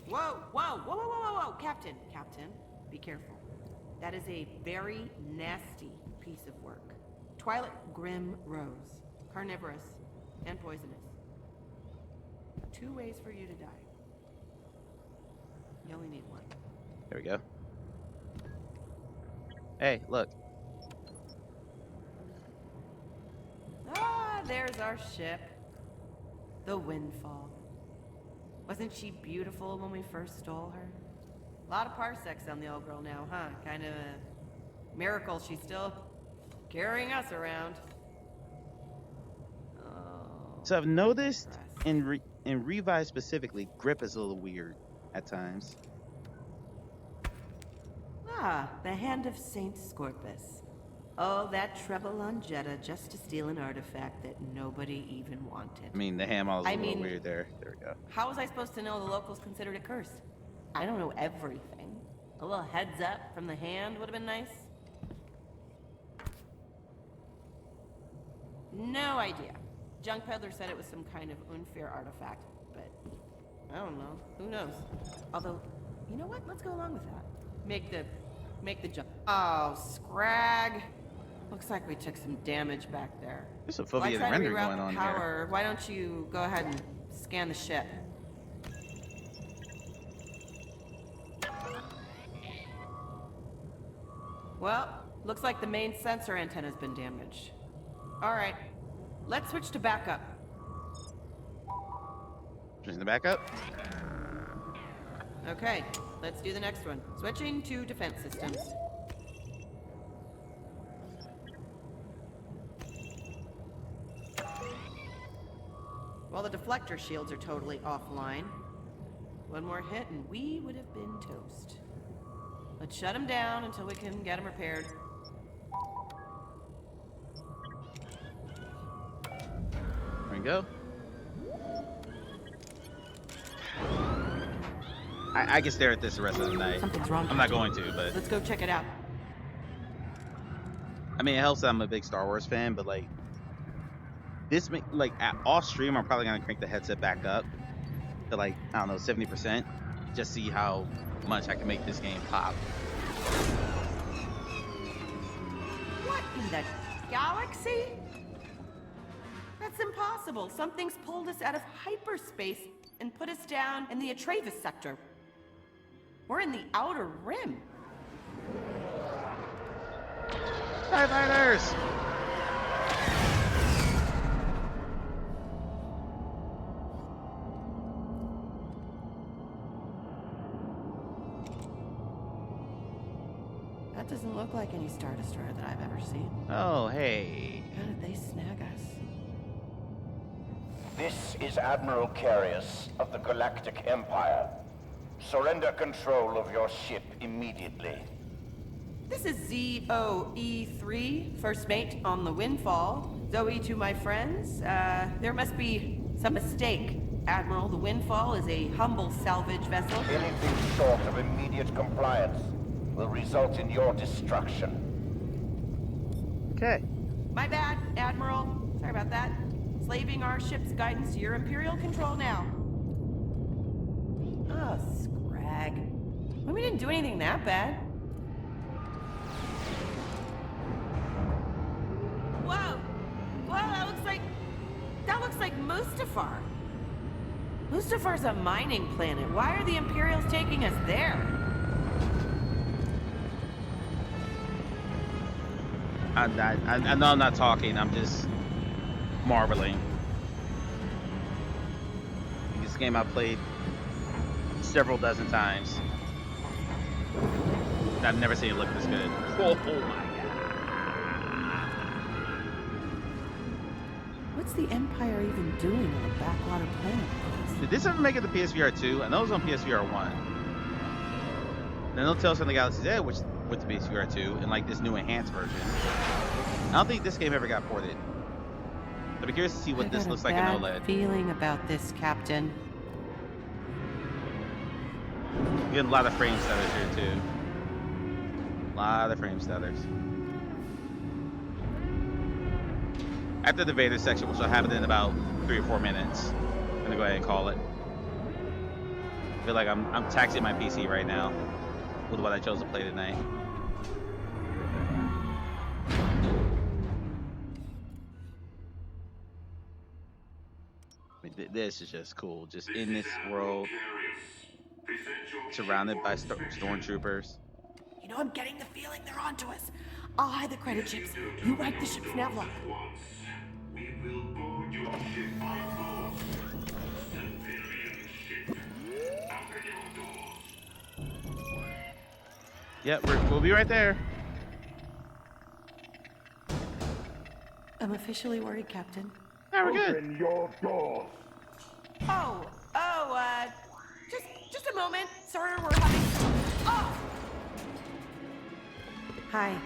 Whoa, whoa, whoa, whoa, whoa, whoa, whoa, Captain, be careful. That is a very nasty piece of work. Twilight Grim Rose, carnivorous and poisonous. 2 ways for you to die. You only need one. There we go. Hey, look. Ah, there's our ship. The Windfall. Wasn't she beautiful when we first stole her? A lot of parsecs on the old girl now, huh? Kind of a miracle she's still carrying us around. Oh, So I've noticed in Revive specifically, grip is a little weird at times. Ah, the Hand of Saint Scorpus. Oh, that trouble on Jeddah just to steal an artifact that nobody even wanted. I mean, the hand model is a little mean, weird there. There we go. How was I supposed to know the locals considered it cursed? I don't know everything. A little heads up from the hand would have been nice. No idea. Junk Peddler said it was some kind of unfair artifact, but I don't know. Who knows? Although, you know what? Let's go along with that. Make the jump. Oh, scrag. Looks like we took some damage back there. There's some While I foveated try to rendering reroute going the on power, here. why don't you go ahead and scan the ship? Well, looks like the main sensor antenna's been damaged. All right, let's switch to backup. Switching the backup. Okay, let's do the next one. Switching to defense systems. Well, the deflector shields are totally offline. One more hit and we would have been toast. Let's shut them down until we can get them repaired. There we go. I can stare at this the rest of the night. Something's wrong. I'm not going to, but Let's go check it out. I mean, it helps that I'm a big Star Wars fan, but like this, like off stream, I'm probably gonna crank the headset back up to like, I don't know, 70%, just see how much I can make this game pop. What in the galaxy? That's impossible. Something's pulled us out of hyperspace and put us down in the Atreus sector. We're in the outer rim. TIE fighters! That doesn't look like any Star Destroyer that I've ever seen. Oh, hey. How did they snag us? This is Admiral Carius of the Galactic Empire. Surrender control of your ship immediately. This is ZOE3, first mate on the Windfall. Zoe to my friends. There must be some mistake. Admiral, the Windfall is a humble salvage vessel. Anything short of immediate compliance will result in your destruction. Okay. My bad, Admiral. Sorry about that. Slaving our ship's guidance to your Imperial control now. Oh, scrag. Well, we didn't do anything that bad. Whoa! Whoa, that looks like Mustafar. Mustafar's a mining planet. Why are the Imperials taking us there? I know I'm not talking, I'm just marveling. This game I played several dozen times. I've never seen it look this good. Oh my god. What's the Empire even doing on a backwater planet? Did this ever make it to PSVR 2? I know it was on PSVR 1. Then they'll tell us on the Galaxy's Edge, which went to PSVR 2, and like this new enhanced version. I don't think this game ever got ported. I'd be curious to see what this looks like in OLED. Feeling about this, Captain. We get a lot of frame stutters here too. A lot of frame stutters. After the Vader section, which will happen in about 3 or 4 minutes, I'm gonna go ahead and call it. I feel like I'm taxing my PC right now with what I chose to play tonight. I mean, this is just cool. Just in this world, surrounded by stormtroopers. You know, I'm getting the feeling they're onto us. I'll hide the credit chips. You wipe the ship's navlock. We will board your ship by force. Imperial ship. Open your doors. Yep, we'll be right there. I'm officially worried, Captain. Yeah, we're good. Open your doors. Just a moment. Sir, we're having... Oh! Hi.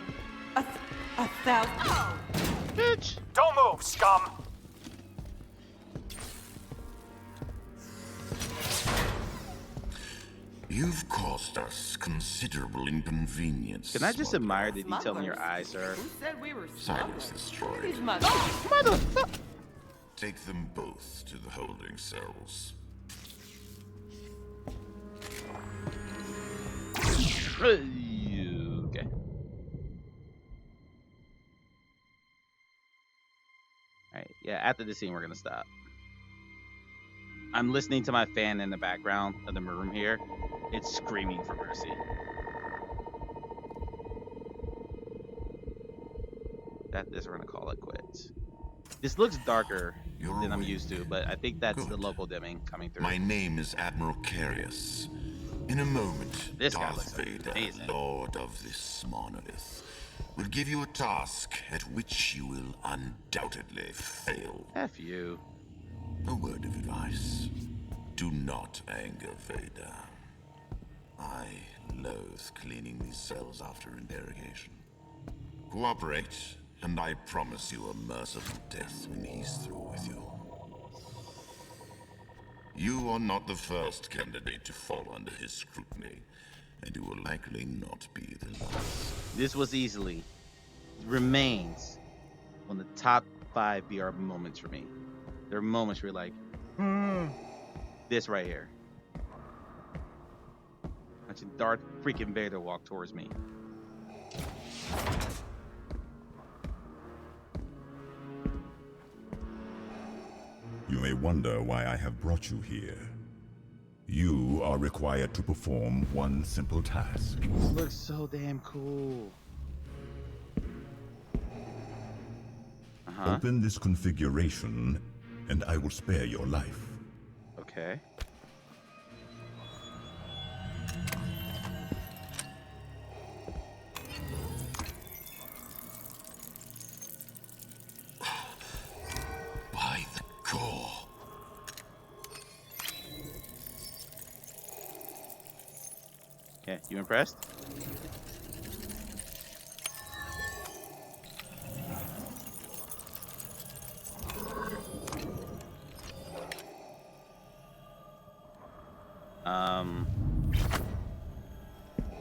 A thousand... Oh! Bitch! Don't move, scum! You've caused us considerable inconvenience. Can I just admire the detail in your eyes, sir? Who said we were Silence destroyed. These smugglers. Motherfucker! Take them both to the holding cells. Okay. Alright, yeah, after this scene, we're gonna stop. I'm listening to my fan in the background of the room here. It's screaming for mercy. After this, we're gonna call it quits. This looks darker than I'm used to, but I think that's the local dimming coming through. My name is Admiral Carius. In a moment, This guy Darth looks Vader, amazing. Lord of this monolith, will give you a task at which you will undoubtedly fail. F you. A word of advice. Do not anger Vader. I loathe cleaning these cells after interrogation. Cooperate, and I promise you a merciful death when he's through with you. You are not the first candidate to fall under his scrutiny, and you will likely not be the last. This was easily remains one of the top 5 VR moments for me. There are moments where you're like, this right here. Watching Darth freaking Vader walk towards me. You may wonder why I have brought you here. You are required to perform one simple task. This looks so damn cool. Open this configuration, and I will spare your life. Okay. By the core. Okay, you impressed?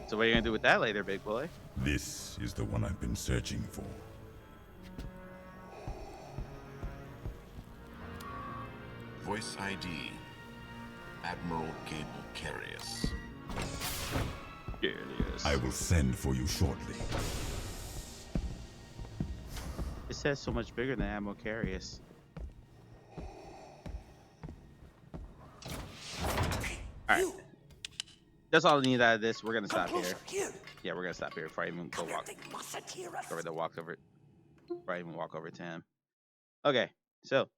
So what are you gonna do with that later, big boy? This is the one I've been searching for. Voice ID. Admiral Gable Carius. I will send for you shortly. It says so much bigger than Admiral Carius. Alright. That's all I need out of this. We're gonna stop here. Yeah, we're gonna stop here before I even go walk over before I even walk over to him. Okay, so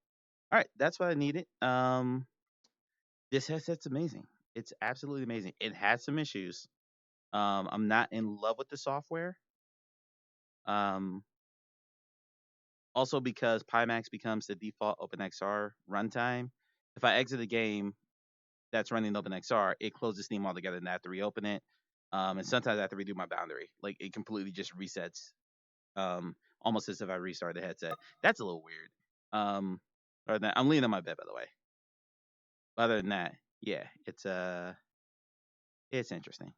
alright, that's what I needed. This headset's amazing. It's absolutely amazing. It has some issues. I'm not in love with the software. Also because Pimax becomes the default OpenXR runtime. If I exit a game that's running OpenXR, it closes Steam altogether and I have to reopen it. And sometimes I have to redo my boundary. Like it completely just resets. Almost as if I restart the headset. That's a little weird. Other than I'm leaning on my bed, by the way. Other than that, yeah, it's interesting.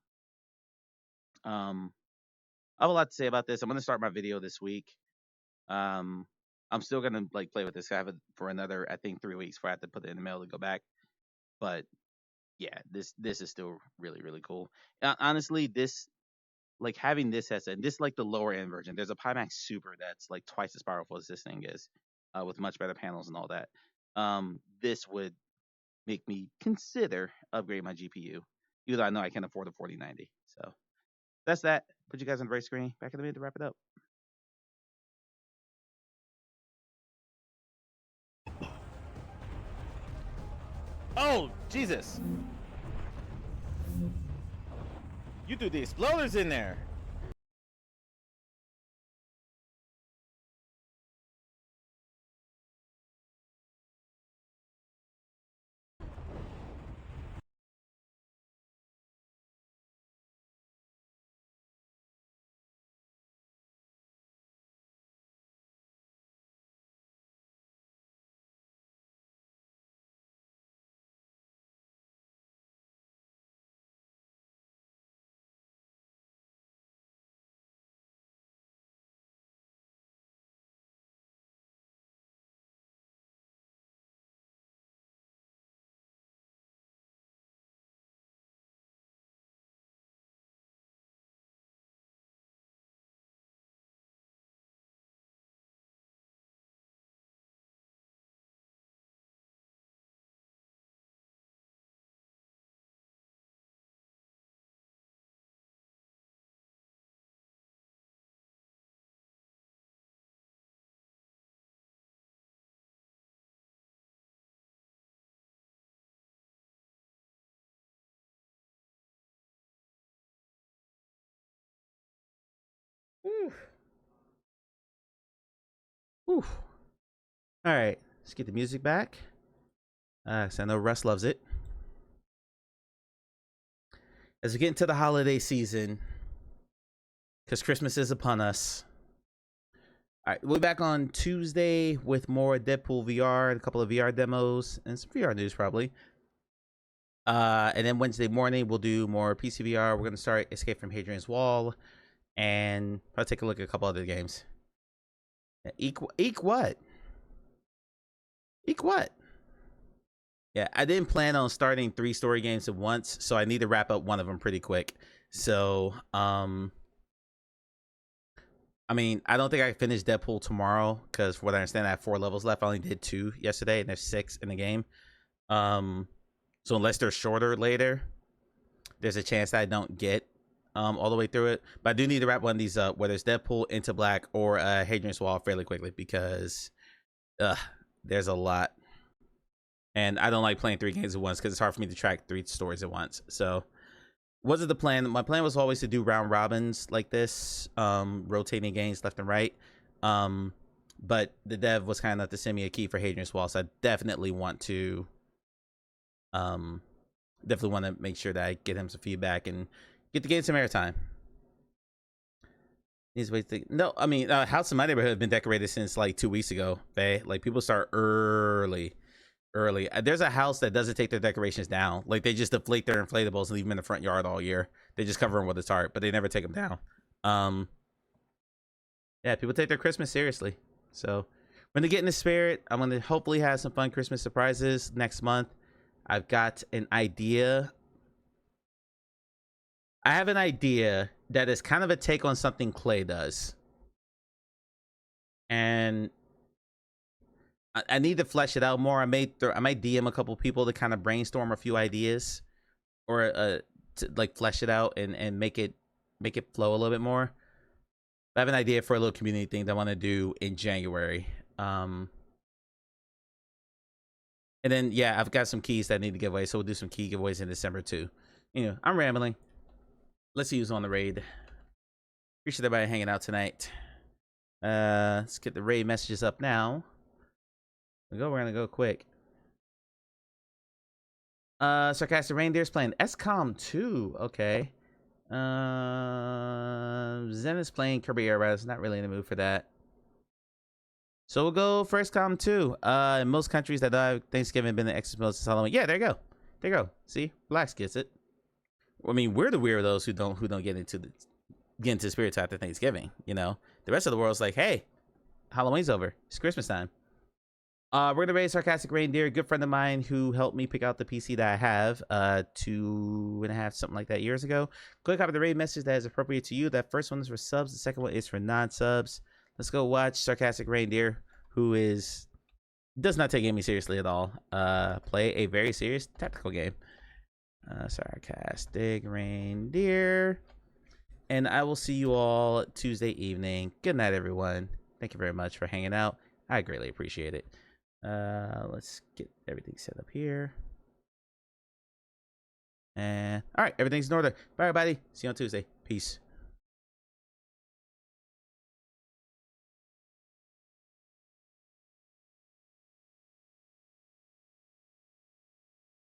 I have a lot to say about this. I'm gonna start my video this week. I'm still gonna like play with this. I have it for another, I think, 3 weeks before I have to put it in the mail to go back. But yeah, this is still really, really cool. Honestly, this like having this headset, and this like the lower end version. There's a Pimax Super that's like twice as powerful as this thing is, with much better panels and all that. This would make me consider upgrading my GPU, even though I know I can't afford a 4090. So that's that. Put you guys on the break screen. Back in the minute to wrap it up. Oh, Jesus. You threw the exploders in there. Whew. Whew. All right, let's get the music back. So I know Russ loves it. As we get into the holiday season, because Christmas is upon us. All right, we'll be back on Tuesday with more Deadpool VR, a couple of VR demos, and some VR news probably. And then Wednesday morning, we'll do more PC VR. We're going to start Escape from Hadrian's Wall, and I'll take a look at a couple other games. Eek what? Eek what? Yeah, I didn't plan on starting 3 story games at once, so I need to wrap up one of them pretty quick. So, I mean, I don't think I can finish Deadpool tomorrow, because from what I understand, I have 4 levels left. I only did 2 yesterday, and there's 6 in the game. So unless they're shorter later, there's a chance that I don't get all the way through it. But I do need to wrap one of these up, whether it's Deadpool, Into Black, or Hadrian's Wall fairly quickly, because there's a lot. And I don't like playing 3 games at once because it's hard for me to track 3 stories at once. So wasn't the plan. My plan was always to do round robins like this, rotating games left and right. But the dev was kind enough to send me a key for Hadrian's Wall, so I definitely want to make sure that I get him some feedback and get the game some airtime. These ways to, no, I mean, house in my neighborhood have been decorated since like 2 weeks ago. Faye. Like people start early. There's a house that doesn't take their decorations down. Like they just deflate their inflatables and leave them in the front yard all year. They just cover them with a tarp, but they never take them down. Yeah, people take their Christmas seriously. So when they get in the spirit, I'm gonna hopefully have some fun Christmas surprises next month. I've got an idea. I have an idea that is kind of a take on something Clay does. And I need to flesh it out more. I might DM a couple people to kind of brainstorm a few ideas, or to like flesh it out and make it flow a little bit more. I have an idea for a little community thing that I want to do in January. And then yeah, I've got some keys that I need to give away, so we'll do some key giveaways in December too. You know, I'm rambling. Let's see who's on the raid. Appreciate everybody hanging out tonight. Let's get the raid messages up now. We're gonna go quick. Sarcastic Reindeer's playing XCOM 2. Okay. Zen is playing Kirby Air Ride. Not really in the mood for that. So we'll go for XCOM 2. In most countries that have Thanksgiving been the Xmas since Halloween. Yeah, there you go. There you go. See, Relax gets it. I mean, we're the weirdos who don't get into the spirits after Thanksgiving. You know, the rest of the world's like, hey, Halloween's over. It's Christmas time. We're gonna raise Sarcastic Reindeer, a good friend of mine who helped me pick out the PC that I have 2.5 something like that years ago. Click copy the raid message that is appropriate to you. That first one is for subs, the second one is for non-subs. Let's go watch Sarcastic Reindeer, who does not take gaming seriously at all, play a very serious tactical game. Sarcastic Reindeer. And I will see you all Tuesday evening. Good night, everyone. Thank you very much for hanging out. I greatly appreciate it. Let's get everything set up here. And all right, everything's in order. Bye, everybody. See you on Tuesday. Peace.